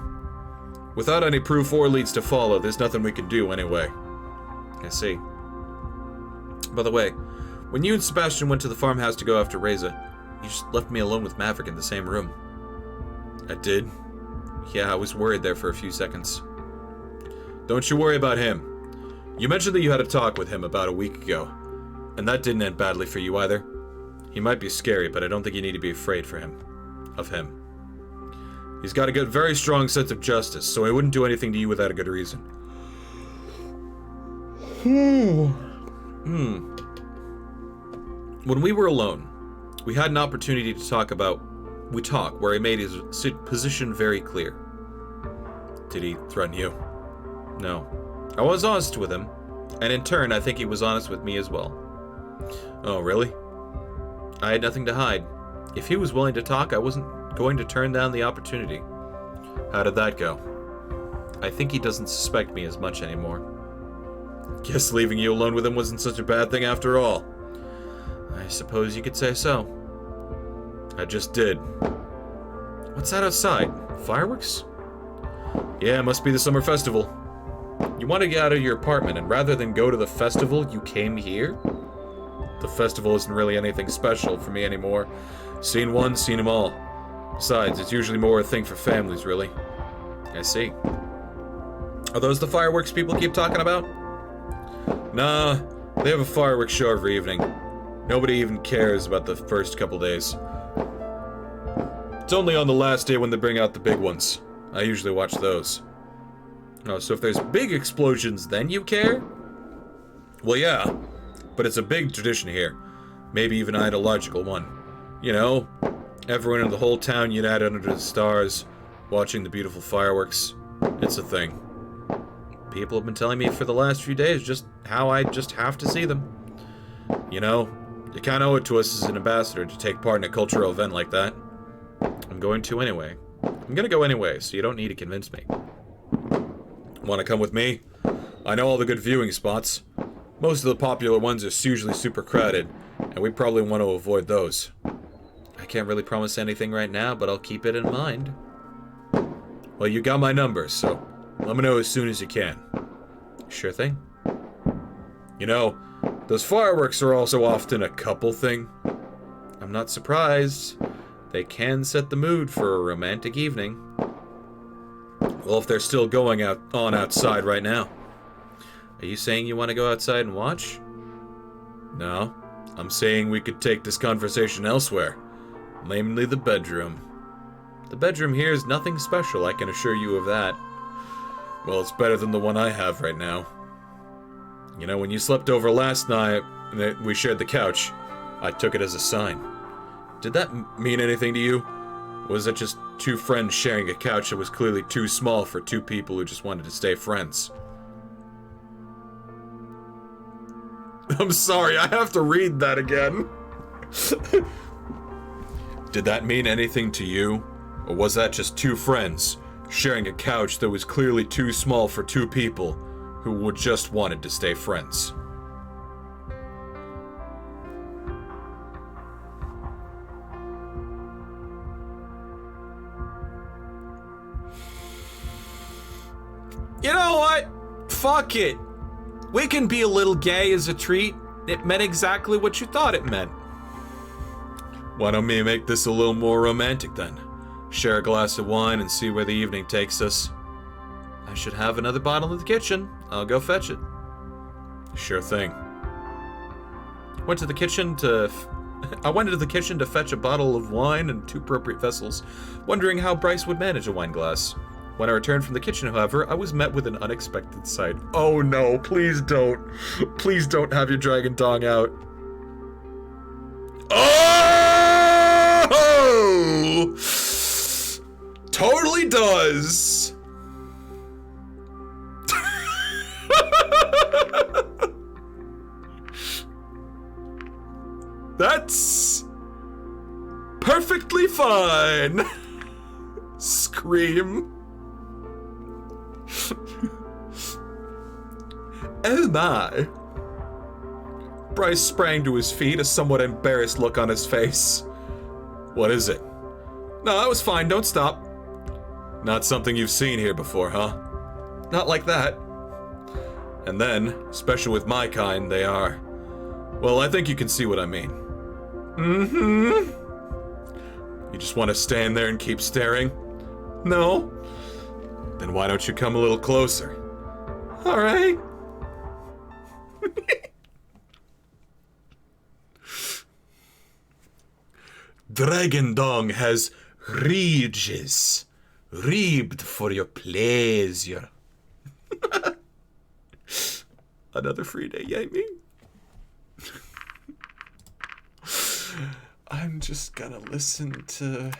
without any proof or leads to follow, there's nothing we can do anyway. I see. By the way, when you and Sebastian went to the farmhouse to go after Reza, you just left me alone with Maverick in the same room. I did. Yeah, I was worried there for a few seconds. Don't you worry about him. You mentioned that you had a talk with him about a week ago, and that didn't end badly for you either. He might be scary, but I don't think you need to be afraid of him. He's got a very strong sense of justice, so he wouldn't do anything to you without a good reason. When we were alone, we had an opportunity to talk where he made his position very clear. Did he threaten you? No. I was honest with him, and in turn, I think he was honest with me as well. Oh, really? I had nothing to hide. If he was willing to talk, I wasn't going to turn down the opportunity. How did that go? I think he doesn't suspect me as much anymore. Guess leaving you alone with him wasn't such a bad thing after all. I suppose you could say so. I just did. What's that outside? Fireworks? Yeah, it must be the summer festival. You want to get out of your apartment, and rather than go to the festival, you came here? The festival isn't really anything special for me anymore. Seen one, seen them all. Besides, it's usually more a thing for families, really. I see. Are those the fireworks people keep talking about? Nah, they have a fireworks show every evening. Nobody even cares about the first couple days. It's only on the last day when they bring out the big ones. I usually watch those. Oh, so if there's big explosions, then you care? Well, yeah. But it's a big tradition here. Maybe even an ideological one. You know, everyone in the whole town united under the stars, watching the beautiful fireworks. It's a thing. People have been telling me for the last few days just how I just have to see them. You know, you kinda owe it to us as an ambassador to take part in a cultural event like that. I'm going to anyway. I'm gonna go anyway, so you don't need to convince me. Wanna come with me? I know all the good viewing spots. Most of the popular ones are usually super crowded, and we probably want to avoid those. I can't really promise anything right now, but I'll keep it in mind. Well, you got my number, so let me know as soon as you can. Sure thing. You know, those fireworks are also often a couple thing. I'm not surprised. They can set the mood for a romantic evening. Well, if they're still going on outside right now. Are you saying you want to go outside and watch? No. I'm saying we could take this conversation elsewhere. Namely the bedroom. The bedroom here is nothing special, I can assure you of that. Well, it's better than the one I have right now. You know, when you slept over last night, and we shared the couch, I took it as a sign. Did that mean anything to you? Or was it just two friends sharing a couch that was clearly too small for two people who just wanted to stay friends? I'm sorry, I have to read that again. Did that mean anything to you? Or was that just two friends sharing a couch that was clearly too small for two people who would just wanted to stay friends? You know what? Fuck it. We can be a little gay as a treat. It meant exactly what you thought it meant. Why don't we make this a little more romantic then? Share a glass of wine and see where the evening takes us. I should have another bottle in the kitchen. I'll go fetch it. Sure thing. I went into the kitchen to fetch a bottle of wine and 2 appropriate vessels, wondering how Bryce would manage a wine glass. When I returned from the kitchen, however, I was met with an unexpected sight. Oh no, please don't. Please don't have your dragon dong out. Oh! Totally does. That's perfectly fine. Scream. Oh my. Bryce sprang to his feet, a somewhat embarrassed look on his face. What is it? No, that was fine, don't stop. Not something you've seen here before, huh? Not like that. And then, especially with my kind, they are. Well, I think you can see what I mean. Mm-hmm. You just want to stand there and keep staring? No? Then why don't you come a little closer? All right. Dragon Dong has ridges. Ribbed for your pleasure. Another free day, yay me. I'm just gonna listen to...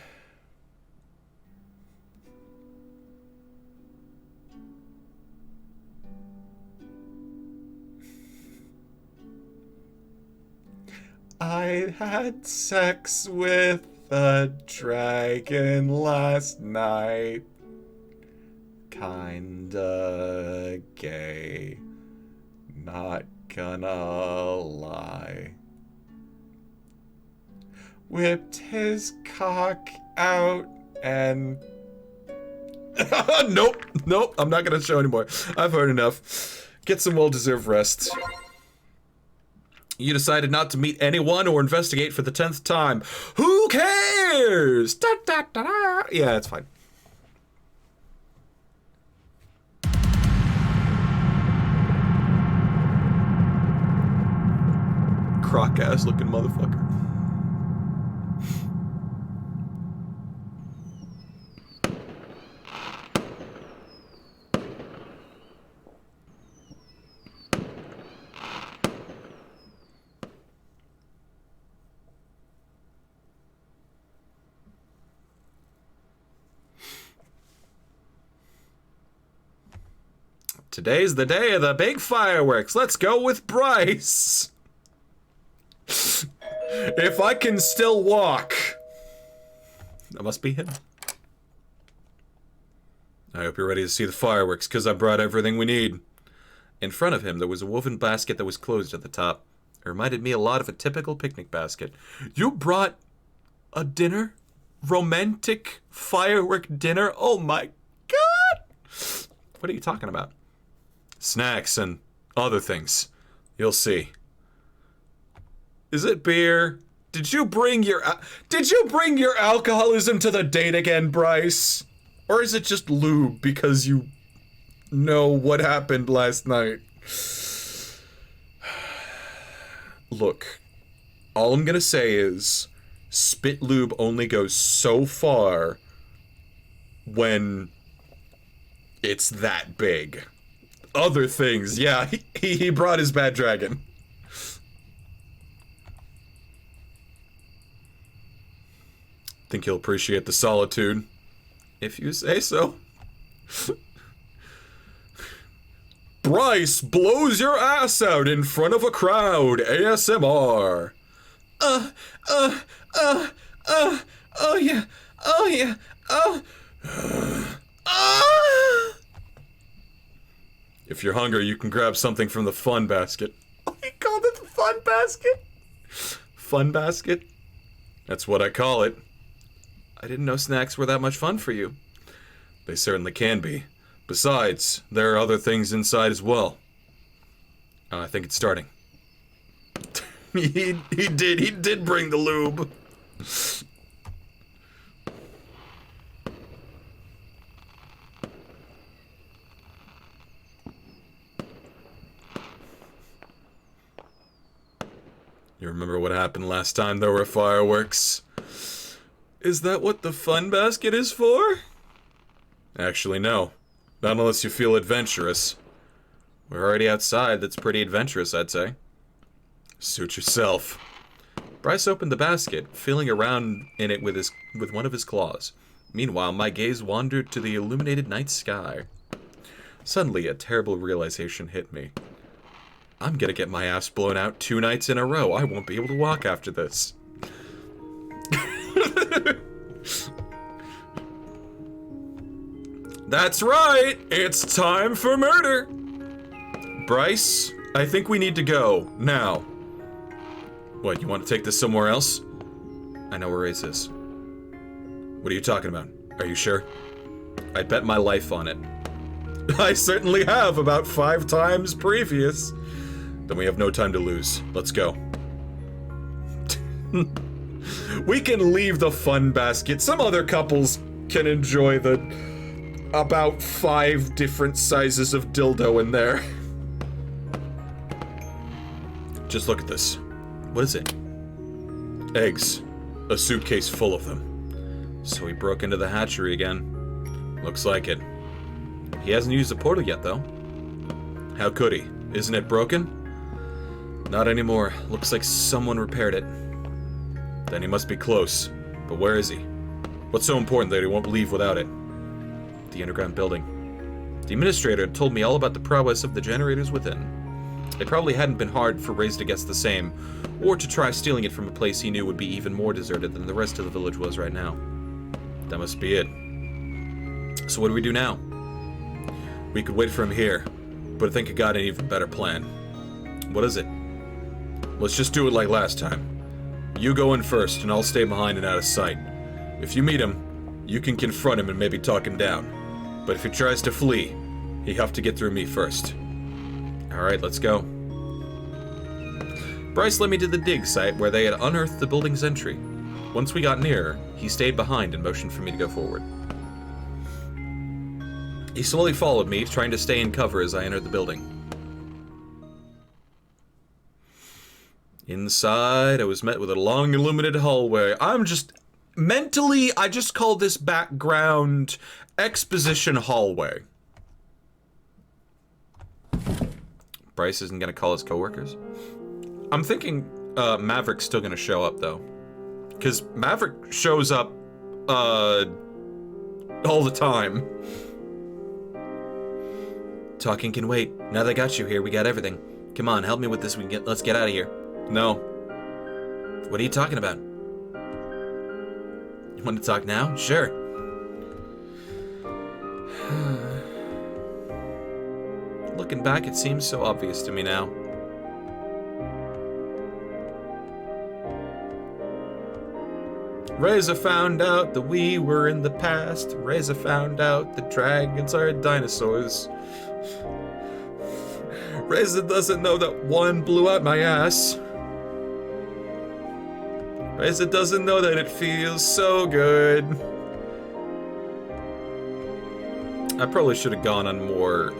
I had sex with a dragon last night. Kinda gay. Not gonna lie. Whipped his cock out and... Nope, I'm not gonna show anymore. I've heard enough. Get some well-deserved rest. You decided not to meet anyone or investigate for the 10th time. Who cares? Da, da, da, da. Yeah, it's fine. Croc-ass looking motherfucker. Today's the day of the big fireworks. Let's go with Bryce. If I can still walk. That must be him. I hope you're ready to see the fireworks, because I brought everything we need. In front of him, there was a woven basket that was closed at the top. It reminded me a lot of a typical picnic basket. You brought a dinner? Romantic firework dinner? Oh my god! What are you talking about? Snacks and other things. You'll see. Is it beer? Did you bring your alcoholism to the date again, Bryce? Or is it just lube because you know what happened last night? Look, all I'm gonna say is spit lube only goes so far when it's that big. Other things, yeah, he brought his bad dragon. Think he'll appreciate the solitude, if you say so. Bryce blows your ass out in front of a crowd, ASMR. Oh yeah, If you're hungry, you can grab something from the fun basket. Oh, he called it the fun basket? Fun basket? That's what I call it. I didn't know snacks were that much fun for you. They certainly can be. Besides, there are other things inside as well. I think it's starting. he did bring the lube. You remember what happened last time there were fireworks? Is that what the fun basket is for? Actually, no. Not unless you feel adventurous. We're already outside, that's pretty adventurous, I'd say. Suit yourself. Bryce opened the basket, feeling around in it with one of his claws. Meanwhile, my gaze wandered to the illuminated night sky. Suddenly, a terrible realization hit me. I'm gonna get my ass blown out 2 nights in a row. I won't be able to walk after this. That's right! It's time for murder! Bryce, I think we need to go. Now. What, you want to take this somewhere else? I know where Race is. What are you talking about? Are you sure? I'd bet my life on it. I certainly have, about 5 times previous. Then we have no time to lose. Let's go. We can leave the fun basket. Some other couples can enjoy the about 5 different sizes of dildo in there. Just look at this. What is it? Eggs. A suitcase full of them. So he broke into the hatchery again. Looks like it. He hasn't used the portal yet, though. How could he? Isn't it broken? Not anymore. Looks like someone repaired it. Then he must be close. But where is he? What's so important that he won't leave without it? The underground building. The administrator had told me all about the prowess of the generators within. It probably hadn't been hard for Raze to guess the same, or to try stealing it from a place he knew would be even more deserted than the rest of the village was right now. That must be it. So what do we do now? We could wait for him here, but I think I got an even better plan. What is it? Let's just do it like last time. You go in first, and I'll stay behind and out of sight. If you meet him, you can confront him and maybe talk him down. But if he tries to flee, he'll have to get through me first. Alright, let's go. Bryce led me to the dig site where they had unearthed the building's entry. Once we got nearer, he stayed behind and motioned for me to go forward. He slowly followed me, trying to stay in cover as I entered the building. Inside, I was met with a long illuminated hallway. Mentally, I just call this background exposition hallway. Bryce isn't gonna call his coworkers. I'm thinking Maverick's still gonna show up though, because Maverick shows up all the time. Talking can wait. Now that I got you here, we got everything. Come on, help me with this. Let's get out of here. No. What are you talking about? You want to talk now? Sure. Looking back, it seems so obvious to me now. Reza found out that we were in the past. Reza found out that dragons are dinosaurs. Reza doesn't know that one blew out my ass. Reza doesn't know that it feels so good. I probably should have gone on more,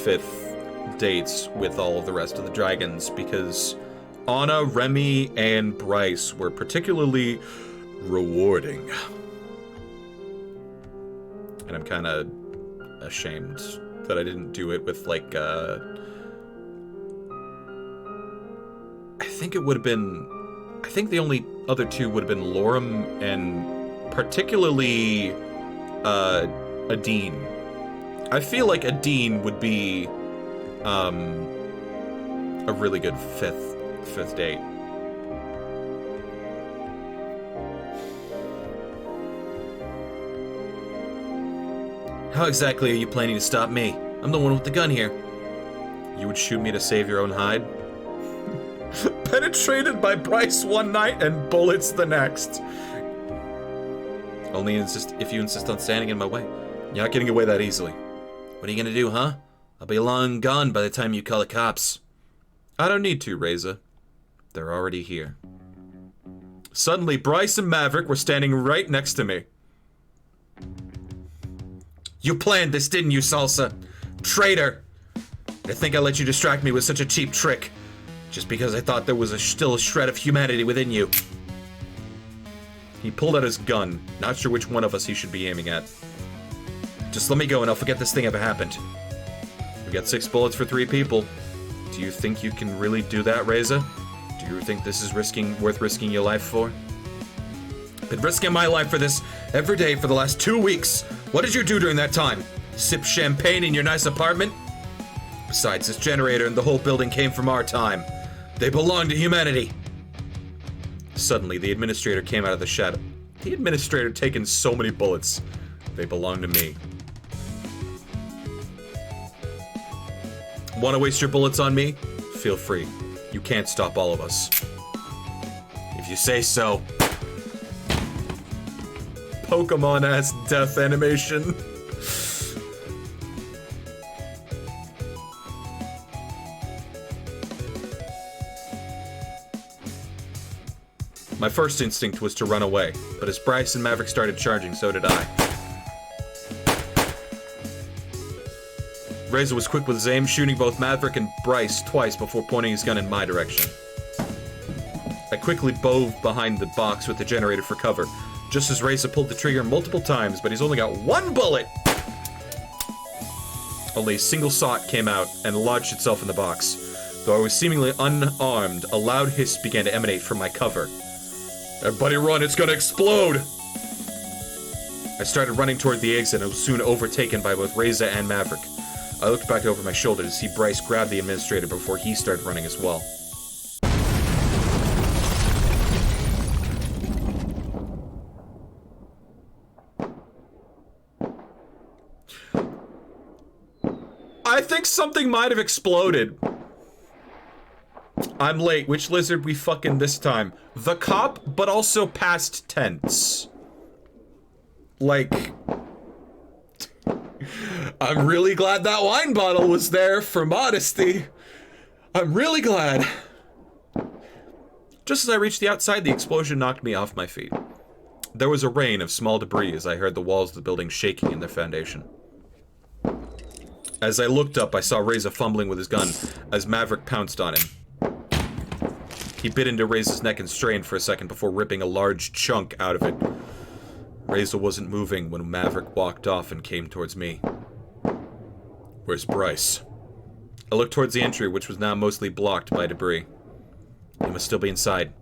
5th dates with all of the rest of the dragons, because Anna, Remy, and Bryce were particularly rewarding. And I'm kind of ashamed that I didn't do it with, like, I think it would have been... I think the only other 2 would have been Lorem and particularly, Adine. I feel like Adine would be, a really good fifth date. How exactly are you planning to stop me? I'm the one with the gun here. You would shoot me to save your own hide? Penetrated by Bryce one night and bullets the next. Only if you insist on standing in my way. You're not getting away that easily. What are you gonna do, huh? I'll be long gone by the time you call the cops. I don't need to, Reza. They're already here. Suddenly, Bryce and Maverick were standing right next to me. You planned this, didn't you, Salsa? Traitor! I think I let you distract me with such a cheap trick, just because I thought there was still a shred of humanity within you. He pulled out his gun, not sure which one of us he should be aiming at. Just let me go and I'll forget this thing ever happened. We got 6 bullets for 3 people. Do you think you can really do that, Reza? Do you think this is worth risking your life for? Been risking my life for this every day for the last 2 weeks. What did you do during that time? Sip champagne in your nice apartment? Besides, this generator and the whole building came from our time. They belong to humanity. Suddenly, the administrator came out of the shadow. The administrator taken so many bullets. They belong to me. Want to waste your bullets on me? Feel free. You can't stop all of us. If you say so. Pokemon-ass death animation. My first instinct was to run away, but as Bryce and Maverick started charging, so did I. Reza was quick with his aim, shooting both Maverick and Bryce twice before pointing his gun in my direction. I quickly bove behind the box with the generator for cover, just as Reza pulled the trigger multiple times, but he's only got 1 bullet! Only a single shot came out and lodged itself in the box. Though I was seemingly unarmed, a loud hiss began to emanate from my cover. Everybody run, it's gonna explode! I started running toward the exit and was soon overtaken by both Reza and Maverick. I looked back over my shoulder to see Bryce grab the administrator before he started running as well. I think something might have exploded. I'm late. Which lizard we fucking this time? The cop, but also past tense. Like... I'm really glad that wine bottle was there for modesty. I'm really glad. Just as I reached the outside, the explosion knocked me off my feet. There was a rain of small debris as I heard the walls of the building shaking in their foundation. As I looked up, I saw Reza fumbling with his gun as Maverick pounced on him. He bit into Reza's neck and strained for a second before ripping a large chunk out of it. Reza wasn't moving when Maverick walked off and came towards me. Where's Bryce? I looked towards the entry, which was now mostly blocked by debris. He must still be inside.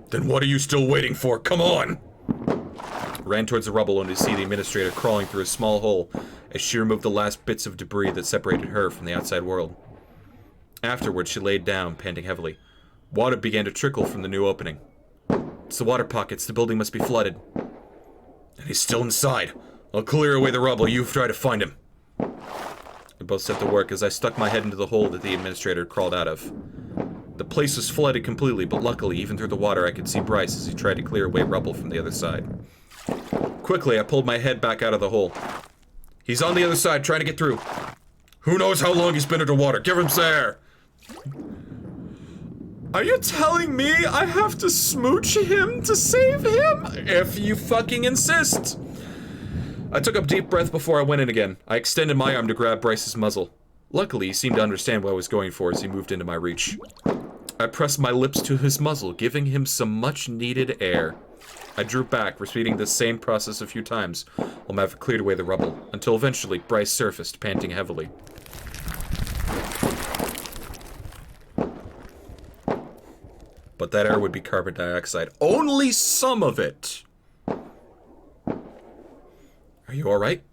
Then what are you still waiting for? Come on! I ran towards the rubble only to see the administrator crawling through a small hole as she removed the last bits of debris that separated her from the outside world. Afterwards, she laid down, panting heavily. Water began to trickle from the new opening. It's the water pockets. The building must be flooded. And he's still inside. I'll clear away the rubble. You try to find him. We both set to work as I stuck my head into the hole that the administrator crawled out of. The place was flooded completely, but luckily, even through the water, I could see Bryce as he tried to clear away rubble from the other side. Quickly, I pulled my head back out of the hole. He's on the other side, trying to get through. Who knows how long he's been underwater? Give him some air! Are you telling me I have to smooch him to save him? If you fucking insist! I took a deep breath before I went in again. I extended my arm to grab Bryce's muzzle. Luckily, he seemed to understand what I was going for as he moved into my reach. I pressed my lips to his muzzle, giving him some much-needed air. I drew back, repeating the same process a few times, while Maverick cleared away the rubble, until eventually Bryce surfaced, panting heavily. But that air would be carbon dioxide. Only some of it! Are you alright?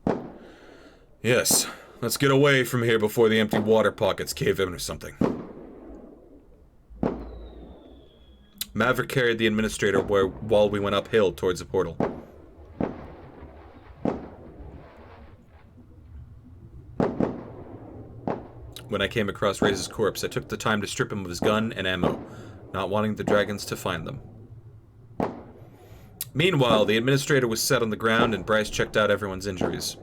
Yes. Let's get away from here before the empty water pockets cave in or something. Maverick carried the administrator while we went uphill towards the portal. When I came across Reza's corpse, I took the time to strip him of his gun and ammo, not wanting the dragons to find them. Meanwhile, the administrator was set on the ground and Bryce checked out everyone's injuries.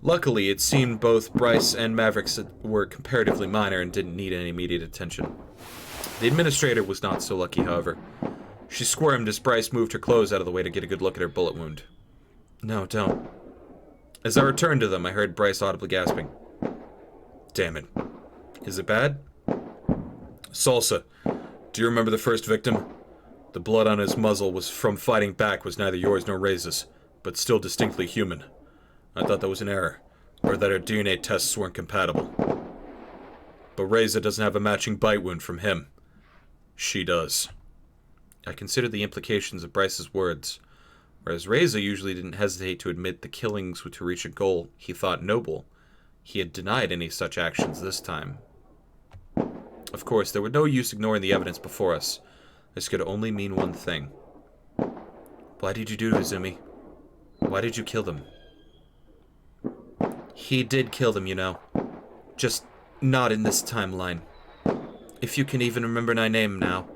Luckily, it seemed both Bryce and Mavericks were comparatively minor and didn't need any immediate attention. The administrator was not so lucky, however. She squirmed as Bryce moved her clothes out of the way to get a good look at her bullet wound. No, don't. As I returned to them, I heard Bryce audibly gasping. Damn it. Is it bad? Salsa, do you remember the first victim? The blood on his muzzle was from fighting back was neither yours nor Raisa's, but still distinctly human. I thought that was an error, or that our DNA tests weren't compatible. But Raiza doesn't have a matching bite wound from him. She does. I considered the implications of Bryce's words. Whereas Raiza usually didn't hesitate to admit the killings were to reach a goal he thought noble, he had denied any such actions this time. Of course, there was no use ignoring the evidence before us. This could only mean one thing. Why did you do it, Izumi? Why did you kill them? He did kill them, you know. Just not in this timeline. If you can even remember my name now,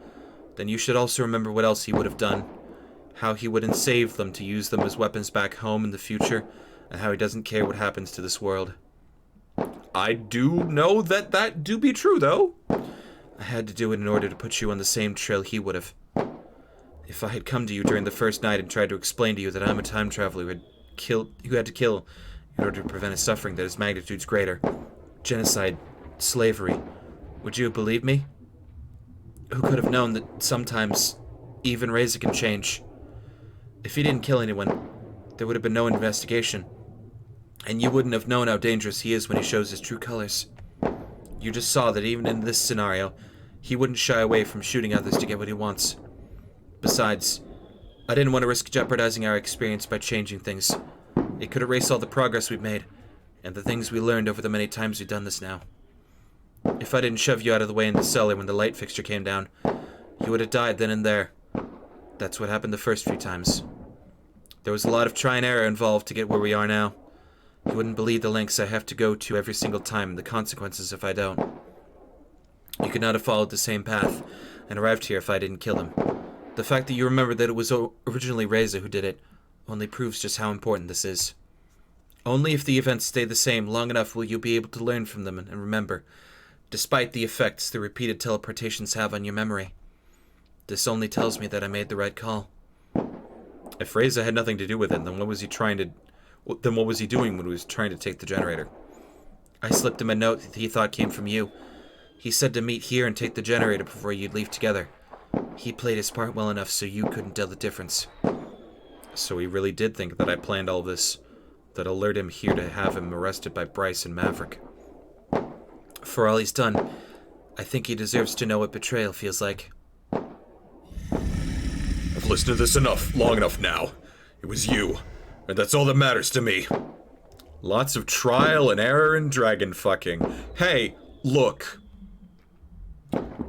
then you should also remember what else he would have done. How he would enslave them to use them as weapons back home in the future, and how he doesn't care what happens to this world. I do know that do be true, though. I had to do it in order to put you on the same trail he would have. If I had come to you during the first night and tried to explain to you that I'm a time traveler who had to kill in order to prevent a suffering that is magnitudes greater, genocide, slavery, would you have believed me? Who could have known that sometimes even Reza can change? If he didn't kill anyone, there would have been no investigation. And you wouldn't have known how dangerous he is when he shows his true colors. You just saw that even in this scenario, he wouldn't shy away from shooting others to get what he wants. Besides, I didn't want to risk jeopardizing our experience by changing things. It could erase all the progress we've made, and the things we learned over the many times we've done this now. If I didn't shove you out of the way in the cellar when the light fixture came down, you would have died then and there. That's what happened the first few times. There was a lot of try and error involved to get where we are now. You wouldn't believe the lengths I have to go to every single time and the consequences if I don't. You could not have followed the same path and arrived here if I didn't kill him. The fact that you remember that it was originally Reza who did it only proves just how important this is. Only if the events stay the same long enough will you be able to learn from them and remember, despite the effects the repeated teleportations have on your memory. This only tells me that I made the right call. If Reza had nothing to do with it, then what was he doing when he was trying to take the generator? I slipped him a note that he thought came from you. He said to meet here and take the generator before you'd leave together. He played his part well enough so you couldn't tell the difference. So he really did think that I planned all this, that I lured him here to have him arrested by Bryce and Maverick. For all he's done, I think he deserves to know what betrayal feels like. I've listened to this long enough now. It was you, and that's all that matters to me. Lots of trial and error and dragon fucking. Hey, look.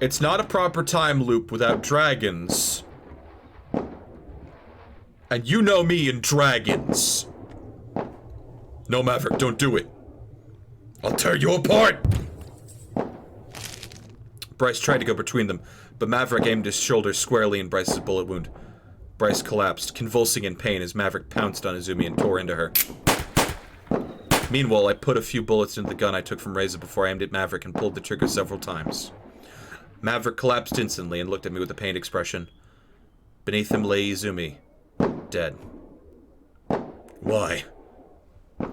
It's not a proper time loop without dragons. And you know me and dragons. No, Maverick, don't do it. I'll tear you apart! Bryce tried to go between them, but Maverick aimed his shoulder squarely in Bryce's bullet wound. Bryce collapsed, convulsing in pain as Maverick pounced on Izumi and tore into her. Meanwhile, I put a few bullets into the gun I took from Reza before I aimed at Maverick and pulled the trigger several times. Maverick collapsed instantly and looked at me with a pained expression. Beneath him lay Izumi, dead. Why?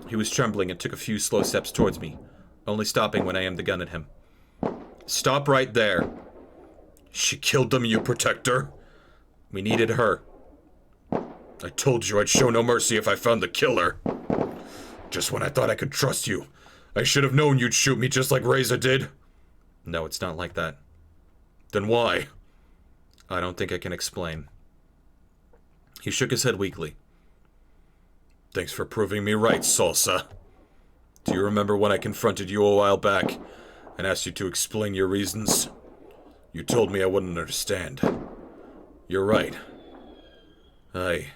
He was trembling and took a few slow steps towards me, only stopping when I aimed the gun at him. Stop right there. She killed them, you protector? We needed her. I told you I'd show no mercy if I found the killer. Just when I thought I could trust you, I should have known you'd shoot me just like Reza did. No, it's not like that. Then why? I don't think I can explain. He shook his head weakly. Thanks for proving me right, Salsa. Do you remember when I confronted you a while back and asked you to explain your reasons? You told me I wouldn't understand. You're right. I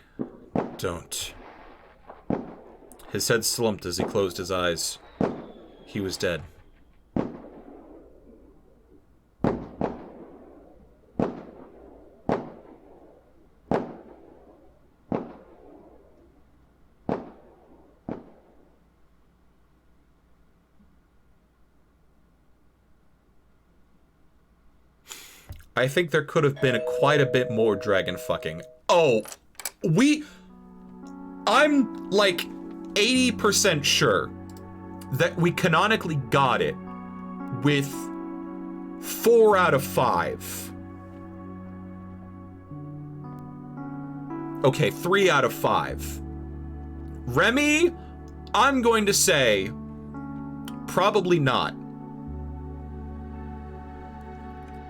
don't. His head slumped as he closed his eyes. He was dead. I think there could have been quite a bit more dragon fucking. Oh, I'm like 80% sure that we canonically got it with 4 out of 5. Okay, 3 out of 5. Remy, I'm going to say probably not.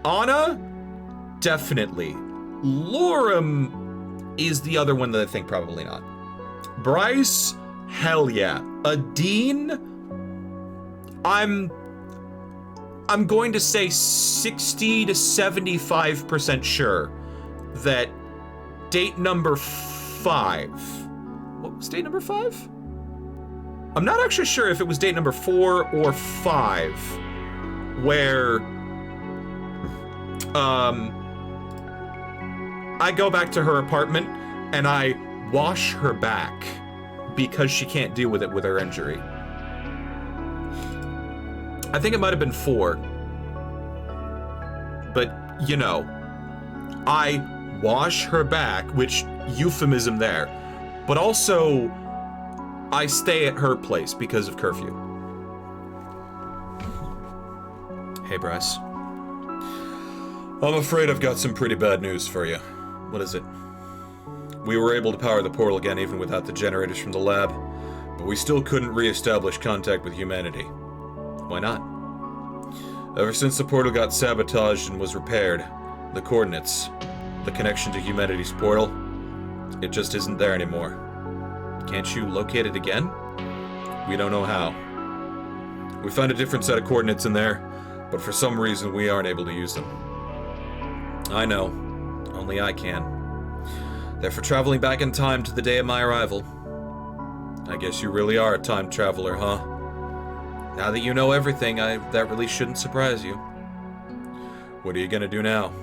Anna, definitely. Lorem is the other one that I think probably not. Bryce, hell yeah. Adine, I'm going to say 60 to 75% sure that date number 5. What was date number 5? I'm not actually sure if it was date number 4 or 5 where I go back to her apartment and I wash her back because she can't deal with it with her injury. I think it might have been 4. But, you know, I wash her back, which euphemism there, but also I stay at her place because of curfew. Hey, Bryce. I'm afraid I've got some pretty bad news for you. What is it? We were able to power the portal again even without the generators from the lab, but we still couldn't re-establish contact with humanity. Why not? Ever since the portal got sabotaged and was repaired, the coordinates, the connection to humanity's portal, it just isn't there anymore. Can't you locate it again? We don't know how. We found a different set of coordinates in there, but for some reason we aren't able to use them. I know. Only I can. They're for traveling back in time to the day of my arrival. I guess you really are a time traveler, huh? Now that you know everything, that really shouldn't surprise you. What are you gonna do now?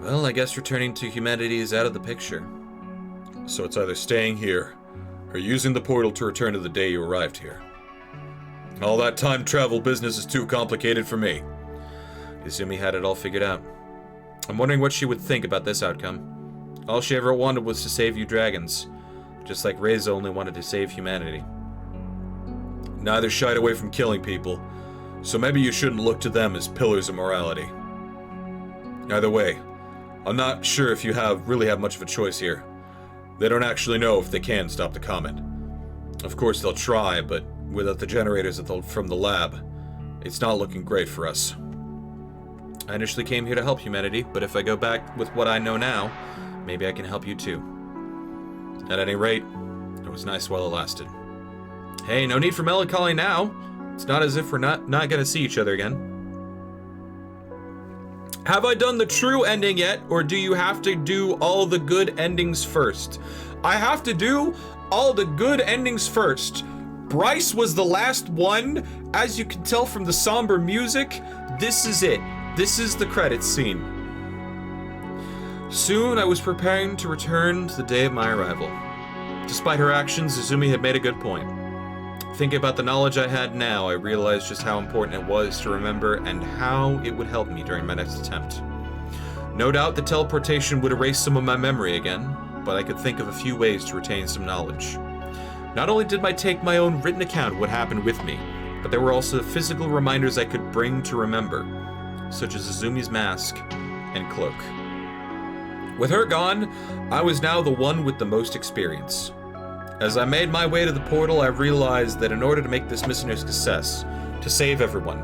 Well, I guess returning to humanity is out of the picture. So it's either staying here, or using the portal to return to the day you arrived here. All that time travel business is too complicated for me. Izumi had it all figured out. I'm wondering what she would think about this outcome. All she ever wanted was to save you dragons, just like Reza only wanted to save humanity. Neither shied away from killing people, so maybe you shouldn't look to them as pillars of morality. Either way, I'm not sure if you really have much of a choice here. They don't actually know if they can stop the comet. Of course they'll try, but without the generators from the lab, it's not looking great for us. I initially came here to help humanity, but if I go back with what I know now, maybe I can help you too. At any rate, it was nice while it lasted. Hey, no need for melancholy now. It's not as if we're not gonna see each other again. Have I done the true ending yet, or do you have to do all the good endings first? I have to do all the good endings first. Bryce was the last one. As you can tell from the somber music, this is it. This is the credits scene. Soon I was preparing to return to the day of my arrival. Despite her actions, Izumi had made a good point. Thinking about the knowledge I had now, I realized just how important it was to remember and how it would help me during my next attempt. No doubt the teleportation would erase some of my memory again, but I could think of a few ways to retain some knowledge. Not only did I take my own written account of what happened with me, but there were also physical reminders I could bring to remember, such as Izumi's mask and cloak. With her gone, I was now the one with the most experience. As I made my way to the portal, I realized that in order to make this mission a success, to save everyone,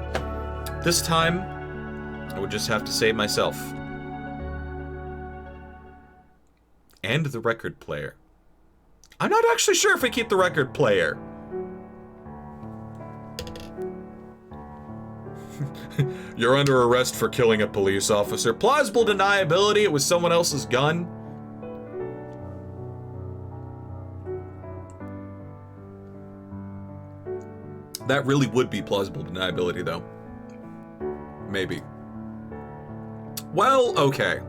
this time, I would just have to save myself. And the record player. I'm not actually sure if I keep the record player. You're under arrest for killing a police officer. Plausible deniability, it was someone else's gun. That really would be plausible deniability, though. Maybe. Well, okay.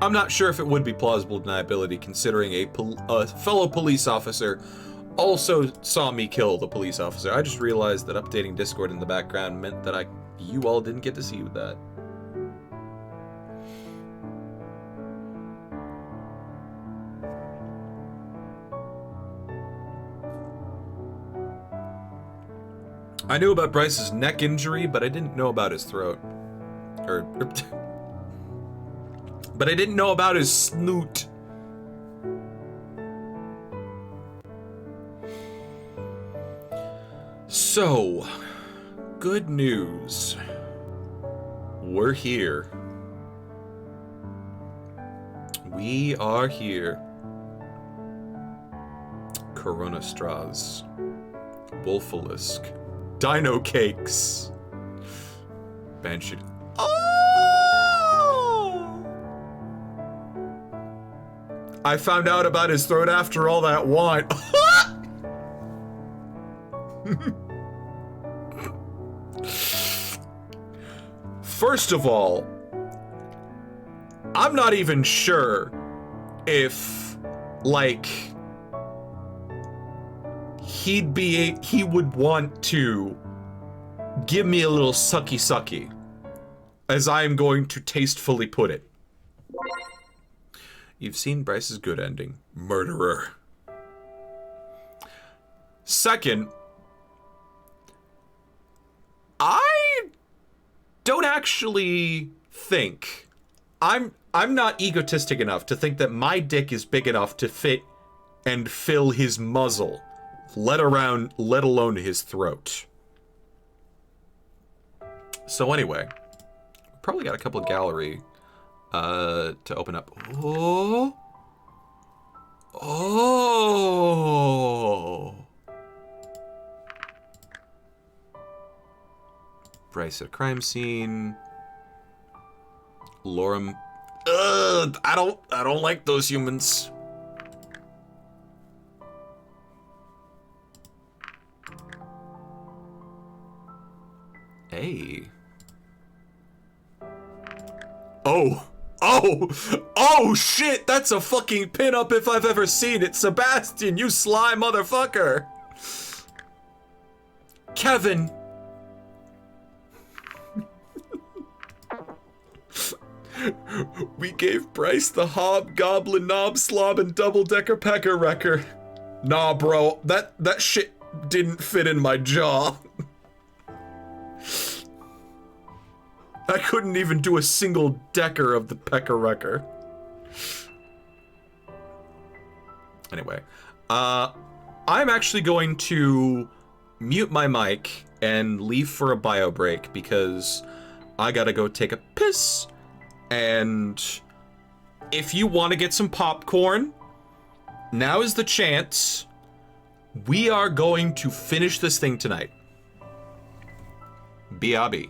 I'm not sure if it would be plausible deniability, considering a fellow police officer also saw me kill the police officer. I just realized that updating Discord in the background meant that you all didn't get to see that. I knew about Bryce's neck injury, but I didn't know about his throat. But I didn't know about his snoot. So, good news. We're here. We are here. Corona straws. Wolfalisk. Dino cakes. Banshee. Oh! I found out about his throat after all that wine. First of all, I'm not even sure if, like, he would want to give me a little sucky, as I am going to tastefully put it. You've seen Bryce's good ending. Murderer. Second, I don't actually think I'm not egotistic enough to think that my dick is big enough to fit and fill his muzzle, let alone his throat. So anyway, probably got a couple of gallery to open up. Oh. Bryce at a crime scene. Lorem. I don't like those humans. Hey. Oh shit, that's a fucking pinup if I've ever seen it. Sebastian, you sly motherfucker. Kevin. We gave Bryce the hobgoblin knob slob and double-decker pecker wrecker. Nah, bro, that shit didn't fit in my jaw. I couldn't even do a single decker of the pecker wrecker. Anyway, I'm actually going to mute my mic and leave for a bio break because I gotta go take a piss. And if you want to get some popcorn, now is the chance. We are going to finish this thing tonight. B.R.B.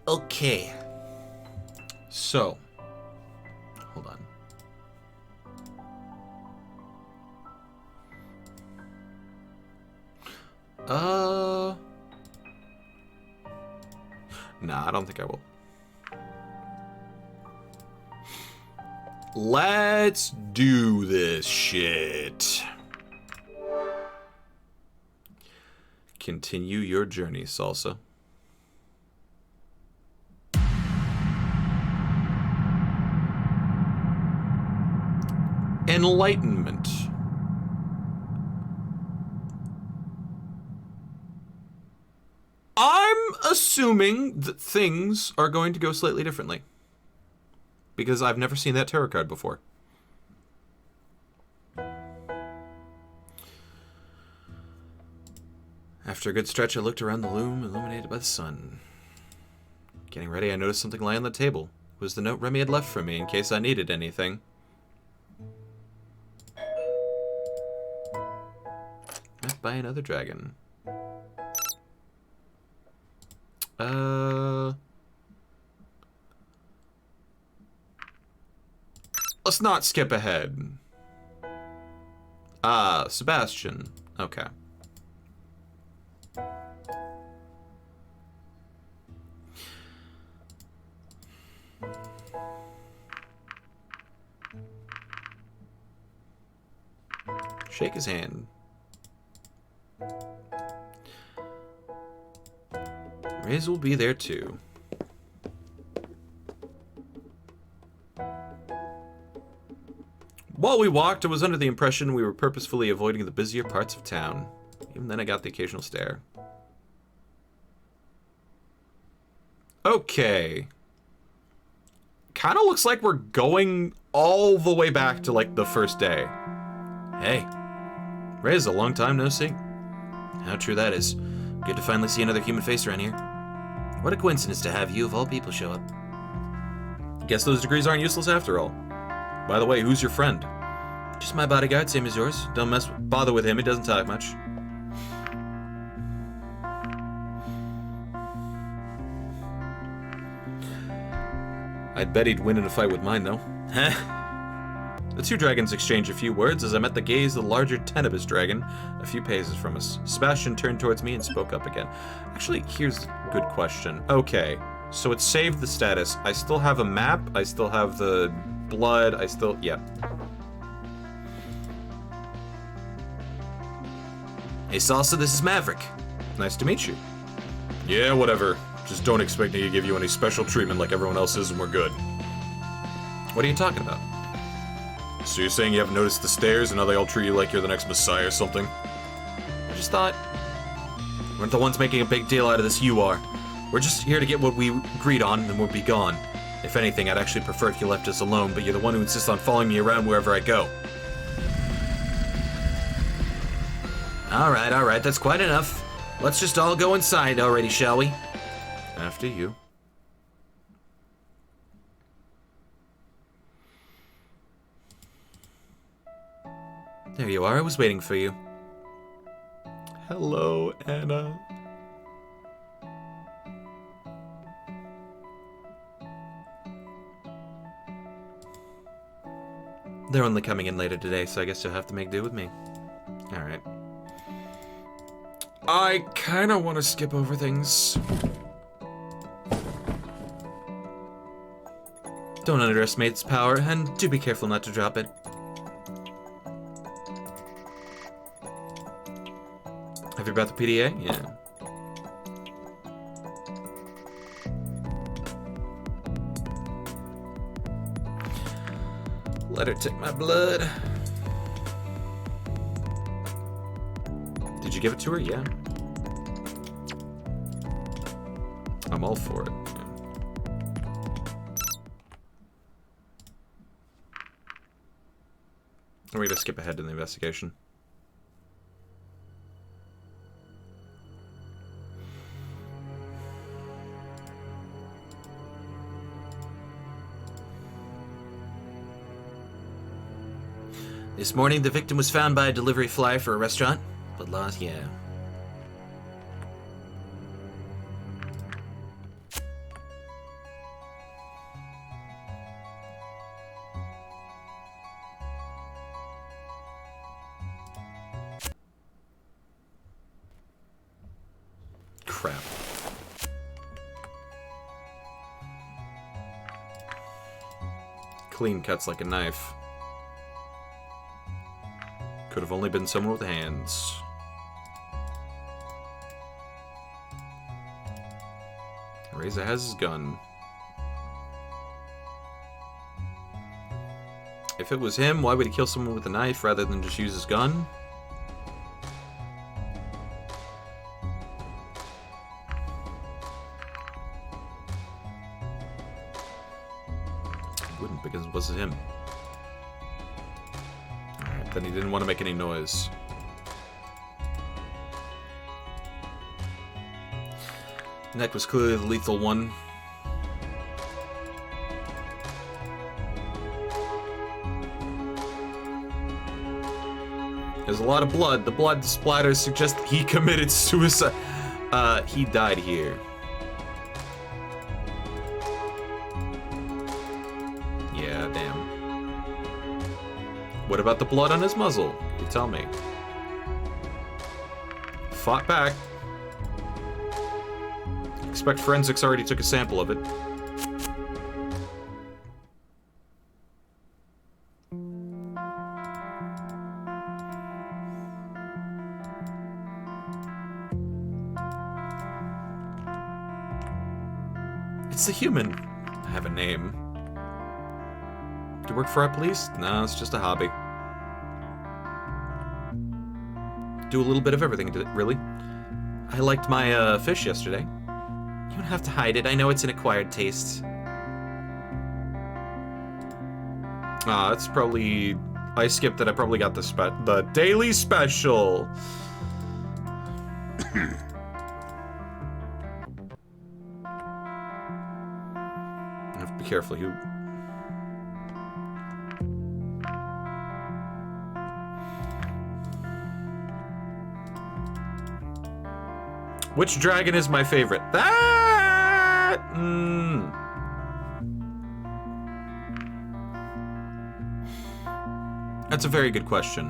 Okay. So, hold on. Nah, I don't think I will. Let's do this shit. Continue your journey, Salsa. Enlightenment. I'm assuming that things are going to go slightly differently. Because I've never seen that tarot card before. After a good stretch, I looked around the loom, illuminated by the sun. Getting ready, I noticed something lying on the table. It was the note Remy had left for me in case I needed anything. Met by another dragon. Let's not skip ahead. Ah, Sebastian. Okay. Shake his hand. Riz will be there too. While we walked, I was under the impression we were purposefully avoiding the busier parts of town. Even then I got the occasional stare. Okay. Kinda looks like we're going all the way back to like the first day. Hey. Riz, a long time no see. How true that is. Good to finally see another human face around here. What a coincidence to have you of all people show up. Guess those degrees aren't useless after all. By the way, who's your friend? Just my bodyguard, same as yours. Don't bother with him, he doesn't talk much. I'd bet he'd win in a fight with mine, though. The two dragons exchanged a few words as I met the gaze of the larger Tenebus dragon a few paces from us. Sebastian turned towards me and spoke up again. Actually, here's a good question. Okay, so it saved the status. I still have a map, I still have the blood, yeah. Hey Salsa, this is Maverick. Nice to meet you. Yeah, whatever. Just don't expect me to give you any special treatment like everyone else is and we're good. What are you talking about? So you're saying you haven't noticed the stairs and how they all treat you like you're the next messiah or something? I just thought... We're not the ones making a big deal out of this, you are. We're just here to get what we agreed on and we'll be gone. If anything, I'd actually prefer if you left us alone, but you're the one who insists on following me around wherever I go. Alright, that's quite enough. Let's just all go inside already, shall we? After you. There you are, I was waiting for you. Hello, Anna. They're only coming in later today, so I guess you'll have to make do with me. Alright. I kinda want to skip over things. Don't underestimate its power, and do be careful not to drop it. Have you brought the PDA? Yeah. Let her take my blood. Did you give it to her? Yeah. I'm all for it. We're gonna skip ahead to the investigation. This morning, the victim was found by a delivery flyer for a restaurant, but lost, yeah. crap. Clean cuts like a knife. Could have only been someone with hands. Reza has his gun. If it was him, why would he kill someone with a knife rather than just use his gun? He wouldn't, because it wasn't him. Alright, then he didn't want to make any noise. Neck was clearly the lethal one. There's a lot of blood. The blood splatters suggest that he committed suicide. He died here. Yeah, damn. What about the blood on his muzzle? You tell me. Fought back. Expect forensics already took a sample of it. It's a human. I have a name. Do you work for our police? No, it's just a hobby. Do a little bit of everything, really. I liked my fish yesterday. You don't have to hide it. I know it's an acquired taste. Ah, it's probably... I skipped it. I probably got the daily special. I have to be careful. You... Which dragon is my favorite? That... That's a very good question.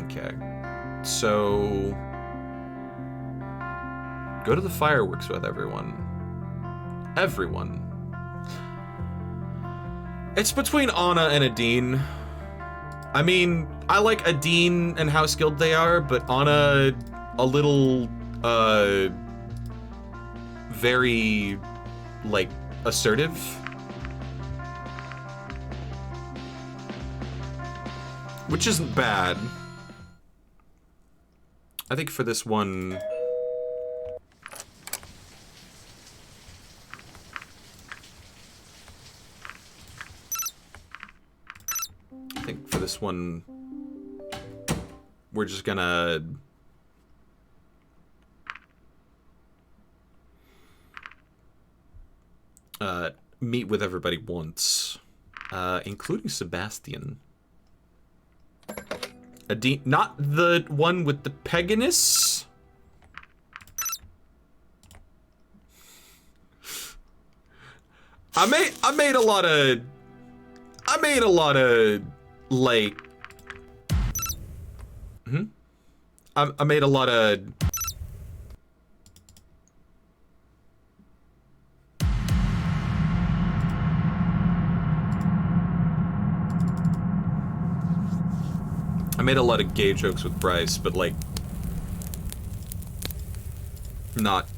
Okay. So... Go to the fireworks with everyone. Everyone. It's between Anna and Adine. I mean, I like Adine and how skilled they are, but Anna... a little, very, like, assertive. Which isn't bad. I think for this one... I think for this one... We're just gonna... meet with everybody once, including Sebastian. Not the one with the Pegasus. I made a lot of like. I made a lot of. I made a lot of gay jokes with Bryce, but like, not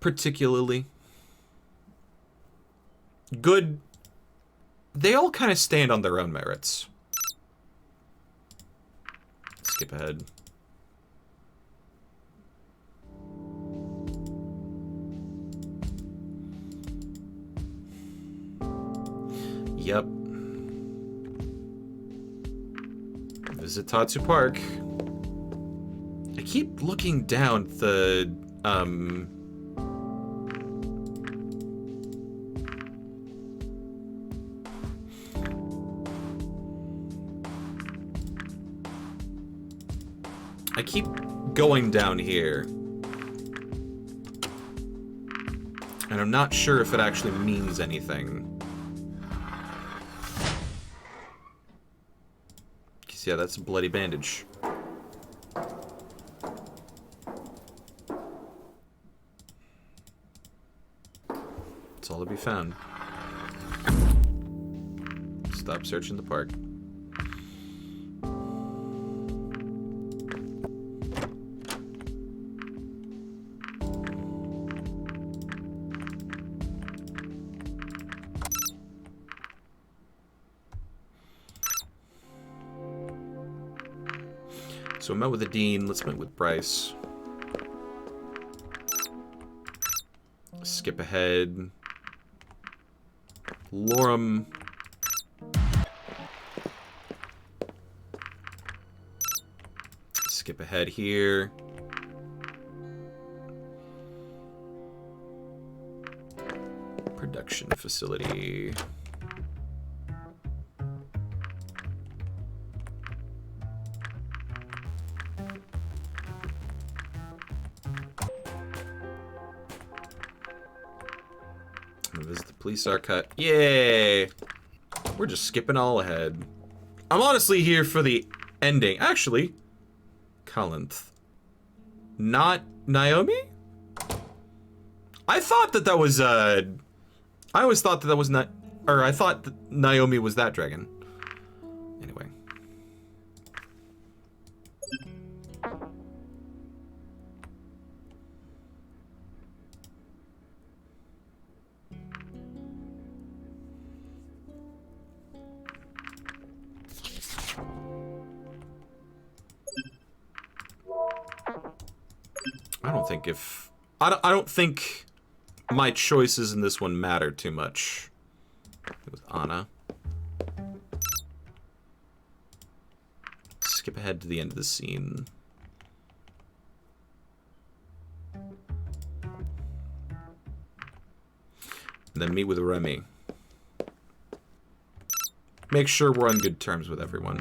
particularly. Good. They all kind of stand on their own merits. Skip ahead. Yep. Visit Tatsu Park. I keep looking down the, I keep going down here. And I'm not sure if it actually means anything. Yeah, that's a bloody bandage. will be found. Stop searching the park. So I met with the dean. Let's meet with Bryce. Skip ahead. Lorem. Skip ahead here. Production facility. Visit the police archive. Yay! We're just skipping all ahead. I'm honestly here for the ending. Actually, Kalinth. Not Naomi? I thought that was, I always thought that was not... Or I thought that Naomi was that dragon. Anyway. I don't think my choices in this one matter too much. With Anna. Skip ahead to the end of the scene. And then meet with Remy. Make sure we're on good terms with everyone.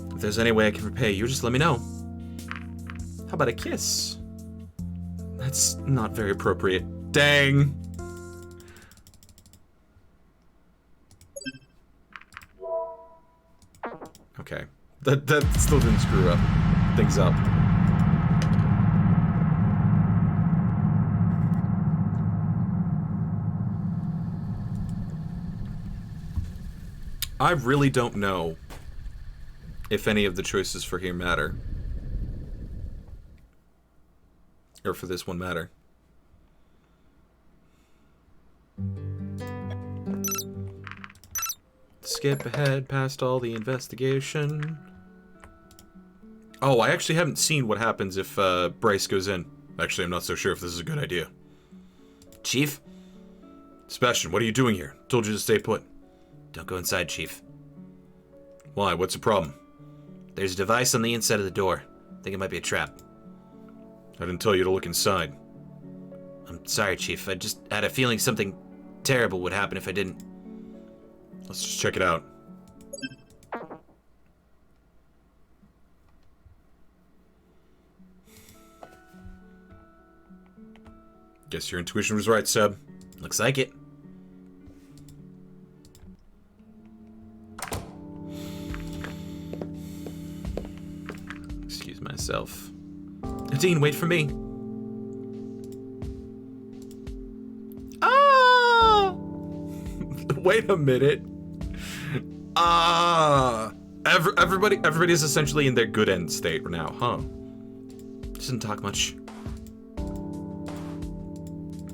If there's any way I can repay you, just let me know. How about a kiss? That's not very appropriate. Dang. Okay. That still didn't screw up things up. I really don't know if any of the choices for here matter. Or for this one matter. Skip ahead past all the investigation. Oh, I actually haven't seen what happens if Bryce goes in. Actually, I'm not so sure if this is a good idea. Chief? Sebastian, what are you doing here? Told you to stay put. Don't go inside, Chief. Why? What's the problem? There's a device on the inside of the door. Think it might be a trap. I didn't tell you to look inside. I'm sorry, Chief. I just had a feeling something terrible would happen if I didn't. Let's just check it out. Guess your intuition was right, Seb. Looks like it. Excuse myself. Dean, wait for me. Ah! Wait a minute. Everybody is essentially in their good end state now, huh? Doesn't talk much.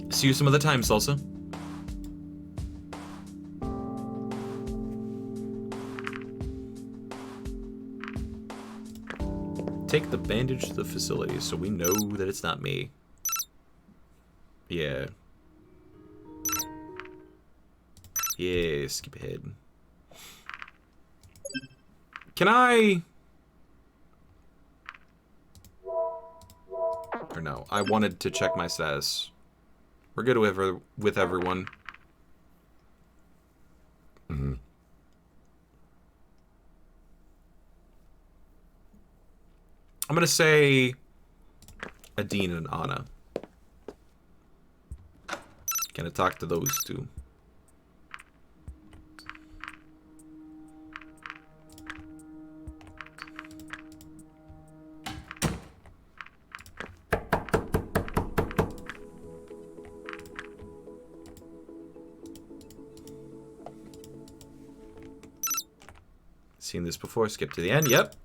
See you some other time, Salsa. Take the bandage to the facility so we know that it's not me. Yeah. Yeah, skip ahead. Can I... Or no, I wanted to check my status. We're good with everyone. Mm-hmm. I'm gonna say Adine and Anna. Gonna talk to those two. Seen this before. Skip to the end. Yep.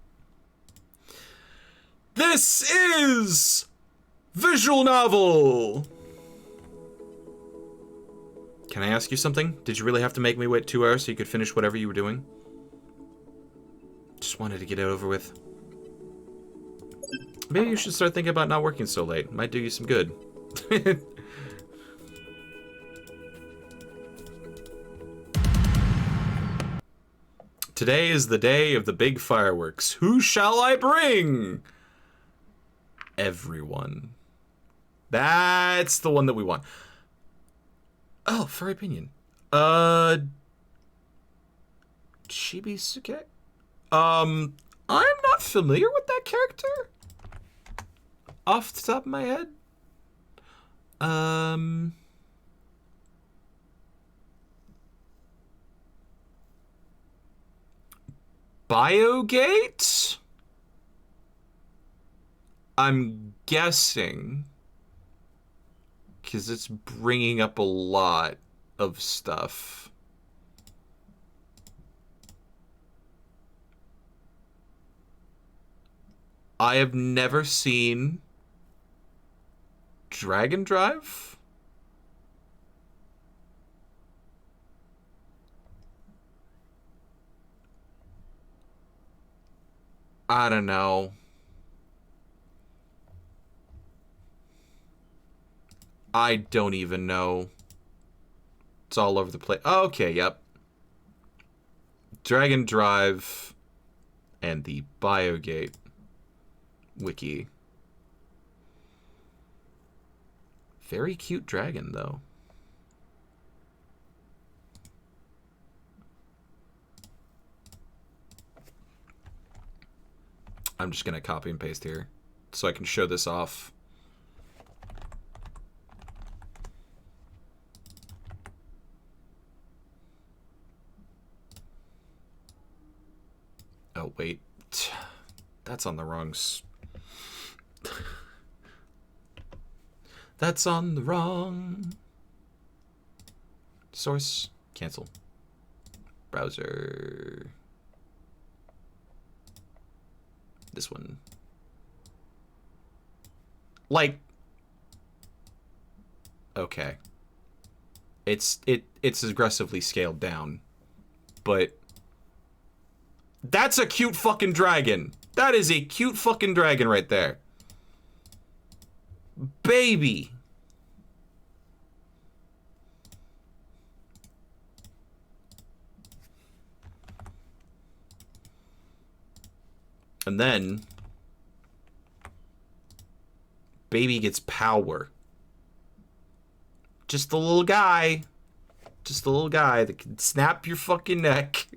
This is visual novel. Can I ask you something? Did you really have to make me wait 2 hours so you could finish whatever you were doing? Just wanted to get it over with. Maybe you should start thinking about not working so late. Might do you some good. Today is the day of the big fireworks. Who shall I bring? Everyone. That's the one that we want. Oh, furry opinion. Chibisuke? I'm not familiar with that character. Off the top of my head. Biogate? I'm guessing. Because it's bringing up a lot of stuff. I have never seen Dragon Drive? I don't know. I don't even know. It's all over the place. Oh, okay, yep. Dragon Drive and the Biogate wiki. Very cute dragon, though. I'm just gonna copy and paste here so I can show this off. Oh, wait. That's on the wrong... That's on the wrong... Source. Cancel. Browser. This one. Like... Okay. It's aggressively scaled down. But... That's a cute fucking dragon. That is a cute fucking dragon right there. Baby. And then baby gets power. Just the little guy. Just the little guy that can snap your fucking neck.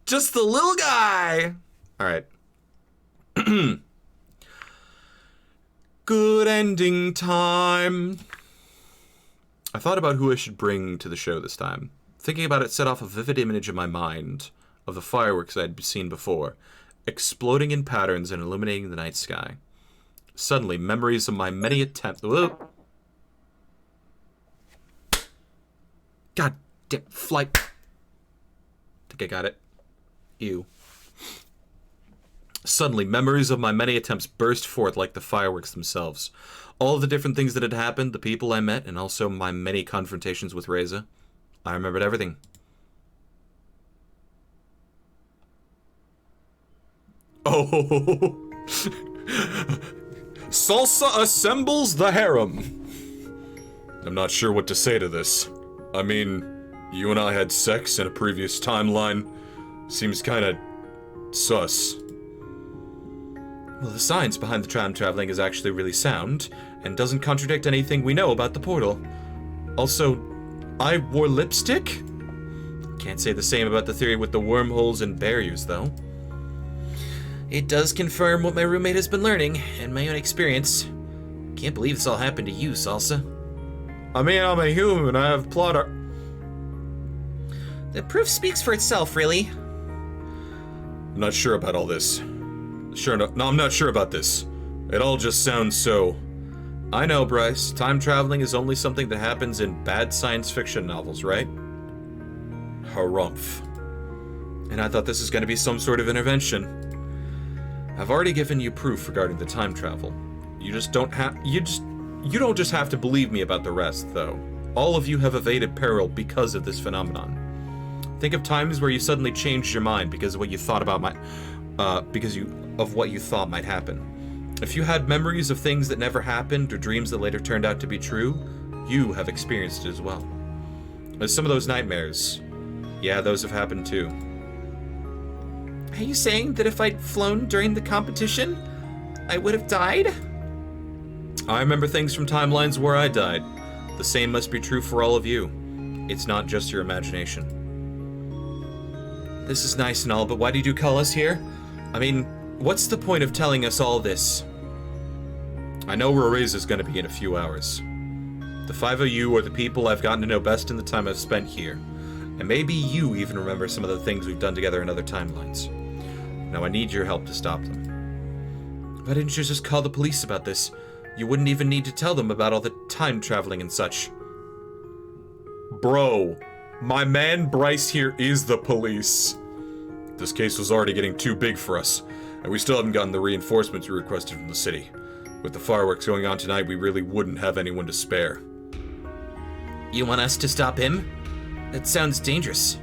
Just the little guy. All right. Good ending time. I thought about who I should bring to the show this time. Thinking about it set off a vivid image in my mind of the fireworks I had seen before, exploding in patterns and illuminating the night sky. Suddenly, memories of my many attempts... Whoa. God damn, flight. Think I got it. Ew. Suddenly, memories of my many attempts burst forth like the fireworks themselves. All of the different things that had happened, the people I met, and also my many confrontations with Reza. I remembered everything. Oh. Salsa assembles the harem. I'm not sure what to say to this. I mean, you and I had sex in a previous timeline. Seems kinda sus. Well, the science behind the time traveling is actually really sound, and doesn't contradict anything we know about the portal. Also, I wore lipstick? Can't say the same about the theory with the wormholes and barriers, though. It does confirm what my roommate has been learning, and my own experience. Can't believe this all happened to you, Salsa. I mean, I'm a human, I have plotter. The proof speaks for itself, really. I'm not sure about all this. No, I'm not sure about this. It all just sounds so... I know, Bryce. Time traveling is only something that happens in bad science fiction novels, right? Harumph. And I thought this was going to be some sort of intervention. I've already given you proof regarding the time travel. You don't just have to believe me about the rest, though. All of you have evaded peril because of this phenomenon. Think of times where you suddenly changed your mind because of what you thought about what you thought might happen. If you had memories of things that never happened or dreams that later turned out to be true, you have experienced it as well. As some of those nightmares, yeah, those have happened too. Are you saying that if I'd flown during the competition, I would have died? I remember things from timelines where I died. The same must be true for all of you. It's not just your imagination. This is nice and all, but why did you call us here? I mean, what's the point of telling us all this? I know where Reza's gonna be in a few hours. The 5 of you are the people I've gotten to know best in the time I've spent here. And maybe you even remember some of the things we've done together in other timelines. Now I need your help to stop them. Why didn't you just call the police about this? You wouldn't even need to tell them about all the time traveling and such. Bro, my man Bryce here is the police. This case was already getting too big for us, and we still haven't gotten the reinforcements we requested from the city. With the fireworks going on tonight, we really wouldn't have anyone to spare. You want us to stop him? That sounds dangerous.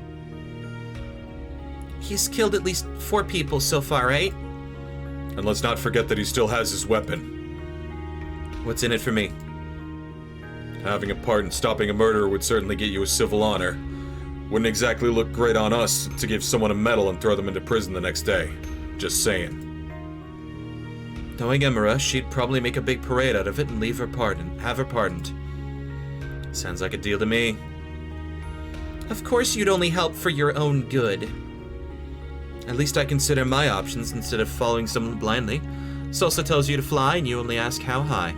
He's killed at least 4 people so far, right? And let's not forget that he still has his weapon. What's in it for me? Having a part in stopping a murderer would certainly get you a civil honor. Wouldn't exactly look great on us to give someone a medal and throw them into prison the next day. Just saying. Knowing Emira, she'd probably make a big parade out of it and have her pardoned. Sounds like a deal to me. Of course you'd only help for your own good. At least I consider my options instead of following someone blindly. Salsa tells you to fly and you only ask how high.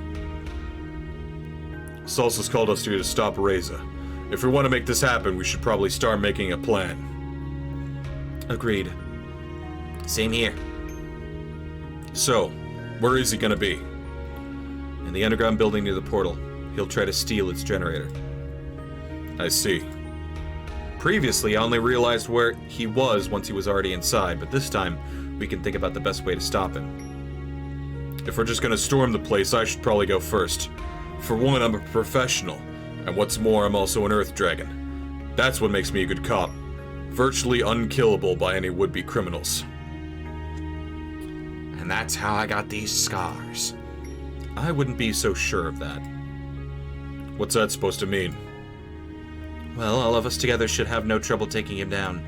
Salsa's called us here to stop Reza. If we want to make this happen, we should probably start making a plan. Agreed. Same here. So, where is he gonna be? In the underground building near the portal. He'll try to steal its generator. I see. Previously, I only realized where he was once he was already inside, but this time, we can think about the best way to stop him. If we're just gonna storm the place, I should probably go first. For one, I'm a professional, and what's more, I'm also an Earth Dragon. That's what makes me a good cop. Virtually unkillable by any would-be criminals. And that's how I got these scars. I wouldn't be so sure of that. What's that supposed to mean? Well, all of us together should have no trouble taking him down.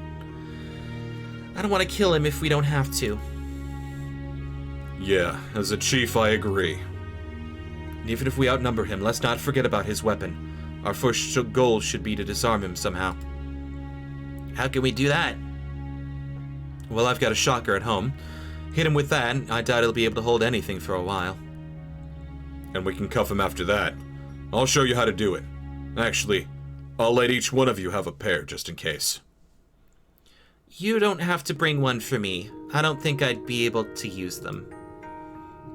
I don't want to kill him if we don't have to. Yeah, as a chief, I agree. And even if we outnumber him, let's not forget about his weapon. Our first goal should be to disarm him somehow. How can we do that? Well, I've got a shocker at home. Hit him with that, and I doubt he'll be able to hold anything for a while. And we can cuff him after that. I'll show you how to do it. Actually, I'll let each one of you have a pair, just in case. You don't have to bring one for me. I don't think I'd be able to use them.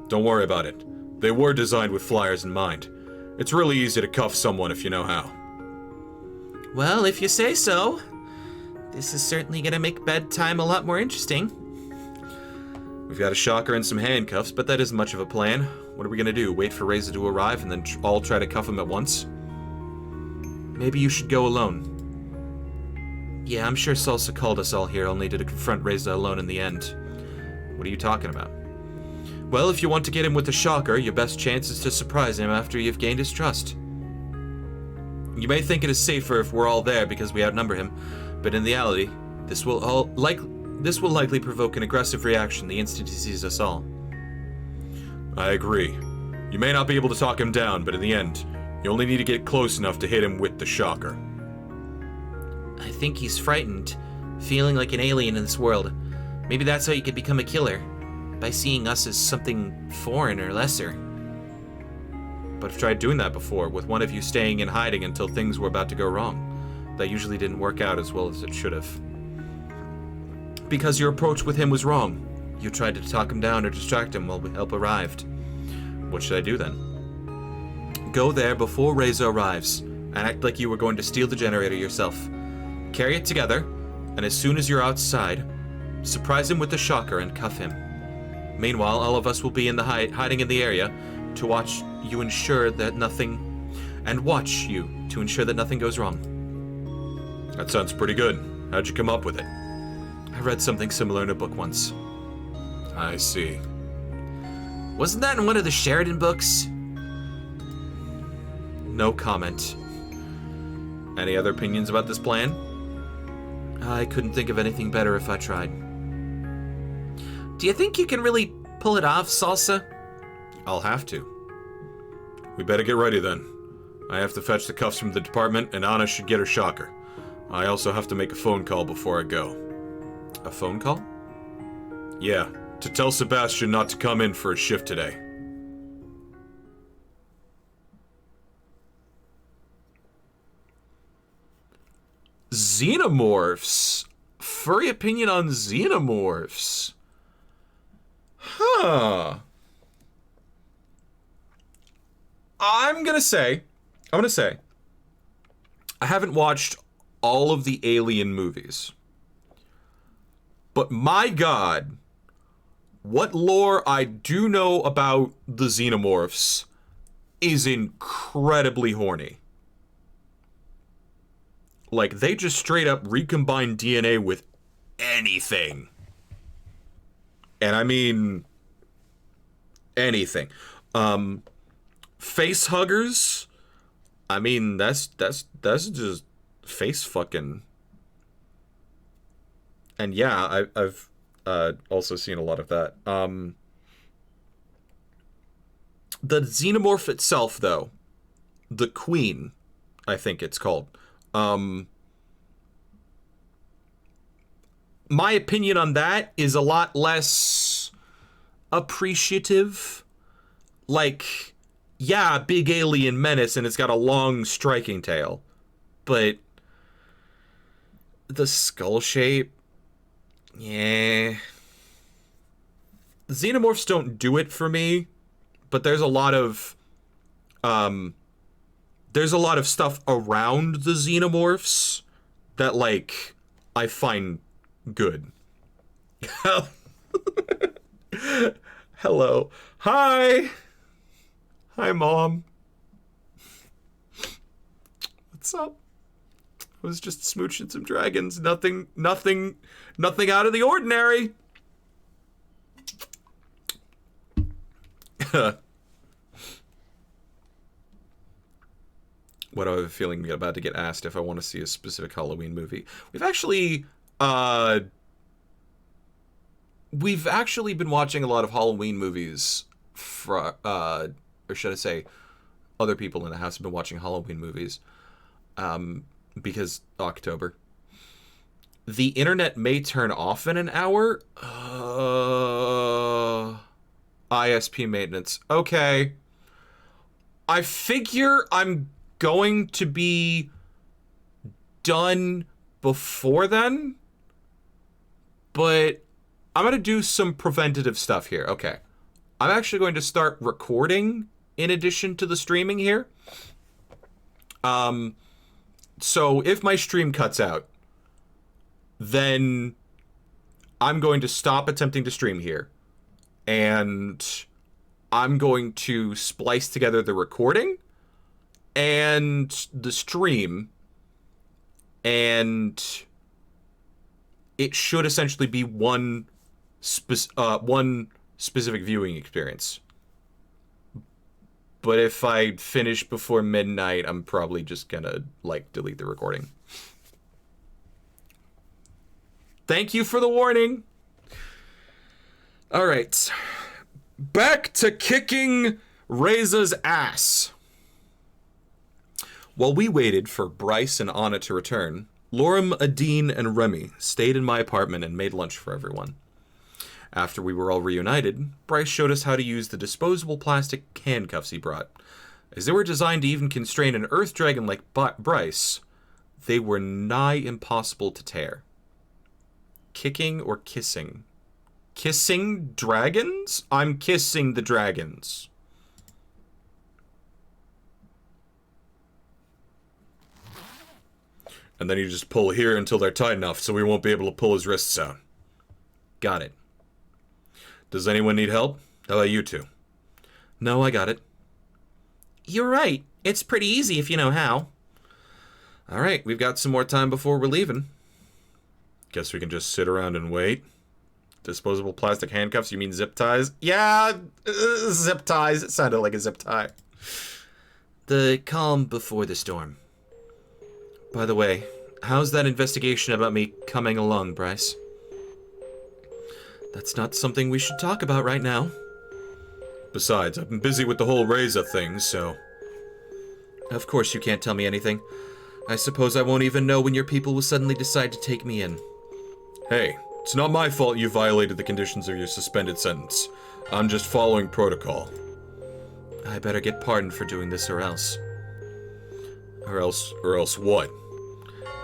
Don't worry about it. They were designed with flyers in mind. It's really easy to cuff someone if you know how. Well, if you say so. This is certainly gonna make bedtime a lot more interesting. We've got a shocker and some handcuffs, but that isn't much of a plan. What are we gonna do? Wait for Reza to arrive and then all try to cuff him at once? Maybe you should go alone. Yeah, I'm sure Salsa called us all here only to confront Reza alone in the end. What are you talking about? Well, if you want to get him with the shocker, your best chance is to surprise him after you've gained his trust. You may think it is safer if we're all there because we outnumber him, but in reality, this will likely provoke an aggressive reaction the instant he sees us all. I agree. You may not be able to talk him down, but in the end, you only need to get close enough to hit him with the shocker. I think he's frightened, feeling like an alien in this world. Maybe that's how you could become a killer, by seeing us as something foreign or lesser. But I've tried doing that before, with one of you staying in hiding until things were about to go wrong. That usually didn't work out as well as it should have. Because your approach with him was wrong. You tried to talk him down or distract him while help arrived. What should I do then? Go there before Reza arrives, and act like you were going to steal the generator yourself. Carry it together, And as soon as you're outside, surprise him with the shocker and cuff him. Meanwhile, all of us will be in the hiding in the area to watch you ensure that nothing... And watch you to ensure that nothing goes wrong. That sounds pretty good. How'd you come up with it? I read something similar in a book once. I see. Wasn't that in one of the Sheridan books? No comment. Any other opinions about this plan? I couldn't think of anything better if I tried. Do you think you can really pull it off, Salsa? I'll have to. We better get ready then. I have to fetch the cuffs from the department, and Anna should get her shocker. I also have to make a phone call before I go. A phone call? Yeah, to tell Sebastian not to come in for a shift today. Xenomorphs. Furry opinion on xenomorphs. Huh. I'm gonna say, I haven't watched all of the Alien movies. But my god, what lore I do know about the xenomorphs is incredibly horny. Like, they just straight up recombine DNA with anything. And I mean, anything. Face huggers, I mean, that's just face fucking. And yeah, I've also seen a lot of that. The xenomorph itself, though, the queen, I think it's called. My opinion on that is a lot less appreciative. Like, yeah, big alien menace, and it's got a long striking tail. But the skull shape, yeah. Xenomorphs don't do it for me, but there's a lot of stuff around the xenomorphs that, like, I find good. Hello. Hi. Hi, Mom. What's up? I was just smooching some dragons. Nothing out of the ordinary. What I have a feeling I'm about to get asked if I want to see a specific Halloween movie. We've actually been watching a lot of Halloween movies or should I say other people in the house have been watching Halloween movies because October. The internet may turn off in an hour. ISP maintenance. Okay. I figure I'm going to be done before then, but I'm going to do some preventative stuff here. Okay. I'm actually going to start recording in addition to the streaming here. So if my stream cuts out, then I'm going to stop attempting to stream here, and I'm going to splice together the recording and the stream, and it should essentially be one specific viewing experience. But if I finish before midnight, I'm probably just gonna, like, delete the recording. Thank you for the warning. All right. Back to kicking Reza's ass. While we waited for Bryce and Anna to return, Lorem, Adine, and Remy stayed in my apartment and made lunch for everyone. After we were all reunited, Bryce showed us how to use the disposable plastic handcuffs he brought. As they were designed to even constrain an earth dragon like Bryce, they were nigh impossible to tear. Kicking or kissing? Kissing dragons? I'm kissing the dragons. And then you just pull here until they're tight enough so he won't be able to pull his wrists out. Got it. Does anyone need help? How about you two? No, I got it. You're right. It's pretty easy if you know how. Alright, we've got some more time before we're leaving. Guess we can just sit around and wait. Disposable plastic handcuffs? You mean zip ties? Yeah, zip ties. It sounded like a zip tie. The calm before the storm. By the way, how's that investigation about me coming along, Bryce? That's not something we should talk about right now. Besides, I've been busy with the whole Reza thing, so... Of course you can't tell me anything. I suppose I won't even know when your people will suddenly decide to take me in. Hey, it's not my fault you violated the conditions of your suspended sentence. I'm just following protocol. I better get pardoned for doing this or else. Or else what?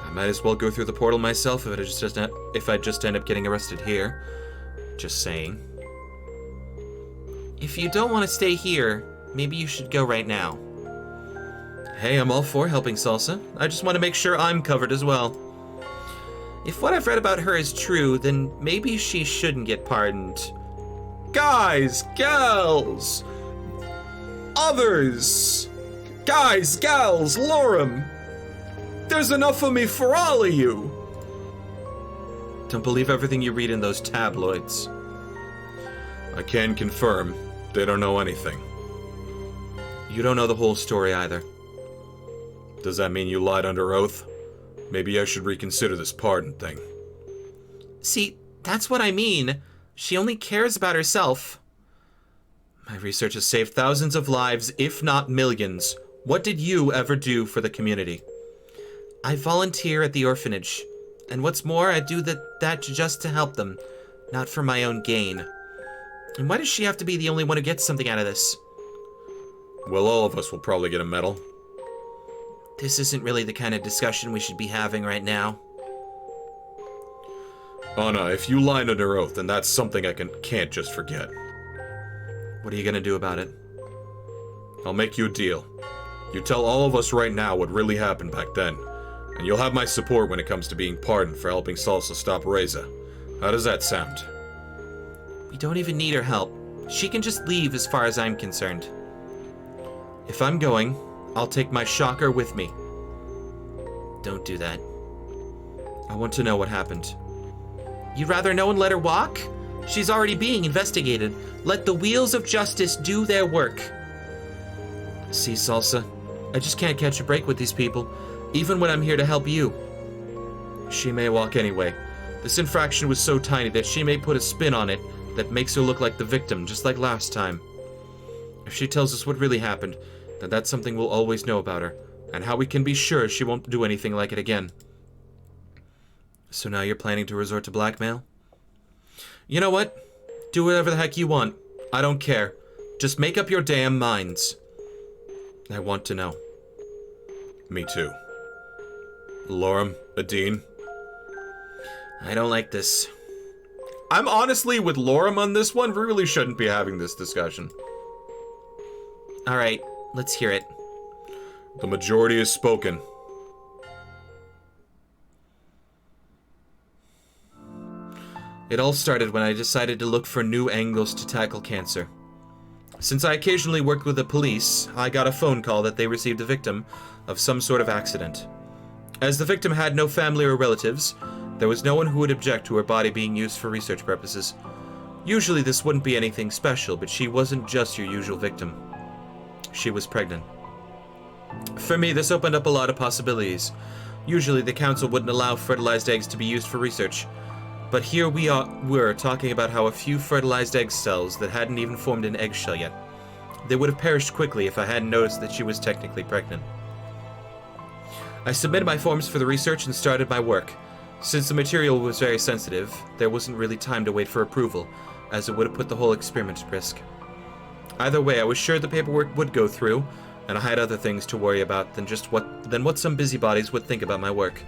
I might as well go through the portal myself if I just end up getting arrested here. Just saying. If you don't want to stay here, maybe you should go right now. Hey, I'm all for helping Salsa. I just want to make sure I'm covered as well. If what I've read about her is true, then maybe she shouldn't get pardoned. Guys, gals, others, guys, gals, Lorem. There's enough of me for all of you. Don't believe everything you read in those tabloids. I can confirm, they don't know anything. You don't know the whole story either. Does that mean you lied under oath? Maybe I should reconsider this pardon thing. See, that's what I mean. She only cares about herself. My research has saved thousands of lives, if not millions. What did you ever do for the community? I volunteer at the orphanage. And what's more, I do that just to help them, not for my own gain. And why does she have to be the only one who gets something out of this? Well, all of us will probably get a medal. This isn't really the kind of discussion we should be having right now. Anna, if you lied under oath, then that's something I can't just forget. What are you gonna do about it? I'll make you a deal. You tell all of us right now what really happened back then, and you'll have my support when it comes to being pardoned for helping Salsa stop Reza. How does that sound? We don't even need her help. She can just leave as far as I'm concerned. If I'm going, I'll take my shocker with me. Don't do that. I want to know what happened. You'd rather no one let her walk? She's already being investigated. Let the wheels of justice do their work. See, Salsa, I just can't catch a break with these people, even when I'm here to help you. She may walk anyway. This infraction was so tiny that she may put a spin on it that makes her look like the victim, just like last time. If she tells us what really happened, then that's something we'll always know about her, and how we can be sure she won't do anything like it again. So now you're planning to resort to blackmail? You know what? Do whatever the heck you want. I don't care. Just make up your damn minds. I want to know. Me too. Lorem, Adine. I don't like this. I'm honestly with Lorem on this one. We really shouldn't be having this discussion. Alright, let's hear it. The majority has spoken. It all started when I decided to look for new angles to tackle cancer. Since I occasionally worked with the police, I got a phone call that they received a victim of some sort of accident. As the victim had no family or relatives, there was no one who would object to her body being used for research purposes. Usually this wouldn't be anything special, but she wasn't just your usual victim. She was pregnant. For me, this opened up a lot of possibilities. Usually the council wouldn't allow fertilized eggs to be used for research. But here we're talking about how a few fertilized egg cells that hadn't even formed an eggshell yet. They would have perished quickly if I hadn't noticed that she was technically pregnant. I submitted my forms for the research and started my work. Since the material was very sensitive, there wasn't really time to wait for approval, as it would have put the whole experiment at risk. Either way, I was sure the paperwork would go through, and I had other things to worry about than what some busybodies would think about my work.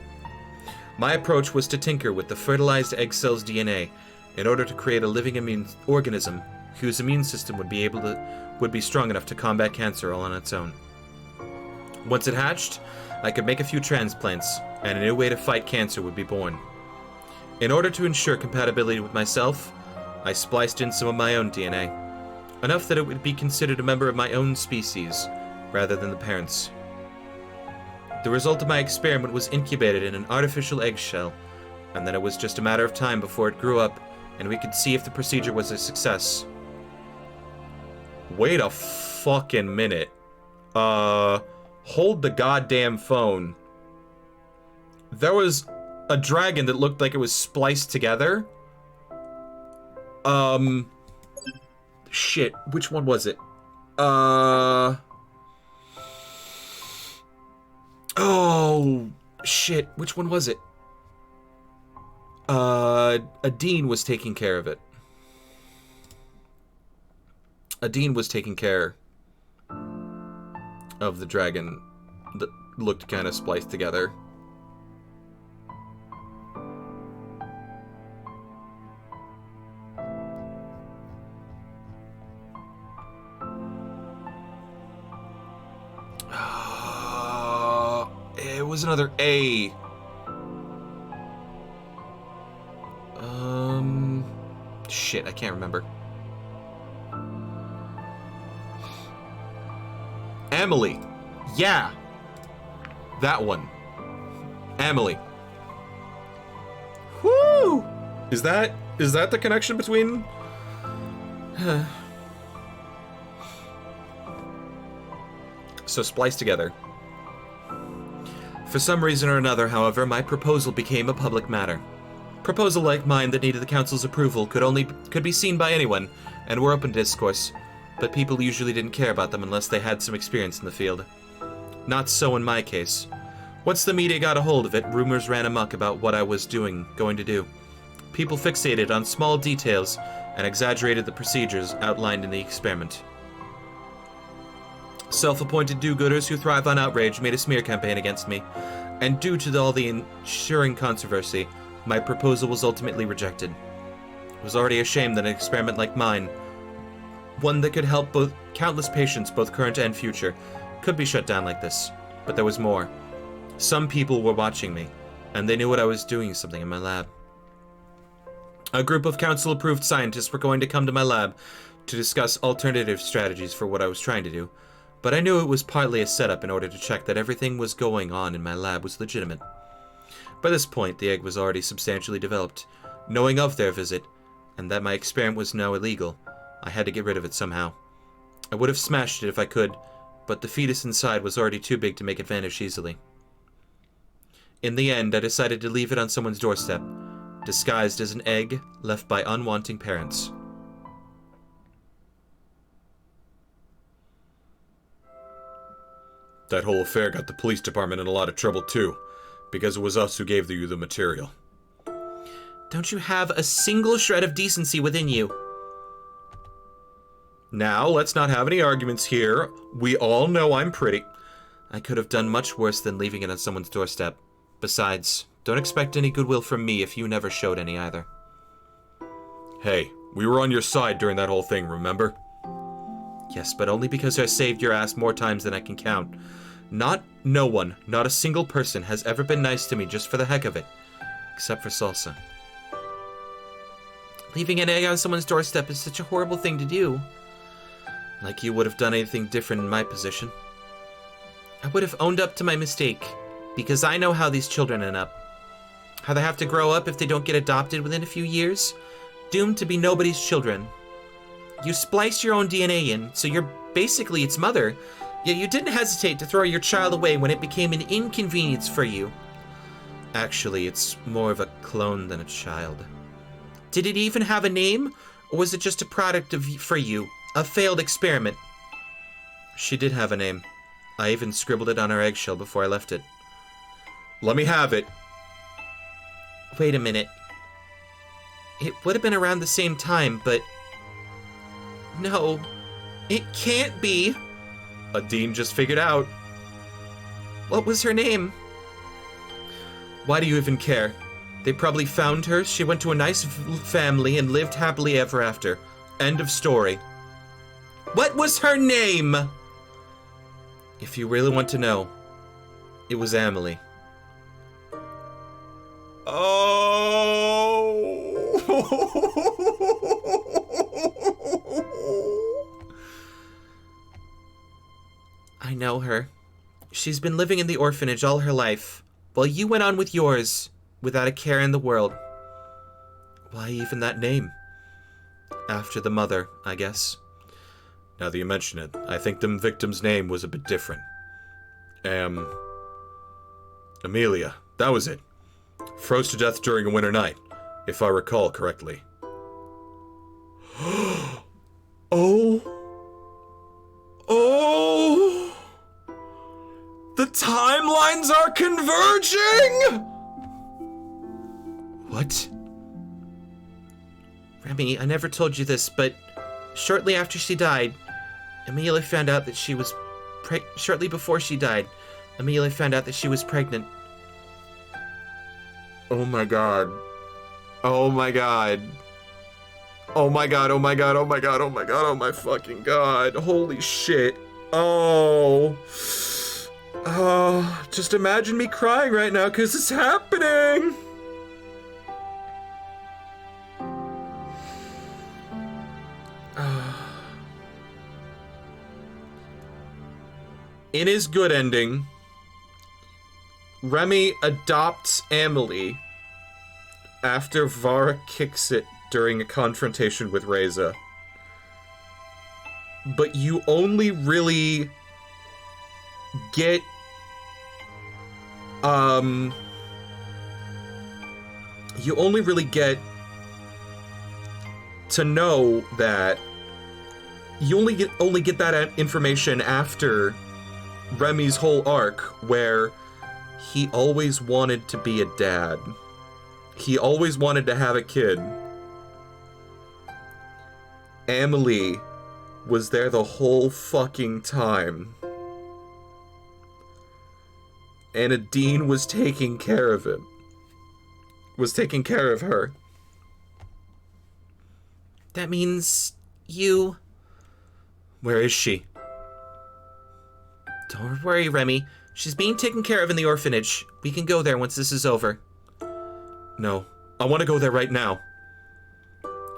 My approach was to tinker with the fertilized egg cell's DNA in order to create a living immune organism whose immune system would be strong enough to combat cancer all on its own. Once it hatched, I could make a few transplants, and a new way to fight cancer would be born. In order to ensure compatibility with myself, I spliced in some of my own DNA, enough that it would be considered a member of my own species, rather than the parents'. The result of my experiment was incubated in an artificial eggshell, and then it was just a matter of time before it grew up, and we could see if the procedure was a success. Wait a fucking minute. Hold the goddamn phone. There was a dragon that looked like it was spliced together. Shit, which one was it? Oh, shit, which one was it? Adine was taking care of it. Adine was taking care of the dragon that looked kind of spliced together. It was another A. Shit, I can't remember. Emily. Yeah. That one. Emily. Whoo! Is that the connection between... So spliced together. For some reason or another, however, my proposal became a public matter. Proposal like mine that needed the council's approval could be seen by anyone, and were open to discourse, but people usually didn't care about them unless they had some experience in the field. Not so in my case. Once the media got a hold of it, rumors ran amok about what I was going to do. People fixated on small details and exaggerated the procedures outlined in the experiment. Self-appointed do-gooders who thrive on outrage made a smear campaign against me, and due to all the ensuing controversy, my proposal was ultimately rejected. It was already a shame that an experiment like mine, one that could help both countless patients, both current and future, could be shut down like this. But there was more. Some people were watching me, and they knew what I was doing something in my lab. A group of council-approved scientists were going to come to my lab to discuss alternative strategies for what I was trying to do, but I knew it was partly a setup in order to check that everything was going on in my lab was legitimate. By this point, the egg was already substantially developed. Knowing of their visit, and that my experiment was now illegal, I had to get rid of it somehow. I would have smashed it if I could, but the fetus inside was already too big to make it vanish easily. In the end, I decided to leave it on someone's doorstep, disguised as an egg left by unwanting parents. That whole affair got the police department in a lot of trouble too, because it was us who gave you the material. Don't you have a single shred of decency within you? Now, let's not have any arguments here. We all know I'm pretty. I could have done much worse than leaving it on someone's doorstep. Besides, don't expect any goodwill from me if you never showed any either. Hey, we were on your side during that whole thing, remember? Yes, but only because I saved your ass more times than I can count. No one, not a single person has ever been nice to me just for the heck of it. Except for Salsa. Leaving an egg on someone's doorstep is such a horrible thing to do. Like you would have done anything different in my position. I would have owned up to my mistake, because I know how these children end up. How they have to grow up if they don't get adopted within a few years, doomed to be nobody's children. You spliced your own DNA in, so you're basically its mother, yet you didn't hesitate to throw your child away when it became an inconvenience for you. Actually, it's more of a clone than a child. Did it even have a name, or was it just a product for you? A failed experiment? She did have a name. I even scribbled it on her eggshell before I left it. Let me have it. Wait a minute. It would have been around the same time, but... No, it can't be. Adine just figured out. What was her name? Why do you even care? They probably found her, she went to a nice family, and lived happily ever after. End of story. What was her name? If you really want to know, It was Emily. Oh. I know her. She's been living in the orphanage all her life, while you went on with yours, without a care in the world. Why even that name? After the mother, I guess. Now that you mention it, I think the victim's name was a bit different. Amelia. That was it. Froze to death during a winter night, if I recall correctly. Oh. Oh. The timelines are converging! What? Remy, I never told you this, but shortly after she died, Amelia found out that she was shortly before she died, Amelia found out that she was pregnant. Oh my god. Oh my god. Oh my god, oh my god, oh my god, oh my god, oh my fucking god. Holy shit. Oh. Oh, just imagine me crying right now because it's happening. In his good ending, Remy adopts Emily after Vara kicks it during a confrontation with Reza. But you only really get to know that you only get that information after Remy's whole arc, where he always wanted to be a dad. He always wanted to have a kid. Emily was there the whole fucking time. And Adine was taking care of him. Was taking care of her. That means you... Where is she? Don't worry, Remy. She's being taken care of in the orphanage. We can go there once this is over. No, I want to go there right now.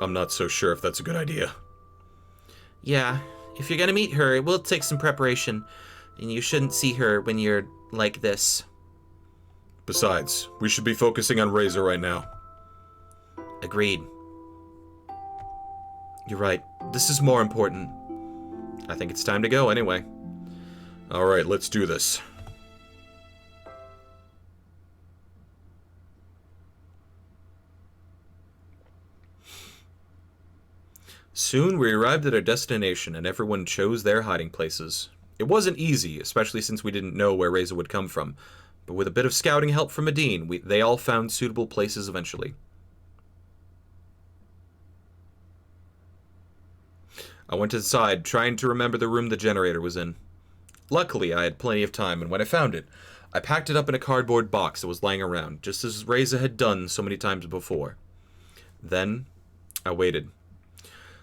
I'm not so sure if that's a good idea. Yeah, if you're gonna meet her, it will take some preparation, and you shouldn't see her when you're like this. Besides, we should be focusing on Razor right now. Agreed. You're right. This is more important. I think it's time to go anyway. Alright, let's do this. Soon we arrived at our destination and everyone chose their hiding places. It wasn't easy, especially since we didn't know where Reza would come from, but with a bit of scouting help from Adine, they all found suitable places eventually. I went inside, trying to remember the room the generator was in. Luckily, I had plenty of time, and when I found it, I packed it up in a cardboard box that was lying around, just as Reza had done so many times before. Then, I waited.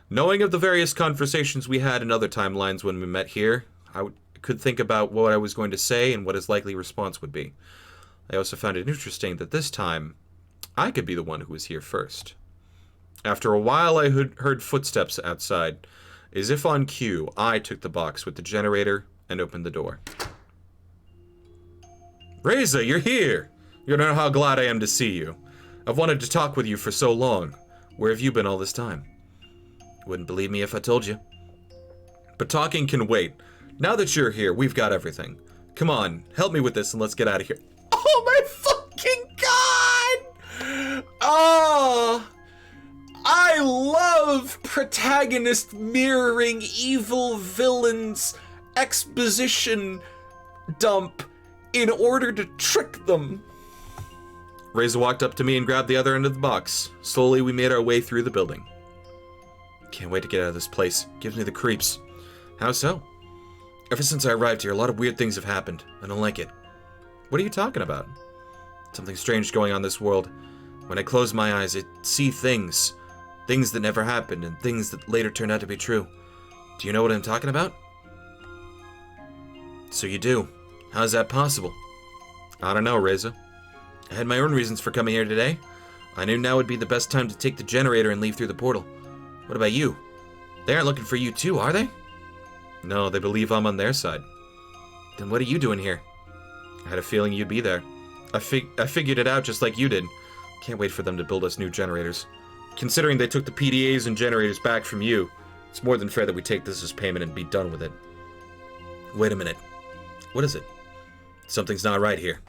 Knowing of the various conversations we had in other timelines when we met here, I could think about what I was going to say and what his likely response would be. I also found it interesting that this time, I could be the one who was here first. After a while, I heard footsteps outside. As if on cue, I took the box with the generator and opened the door. Reza, you're here! You don't know how glad I am to see you. I've wanted to talk with you for so long. Where have you been all this time? You wouldn't believe me if I told you. But talking can wait. Now that you're here, we've got everything. Come on, help me with this and let's get out of here. Oh my fucking god! Oh! I love protagonist mirroring evil villains' exposition dump in order to trick them. Reza walked up to me and grabbed the other end of the box. Slowly, we made our way through the building. Can't wait to get out of this place. Gives me the creeps. How so? Ever since I arrived here, a lot of weird things have happened. I don't like it. What are you talking about? Something strange going on in this world. When I close my eyes, I see things. Things that never happened, and things that later turned out to be true. Do you know what I'm talking about? So you do. How's that possible? I don't know, Reza. I had my own reasons for coming here today. I knew now would be the best time to take the generator and leave through the portal. What about you? They aren't looking for you too, are they? No, they believe I'm on their side. Then what are you doing here? I had a feeling you'd be there. I figured it out just like you did. Can't wait for them to build us new generators. Considering they took the PDAs and generators back from you, it's more than fair that we take this as payment and be done with it. Wait a minute. What is it? Something's not right here.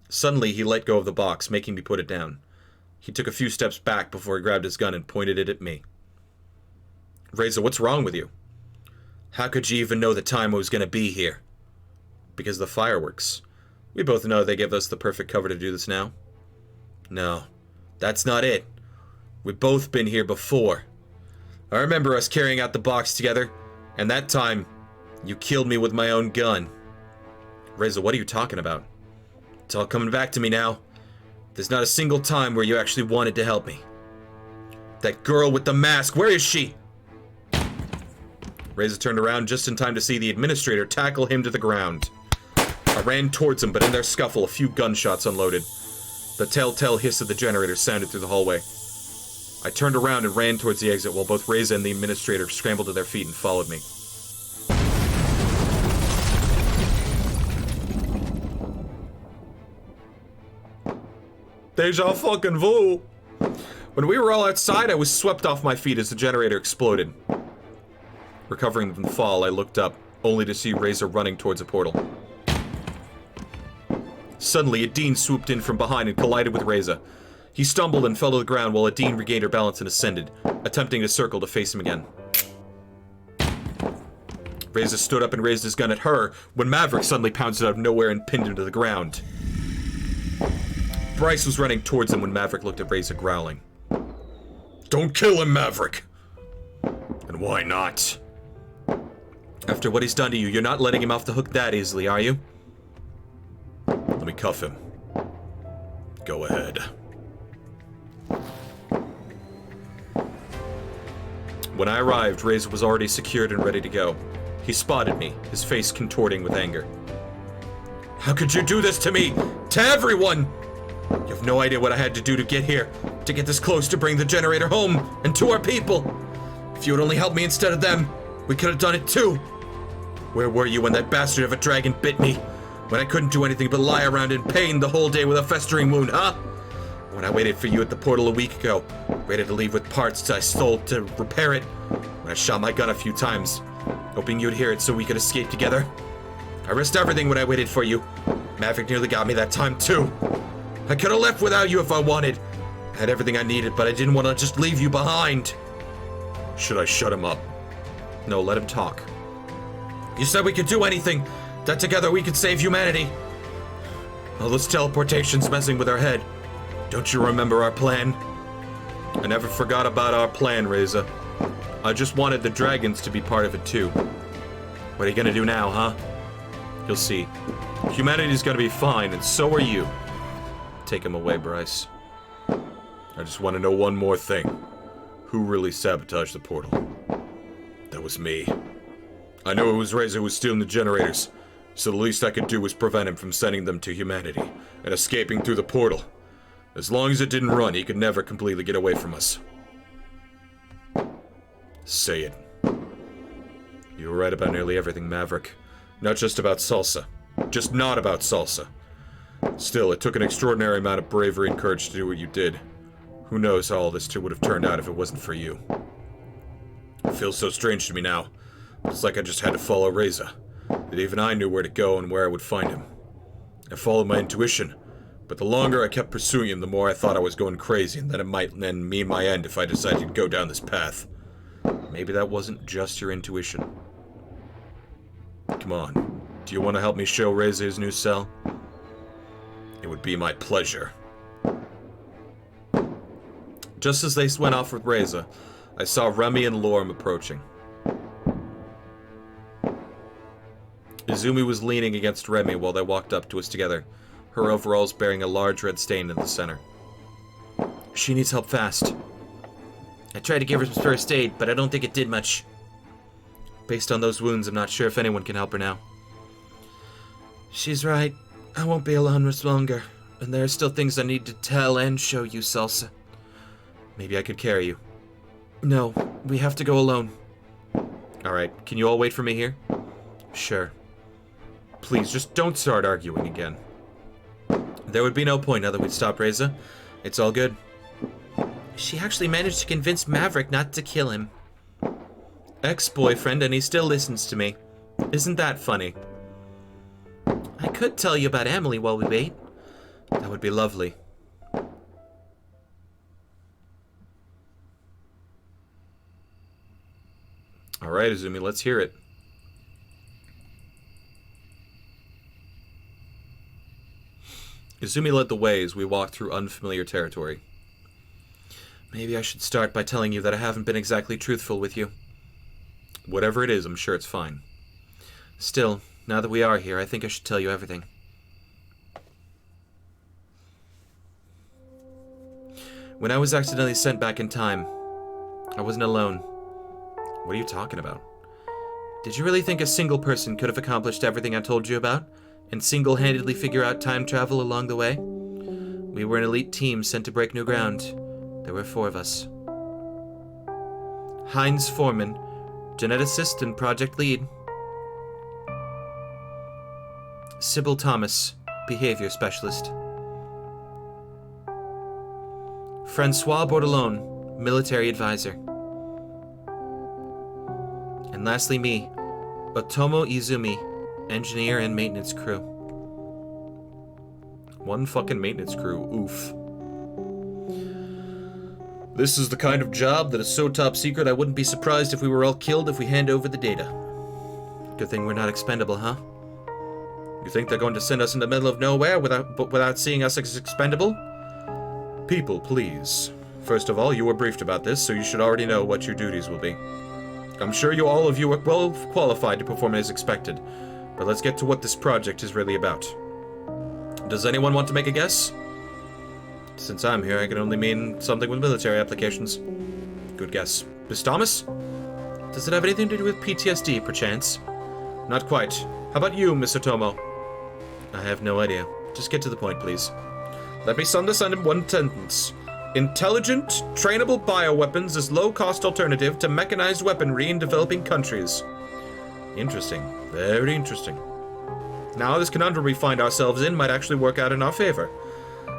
Suddenly, he let go of the box, making me put it down. He took a few steps back before he grabbed his gun and pointed it at me. Reza, what's wrong with you? How could you even know the time I was going to be here? Because of the fireworks. We both know they give us the perfect cover to do this now. No, that's not it. We've both been here before. I remember us carrying out the box together, and that time, you killed me with my own gun. Reza, what are you talking about? It's all coming back to me now. There's not a single time where you actually wanted to help me. That girl with the mask, where is she? Reza turned around just in time to see the administrator tackle him to the ground. I ran towards him, but in their scuffle, a few gunshots unloaded. The telltale hiss of the generator sounded through the hallway. I turned around and ran towards the exit while both Reza and the administrator scrambled to their feet and followed me. Deja fucking vu! When we were all outside, I was swept off my feet as the generator exploded. Recovering from the fall, I looked up, only to see Reza running towards a portal. Suddenly, Adine swooped in from behind and collided with Reza. He stumbled and fell to the ground while Adine regained her balance and ascended, attempting to circle to face him again. Reza stood up and raised his gun at her when Maverick suddenly pounced out of nowhere and pinned him to the ground. Bryce was running towards him when Maverick looked at Reza, growling. Don't kill him, Maverick! And why not? After what he's done to you, you're not letting him off the hook that easily, are you? Let me cuff him. Go ahead. When I arrived, Reza was already secured and ready to go. He spotted me, his face contorting with anger. How could you do this to me? To everyone! You have no idea what I had to do to get here, To get this close to bring the generator home, and to our people. If you would only help me instead of them, we could have done it too. Where were you when that bastard of a dragon bit me? When I couldn't do anything but lie around in pain the whole day with a festering wound, huh? When I waited for you at the portal a week ago, ready to leave with parts I stole to repair it. When I shot my gun a few times, hoping you'd hear it so we could escape together. I risked everything when I waited for you. Maverick nearly got me that time too. I could have left without you if I wanted. I had everything I needed, but I didn't want to just leave you behind. Should I shut him up? No, let him talk. You said we could do anything, that together we could save humanity. All this teleportation's messing with our head. Don't you remember our plan? I never forgot about our plan, Reza. I just wanted the dragons to be part of it too. What are you gonna do now, huh? You'll see. Humanity's gonna be fine, and so are you. Take him away, Bryce. I just want to know one more thing. Who really sabotaged the portal? That was me. I know it was Reza who was stealing the generators, so the least I could do was prevent him from sending them to humanity and escaping through the portal. As long as it didn't run, he could never completely get away from us. Say it. You were right about nearly everything, Maverick. Not just about Salsa. Just not about Salsa. Still, it took an extraordinary amount of bravery and courage to do what you did. Who knows how all this would have turned out if it wasn't for you. It feels so strange to me now. It's like I just had to follow Reza. That even I knew where to go and where I would find him. I followed my intuition, but the longer I kept pursuing him, the more I thought I was going crazy and that it might then mean my end if I decided to go down this path. Maybe that wasn't just your intuition. Come on. Do you want to help me show Reza his new cell? It would be my pleasure. Just as they went off with Reza, I saw Remy and Lorm approaching. Izumi was leaning against Remy while they walked up to us together, her overalls bearing a large red stain in the center. She needs help fast. I tried to give her some first aid, but I don't think it did much. Based on those wounds, I'm not sure if anyone can help her now. She's right. I won't be alone much longer. And there are still things I need to tell and show you, Salsa. Maybe I could carry you. No, we have to go alone. Alright, can you all wait for me here? Sure. Please, just don't start arguing again. There would be no point now that we'd stopped Reza. It's all good. She actually managed to convince Maverick not to kill him. Ex-boyfriend, and he still listens to me. Isn't that funny? I could tell you about Emily while we wait. That would be lovely. Alright, Izumi, let's hear it. Izumi led the way as we walked through unfamiliar territory. Maybe I should start by telling you that I haven't been exactly truthful with you. Whatever it is, I'm sure it's fine. Still, now that we are here, I think I should tell you everything. When I was accidentally sent back in time, I wasn't alone. What are you talking about? Did you really think a single person could have accomplished everything I told you about, and single-handedly figure out time travel along the way? We were an elite team sent to break new ground. There were 4 of us. Heinz Foreman, geneticist and project lead. Sybil Thomas, behavior specialist. Francois Bordelon, military advisor. And lastly me, Otomo Izumi, engineer and maintenance crew. One fucking maintenance crew, oof. This is the kind of job that is so top secret I wouldn't be surprised if we were all killed if we hand over the data. Good thing we're not expendable, huh? You think they're going to send us in the middle of nowhere without seeing us as expendable? People, please. First of all, you were briefed about this, so you should already know what your duties will be. I'm sure all of you are well qualified to perform as expected, but let's get to what this project is really about. Does anyone want to make a guess? Since I'm here, I can only mean something with military applications. Good guess. Miss Thomas? Does it have anything to do with PTSD, perchance? Not quite. How about you, Miss Otomo? I have no idea. Just get to the point, please. Let me sum this in one sentence. Intelligent, trainable bioweapons is low-cost alternative to mechanized weaponry in developing countries. Interesting. Very interesting. Now, this conundrum we find ourselves in might actually work out in our favor.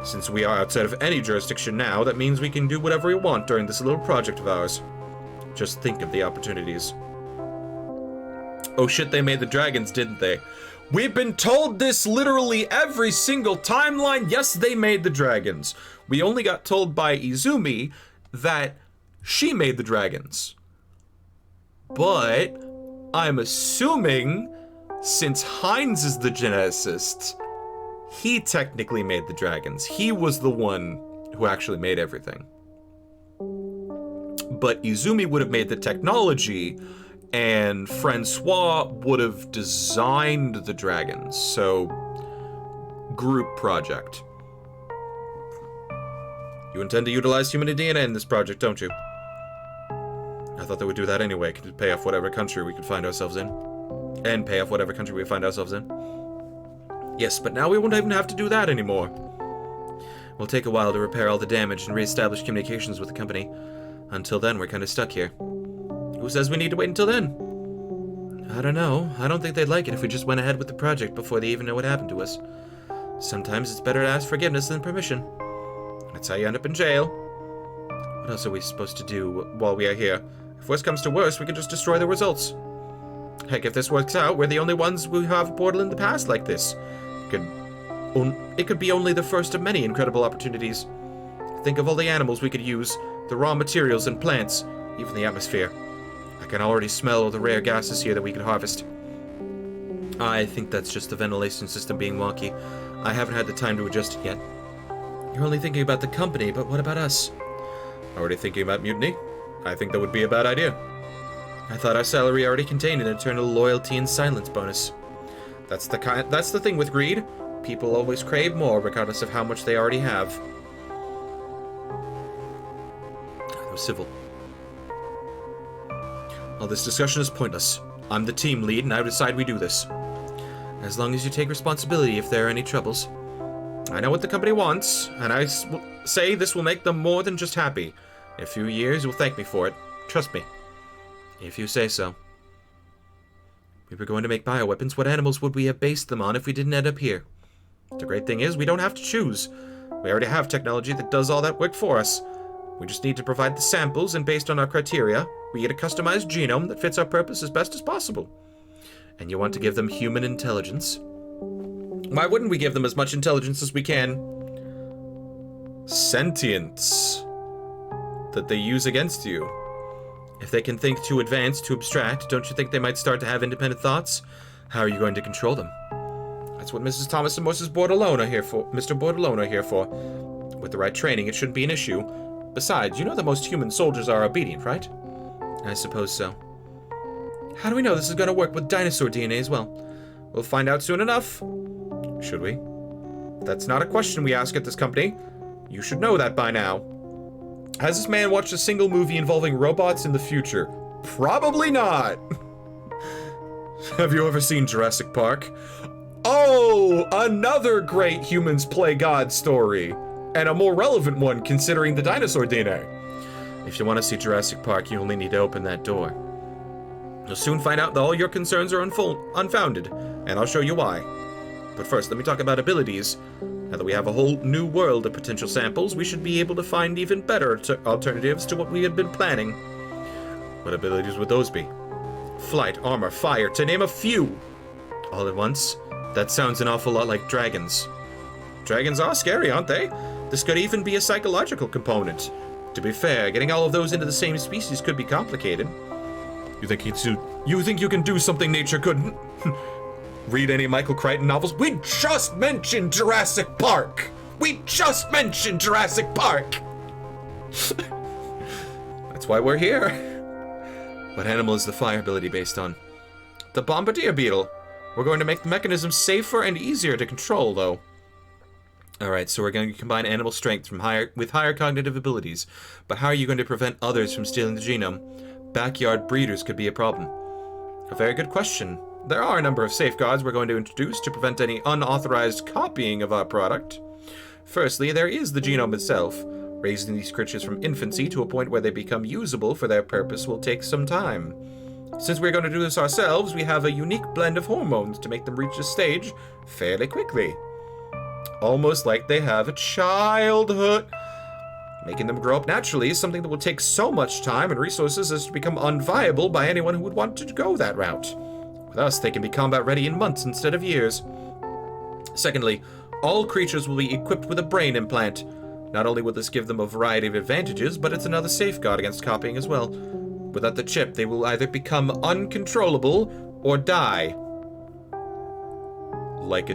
Since we are outside of any jurisdiction now, that means we can do whatever we want during this little project of ours. Just think of the opportunities. Oh shit, they made the dragons, didn't they? We've been told this literally every single timeline. Yes, they made the dragons. We only got told by Izumi that she made the dragons. But I'm assuming since Heinz is the geneticist, he technically made the dragons. He was the one who actually made everything. But Izumi would have made the technology, and Francois would have designed the dragons. So, group project. You intend to utilize human DNA in this project, don't you? I thought they would do that anyway, to pay off whatever country we could find ourselves in. And pay off whatever country we find ourselves in. Yes, but now we won't even have to do that anymore. It'll take a while to repair all the damage and reestablish communications with the company. Until then, we're kind of stuck here. Who says we need to wait until then? I don't know. I don't think they'd like it if we just went ahead with the project before they even know what happened to us. Sometimes it's better to ask forgiveness than permission. That's how you end up in jail. What else are we supposed to do while we are here? If worse comes to worse, we can just destroy the results. Heck, if this works out, we're the only ones who have a portal in the past like this. It could be only the first of many incredible opportunities. Think of all the animals we could use, the raw materials and plants, even the atmosphere. I can already smell all the rare gases here that we could harvest. I think that's just the ventilation system being wonky. I haven't had the time to adjust it yet. You're only thinking about the company, but what about us? Already thinking about mutiny? I think that would be a bad idea. I thought our salary already contained an eternal loyalty and silence bonus. That's the thing with greed. People always crave more, regardless of how much they already have. That was civil. All this discussion is pointless. I'm the team lead, and I decide we do this. As long as you take responsibility if there are any troubles. I know what the company wants, and say this will make them more than just happy. In a few years, you'll thank me for it. Trust me. If you say so. We were going to make bioweapons. What animals would we have based them on if we didn't end up here? The great thing is, we don't have to choose. We already have technology that does all that work for us. We just need to provide the samples, and based on our criteria, we get a customized genome that fits our purpose as best as possible. And you want to give them human intelligence? Why wouldn't we give them as much intelligence as we can? Sentience. That they use against you. If they can think too advanced, too abstract, don't you think they might start to have independent thoughts? How are you going to control them? That's what Mrs. Thomas and Mrs. Bordelone are here for. Mr. Bordelone are here for. With the right training, it shouldn't be an issue. Besides, you know that most human soldiers are obedient, right? I suppose so. How do we know this is going to work with dinosaur DNA as well? We'll find out soon enough. Should we? That's not a question we ask at this company. You should know that by now. Has this man watched a single movie involving robots in the future? Probably not. Have you ever seen Jurassic Park? Oh, another great humans play God story. And a more relevant one considering the dinosaur DNA. If you want to see Jurassic Park, you only need to open that door. You'll soon find out that all your concerns are unfounded, and I'll show you why. But first, let me talk about abilities. Now that we have a whole new world of potential samples, we should be able to find even better alternatives to what we had been planning. What abilities would those be? Flight, armor, fire, to name a few. All at once? That sounds an awful lot like dragons. Dragons are scary, aren't they? This could even be a psychological component. To be fair, getting all of those into the same species could be complicated. You think you can do something nature couldn't? Read any Michael Crichton novels? We just mentioned Jurassic Park! We just mentioned Jurassic Park! That's why we're here. What animal is the fire ability based on? The bombardier beetle. We're going to make the mechanism safer and easier to control, though. Alright, so we're going to combine animal strength with higher cognitive abilities. But how are you going to prevent others from stealing the genome? Backyard breeders could be a problem. A very good question. There are a number of safeguards we're going to introduce to prevent any unauthorized copying of our product. Firstly, there is the genome itself. Raising these creatures from infancy to a point where they become usable for their purpose will take some time. Since we're going to do this ourselves, we have a unique blend of hormones to make them reach this stage fairly quickly. Almost like they have a childhood. Making them grow up naturally is something that will take so much time and resources as to become unviable by anyone who would want to go that route. With us, they can be combat ready in months instead of years. Secondly, all creatures will be equipped with a brain implant. Not only will this give them a variety of advantages, but it's another safeguard against copying as well. Without the chip, they will either become uncontrollable or die. Like a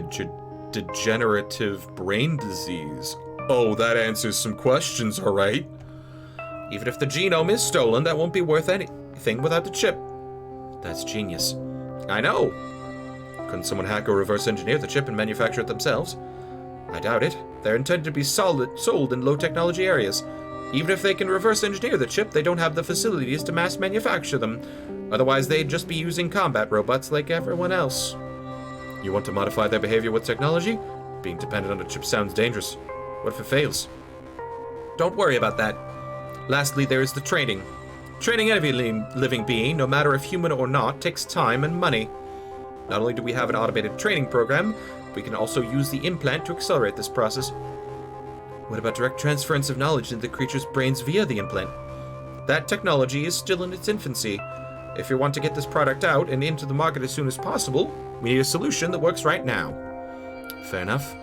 degenerative brain disease. Oh, that answers some questions, alright. Even if the genome is stolen, that won't be worth anything without the chip. That's genius. I know. Couldn't someone hack or reverse engineer the chip and manufacture it themselves? I doubt it. They're intended to be sold in low technology areas. Even if they can reverse engineer the chip, they don't have the facilities to mass manufacture them. Otherwise, they'd just be using combat robots like everyone else. You want to modify their behavior with technology? Being dependent on a chip sounds dangerous. What if it fails? Don't worry about that. Lastly, there is the training. Training any living being, no matter if human or not, takes time and money. Not only do we have an automated training program, we can also use the implant to accelerate this process. What about direct transference of knowledge into the creature's brains via the implant? That technology is still in its infancy. If you want to get this product out and into the market as soon as possible, we need a solution that works right now. Fair enough.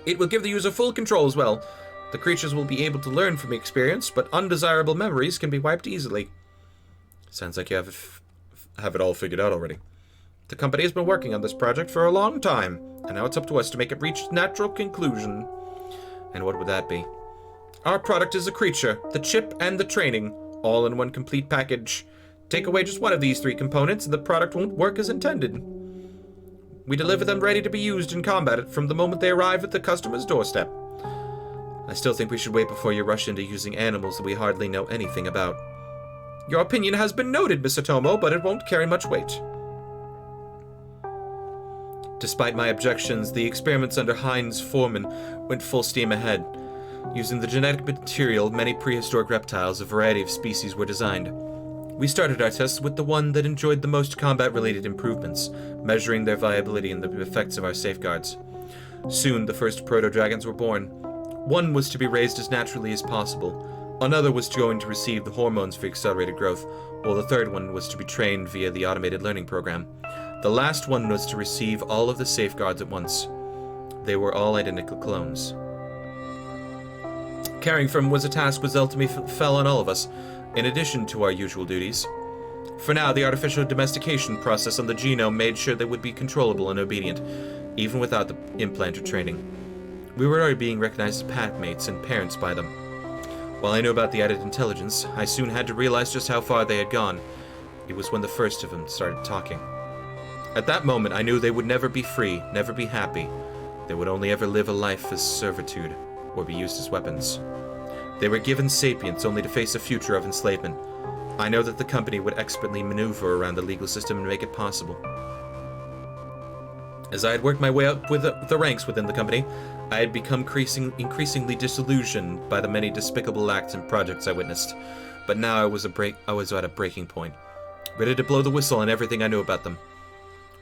It will give the user full control as well. The creatures will be able to learn from experience, but undesirable memories can be wiped easily. Sounds like you have it all figured out already. The company has been working on this project for a long time, and now it's up to us to make it reach its natural conclusion. And what would that be? Our product is a creature, the chip, and the training, all in one complete package. Take away just one of these three components, and the product won't work as intended. We deliver them ready to be used in combat from the moment they arrive at the customer's doorstep. I still think we should wait before you rush into using animals that we hardly know anything about. Your opinion has been noted, Miss Otomo, but it won't carry much weight. Despite my objections, the experiments under Heinz Foreman went full steam ahead. Using the genetic material of many prehistoric reptiles, a variety of species were designed. We started our tests with the one that enjoyed the most combat-related improvements, measuring their viability and the effects of our safeguards. Soon, the first proto-dragons were born. One was to be raised as naturally as possible. Another was going to receive the hormones for accelerated growth, while the third one was to be trained via the automated learning program. The last one was to receive all of the safeguards at once. They were all identical clones. Caring for him was a task which ultimately fell on all of us, in addition to our usual duties. For now, the artificial domestication process on the genome made sure they would be controllable and obedient, even without the implant or training. We were already being recognized as packmates and parents by them. While I knew about the added intelligence, I soon had to realize just how far they had gone. It was when the first of them started talking. At that moment, I knew they would never be free, never be happy. They would only ever live a life as servitude, or be used as weapons. They were given sapience only to face a future of enslavement. I know that the company would expertly maneuver around the legal system and make it possible. As I had worked my way up with the ranks within the company, I had become increasingly disillusioned by the many despicable acts and projects I witnessed. But now I was at a breaking point, ready to blow the whistle on everything I knew about them.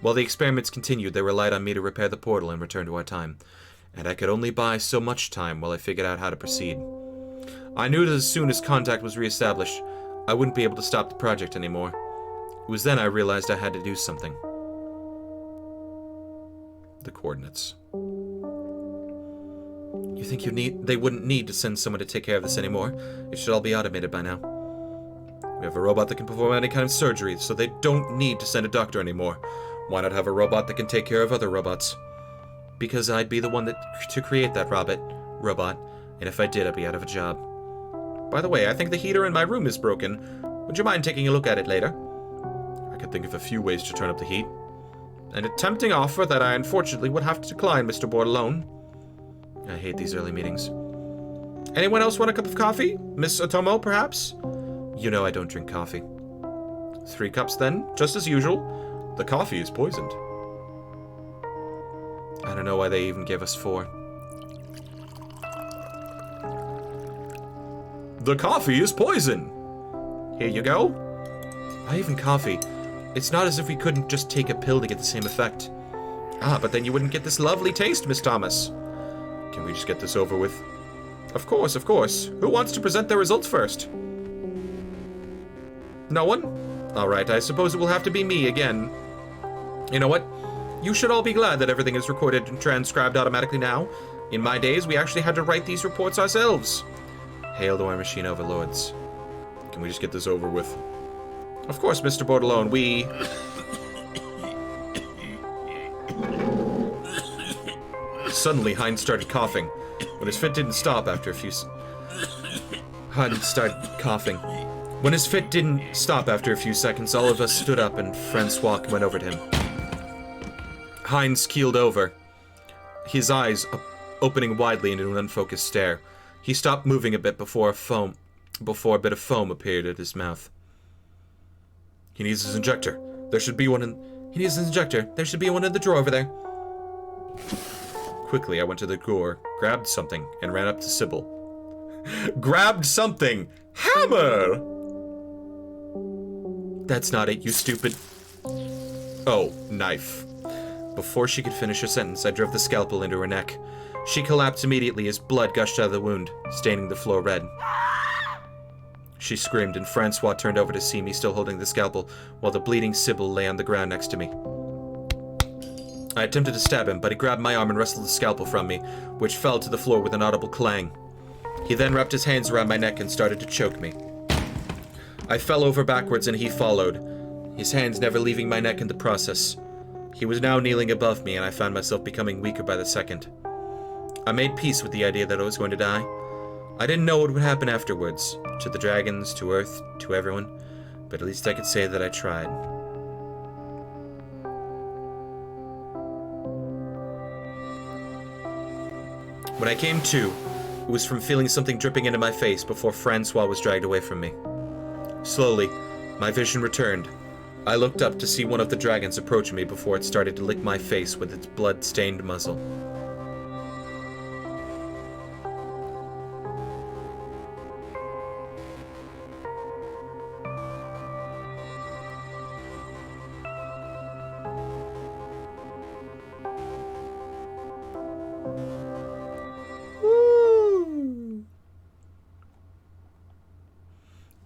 While the experiments continued, they relied on me to repair the portal and return to our time, and I could only buy so much time while I figured out how to proceed. I knew that as soon as contact was reestablished, I wouldn't be able to stop the project anymore. It was then I realized I had to do something. The coordinates. You think they wouldn't need to send someone to take care of this anymore? It should all be automated by now. We have a robot that can perform any kind of surgery, so they don't need to send a doctor anymore. Why not have a robot that can take care of other robots? Because I'd be the one to create that robot, and if I did, I'd be out of a job. By the way, I think the heater in my room is broken. Would you mind taking a look at it later? I could think of a few ways to turn up the heat. An tempting offer that I unfortunately would have to decline, Mr. Bordelone. I hate these early meetings. Anyone else want a cup of coffee? Miss Otomo, perhaps? You know I don't drink coffee. 3 cups then, just as usual. The coffee is poisoned. I don't know why they even gave us 4. The coffee is poison! Here you go. Why even coffee? It's not as if we couldn't just take a pill to get the same effect. Ah, but then you wouldn't get this lovely taste, Miss Thomas. Can we just get this over with? Of course, of course. Who wants to present their results first? No one? Alright, I suppose it will have to be me again. You know what? You should all be glad that everything is recorded and transcribed automatically now. In my days, we actually had to write these reports ourselves. Hail to our machine overlords. Can we just get this over with? Of course, Mr. Bordelone, we... Suddenly, Heinz started coughing. When his fit didn't stop after a few... Heinz started coughing. When his fit didn't stop after a few seconds, all of us stood up and Francois went over to him. Heinz keeled over, his eyes opening widely into an unfocused stare. He stopped moving a bit before a bit of foam appeared at his mouth. He needs his injector. There should be one in... He needs his injector. There should be one in the drawer over there. Quickly, I went to the drawer, grabbed something, and ran up to Sybil. Grabbed something! Hammer! That's not it, you stupid... Oh, knife. Before she could finish her sentence, I drove the scalpel into her neck. She collapsed immediately as blood gushed out of the wound, staining the floor red. She screamed, and Francois turned over to see me still holding the scalpel, while the bleeding Sybil lay on the ground next to me. I attempted to stab him, but he grabbed my arm and wrestled the scalpel from me, which fell to the floor with an audible clang. He then wrapped his hands around my neck and started to choke me. I fell over backwards and he followed, his hands never leaving my neck in the process. He was now kneeling above me, and I found myself becoming weaker by the second. I made peace with the idea that I was going to die. I didn't know what would happen afterwards, to the dragons, to Earth, to everyone, but at least I could say that I tried. When I came to, it was from feeling something dripping into my face before Francois was dragged away from me. Slowly, my vision returned. I looked up to see one of the dragons approach me before it started to lick my face with its blood-stained muzzle.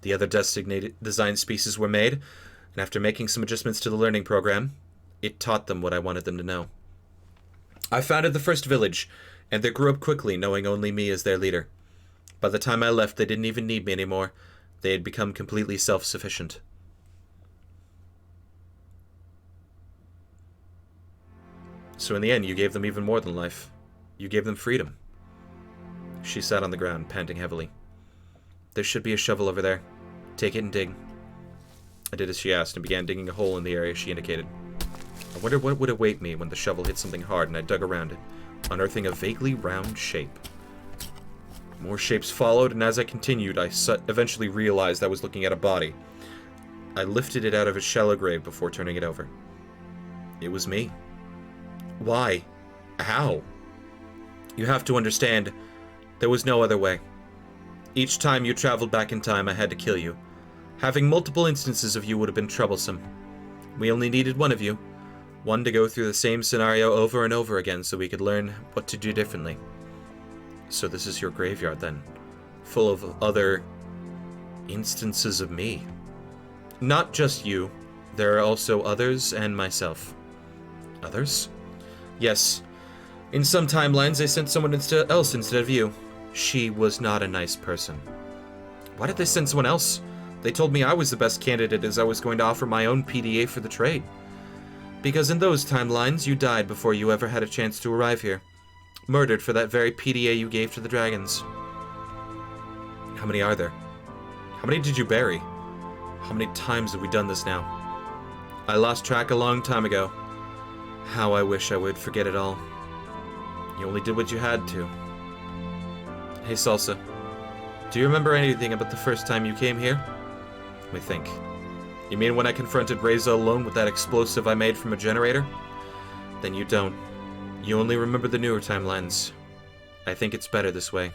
The other designated design species were made, and after making some adjustments to the learning program, it taught them what I wanted them to know. I founded the first village, and they grew up quickly, knowing only me as their leader. By the time I left, they didn't even need me anymore. They had become completely self-sufficient. So in the end, you gave them even more than life. You gave them freedom. She sat on the ground, panting heavily. There should be a shovel over there. Take it and dig. I did as she asked and began digging a hole in the area she indicated. I wondered what would await me when the shovel hit something hard, and I dug around it, unearthing a vaguely round shape. More shapes followed, and as I continued, I eventually realized I was looking at a body. I lifted it out of its shallow grave before turning it over. It was me. Why? How? You have to understand, there was no other way. Each time you traveled back in time, I had to kill you. Having multiple instances of you would have been troublesome. We only needed one of you. One to go through the same scenario over and over again so we could learn what to do differently. So this is your graveyard then, full of other instances of me. Not just you. There are also others and myself. Others? Yes. In some timelines, they sent someone else instead of you. She was not a nice person. Why did they send someone else? They told me I was the best candidate as I was going to offer my own PDA for the trade. Because in those timelines, you died before you ever had a chance to arrive here. Murdered for that very PDA you gave to the dragons. How many are there? How many did you bury? How many times have we done this now? I lost track a long time ago. How I wish I would forget it all. You only did what you had to. Hey, Salsa. Do you remember anything about the first time you came here? Let me think. You mean when I confronted Reza alone with that explosive I made from a generator? Then you don't. You only remember the newer timelines. I think it's better this way.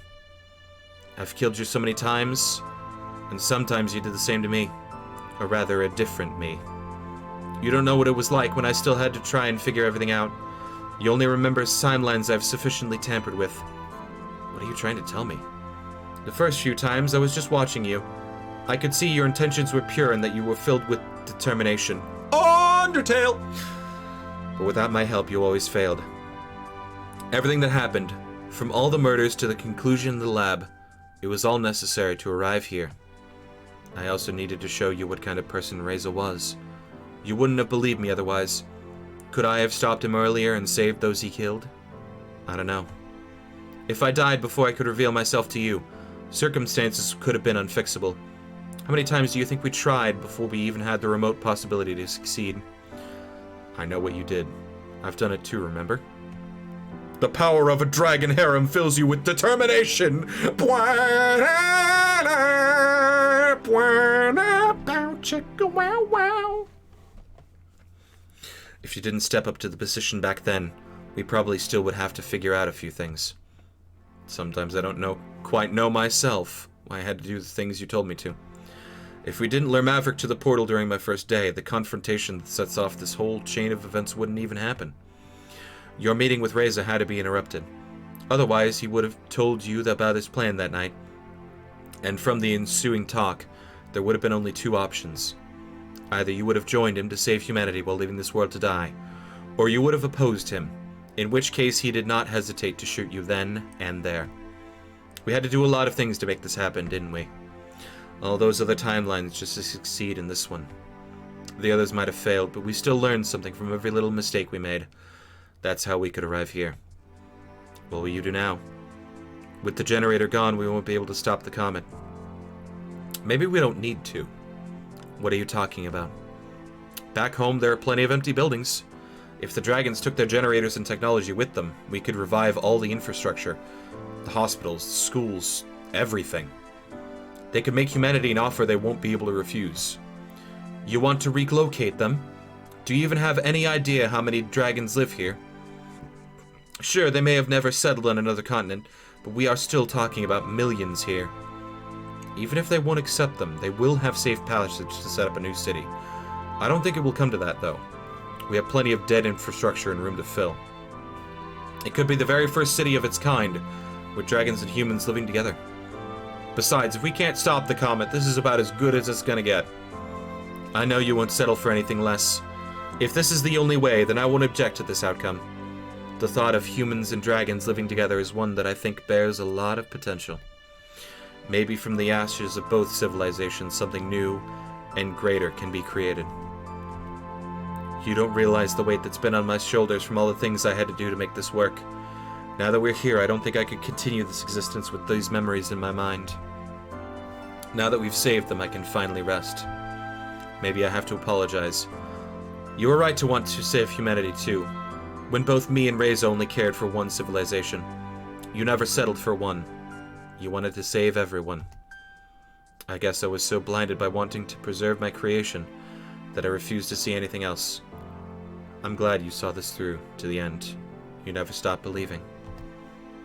I've killed you so many times, and sometimes you did the same to me. Or rather, a different me. You don't know what it was like when I still had to try and figure everything out. You only remember timelines I've sufficiently tampered with. What are you trying to tell me? The first few times, I was just watching you. I could see your intentions were pure and that you were filled with determination. Undertale! But without my help, you always failed. Everything that happened, from all the murders to the conclusion in the lab, it was all necessary to arrive here. I also needed to show you what kind of person Reza was. You wouldn't have believed me otherwise. Could I have stopped him earlier and saved those he killed? I don't know. If I died before I could reveal myself to you, circumstances could have been unfixable. How many times do you think we tried before we even had the remote possibility to succeed? I know what you did. I've done it too, remember? The power of a dragon harem fills you with determination! If you didn't step up to the position back then, we probably still would have to figure out a few things. Sometimes I don't quite know myself why I had to do the things you told me to. If we didn't lure Maverick to the portal during my first day, the confrontation that sets off this whole chain of events wouldn't even happen. Your meeting with Reza had to be interrupted. Otherwise, he would have told you about his plan that night. And from the ensuing talk, there would have been only two options. Either you would have joined him to save humanity while leaving this world to die, or you would have opposed him, in which case he did not hesitate to shoot you then and there. We had to do a lot of things to make this happen, didn't we? All those other timelines just to succeed in this one. The others might have failed, but we still learned something from every little mistake we made. That's how we could arrive here. What will you do now? With the generator gone, we won't be able to stop the comet. Maybe we don't need to. What are you talking about? Back home, there are plenty of empty buildings. If the dragons took their generators and technology with them, we could revive all the infrastructure. The hospitals, schools, everything. They could make humanity an offer they won't be able to refuse. You want to relocate them? Do you even have any idea how many dragons live here? Sure, they may have never settled on another continent, but we are still talking about millions here. Even if they won't accept them, they will have safe passage to set up a new city. I don't think it will come to that, though. We have plenty of dead infrastructure and room to fill. It could be the very first city of its kind, with dragons and humans living together. Besides, if we can't stop the comet, this is about as good as it's gonna get. I know you won't settle for anything less. If this is the only way, then I won't object to this outcome. The thought of humans and dragons living together is one that I think bears a lot of potential. Maybe from the ashes of both civilizations, something new and greater can be created. You don't realize the weight that's been on my shoulders from all the things I had to do to make this work. Now that we're here, I don't think I could continue this existence with these memories in my mind. Now that we've saved them, I can finally rest. Maybe I have to apologize. You were right to want to save humanity too, when both me and Reza only cared for one civilization. You never settled for one. You wanted to save everyone. I guess I was so blinded by wanting to preserve my creation that I refused to see anything else. I'm glad you saw this through to the end. You never stopped believing.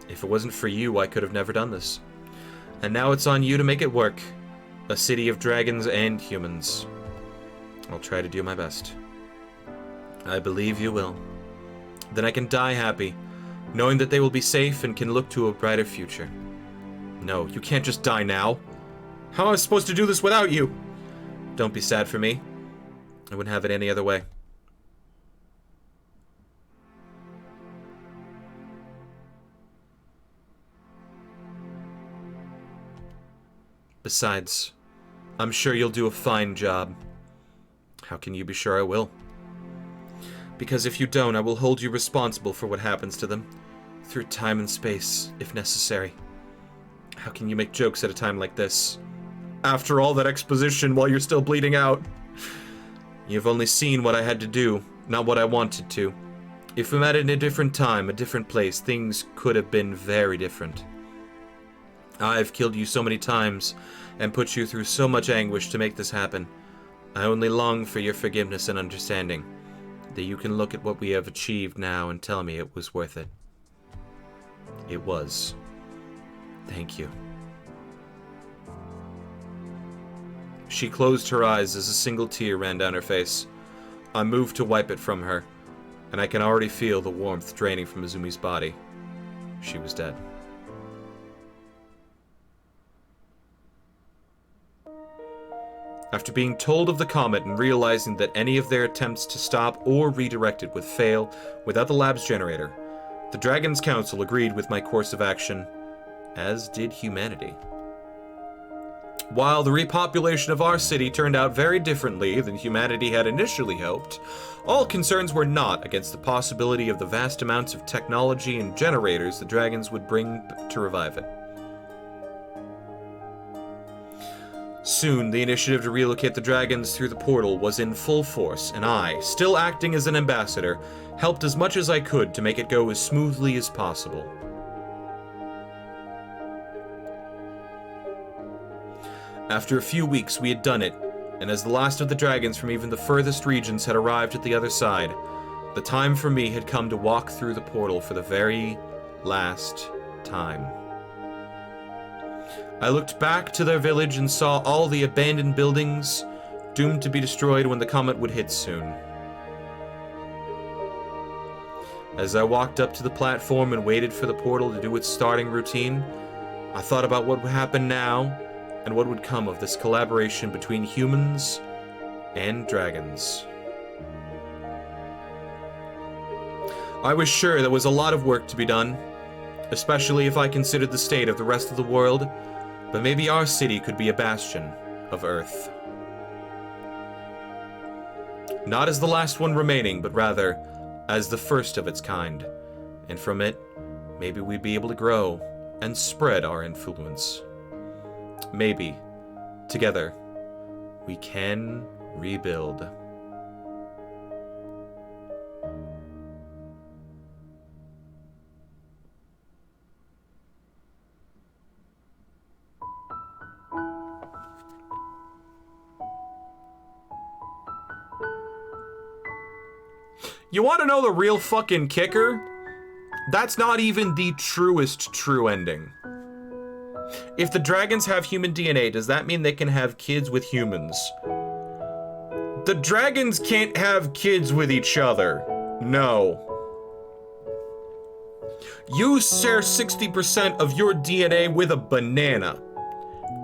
If it wasn't for you, I could have never done this. And now it's on you to make it work. A city of dragons and humans. I'll try to do my best. I believe you will. Then I can die happy, knowing that they will be safe and can look to a brighter future. No, you can't just die now. How am I supposed to do this without you? Don't be sad for me. I wouldn't have it any other way. Besides, I'm sure you'll do a fine job. How can you be sure I will? Because if you don't, I will hold you responsible for what happens to them, through time and space, if necessary. How can you make jokes at a time like this? After all that exposition while you're still bleeding out. You've only seen what I had to do, not what I wanted to. If we met in a different time, a different place, things could have been very different. I've killed you so many times, and put you through so much anguish to make this happen. I only long for your forgiveness and understanding, that you can look at what we have achieved now and tell me it was worth it. It was. Thank you. She closed her eyes as a single tear ran down her face. I moved to wipe it from her, and I can already feel the warmth draining from Izumi's body. She was dead. After being told of the comet and realizing that any of their attempts to stop or redirect it would fail without the lab's generator, the Dragon's Council agreed with my course of action, as did humanity. While the repopulation of our city turned out very differently than humanity had initially hoped, all concerns were not against the possibility of the vast amounts of technology and generators the dragons would bring to revive it. Soon, the initiative to relocate the dragons through the portal was in full force, and I, still acting as an ambassador, helped as much as I could to make it go as smoothly as possible. After a few weeks, we had done it, and as the last of the dragons from even the furthest regions had arrived at the other side, the time for me had come to walk through the portal for the very last time. I looked back to their village and saw all the abandoned buildings, doomed to be destroyed when the comet would hit soon. As I walked up to the platform and waited for the portal to do its starting routine, I thought about what would happen now and what would come of this collaboration between humans and dragons. I was sure there was a lot of work to be done, especially if I considered the state of the rest of the world, but maybe our city could be a bastion of Earth. Not as the last one remaining, but rather as the first of its kind, and from it, maybe we'd be able to grow and spread our influence. Maybe, together, we can rebuild. You want to know the real fucking kicker? That's not even the truest true ending. If the dragons have human DNA, does that mean they can have kids with humans? The dragons can't have kids with each other. No. You share 60% of your DNA with a banana.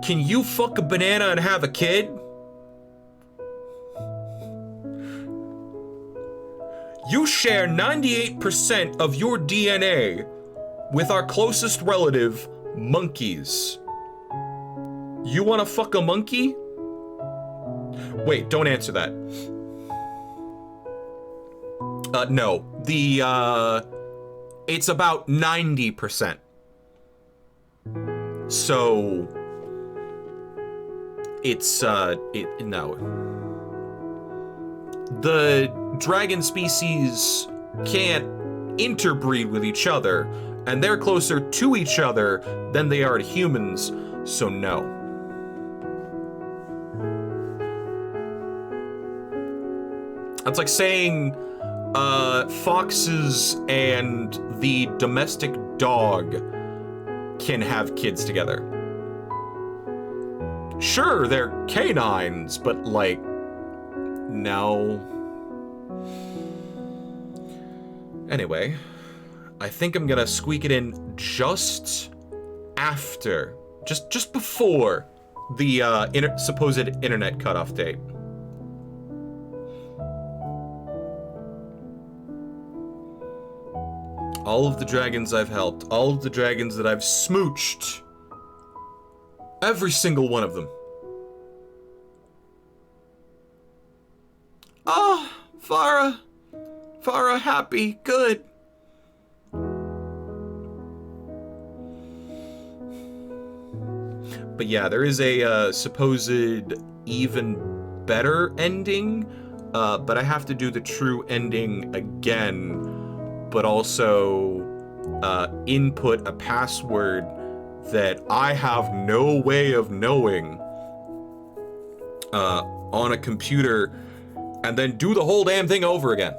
Can you fuck a banana and have a kid? You share 98% of your DNA with our closest relative, monkeys. You wanna fuck a monkey? Wait, don't answer that. No. It's about 90%. So... It's, no. The dragon species can't interbreed with each other, and they're closer to each other than they are to humans, so no. That's like saying, foxes and the domestic dog can have kids together. Sure, they're canines, but like, no. Anyway, I think I'm gonna squeak it in just after, just before the supposed internet cutoff date. All of the dragons I've helped, all of the dragons that I've smooched, every single one of them. Oh, Farah. Farah, happy, good. But yeah, there is a supposed even better ending, but I have to do the true ending again, but also input a password that I have no way of knowing on a computer, and then do the whole damn thing over again.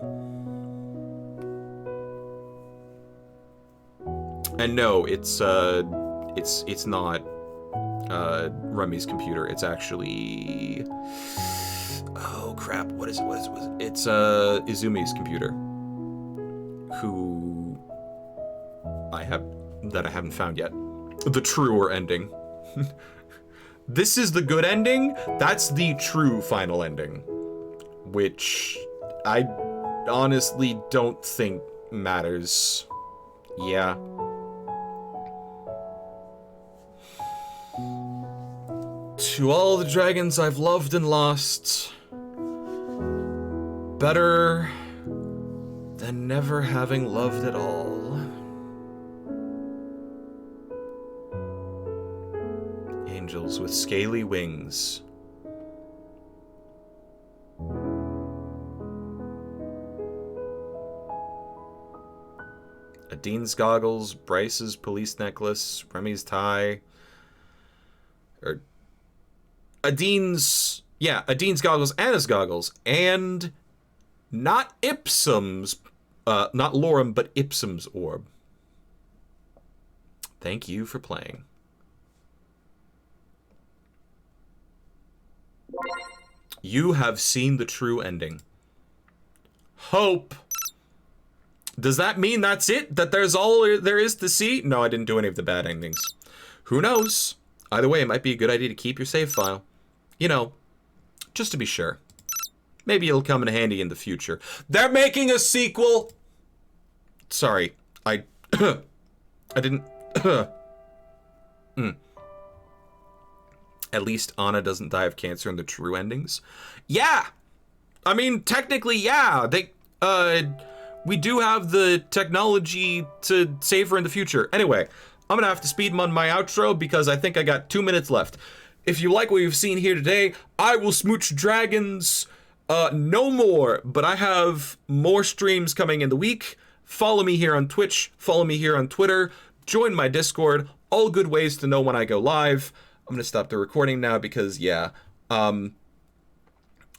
And no, it's not Remy's computer. It's actually, oh crap, what is it? It's Izumi's computer, who I haven't found yet. The truer ending. This is the good ending. That's the true final ending, which I honestly don't think matters. Yeah. To all the dragons I've loved and lost, better than never having loved at all. Angels with scaly wings. Adin's goggles, Bryce's police necklace, Remy's tie, or Adin's goggles, Anna's goggles, and not Ipsum's, not Lorem, but Ipsum's orb. Thank you for playing. You have seen the true ending. Hope. Does that mean that's it? That there's all there is to see? No, I didn't do any of the bad endings. Who knows? Either way, it might be a good idea to keep your save file. You know, just to be sure. Maybe it'll come in handy in the future. They're making a sequel! Sorry, I didn't... At least Anna doesn't die of cancer in the true endings. Yeah! I mean, technically, yeah. We do have the technology to save her in the future. Anyway, I'm gonna have to speed on my outro because I think I got 2 minutes left. If you like what you've seen here today, I will smooch dragons no more, but I have more streams coming in the week. Follow me here on Twitch, follow me here on Twitter, join my Discord, all good ways to know when I go live. I'm gonna stop the recording now because, yeah. I'm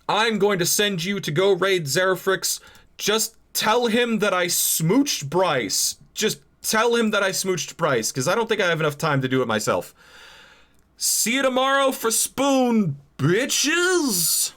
going to send you to go raid Zerafrix. Just tell him that I smooched Bryce. Just tell him that I smooched Bryce, because I don't think I have enough time to do it myself. See you tomorrow for Spoon, bitches!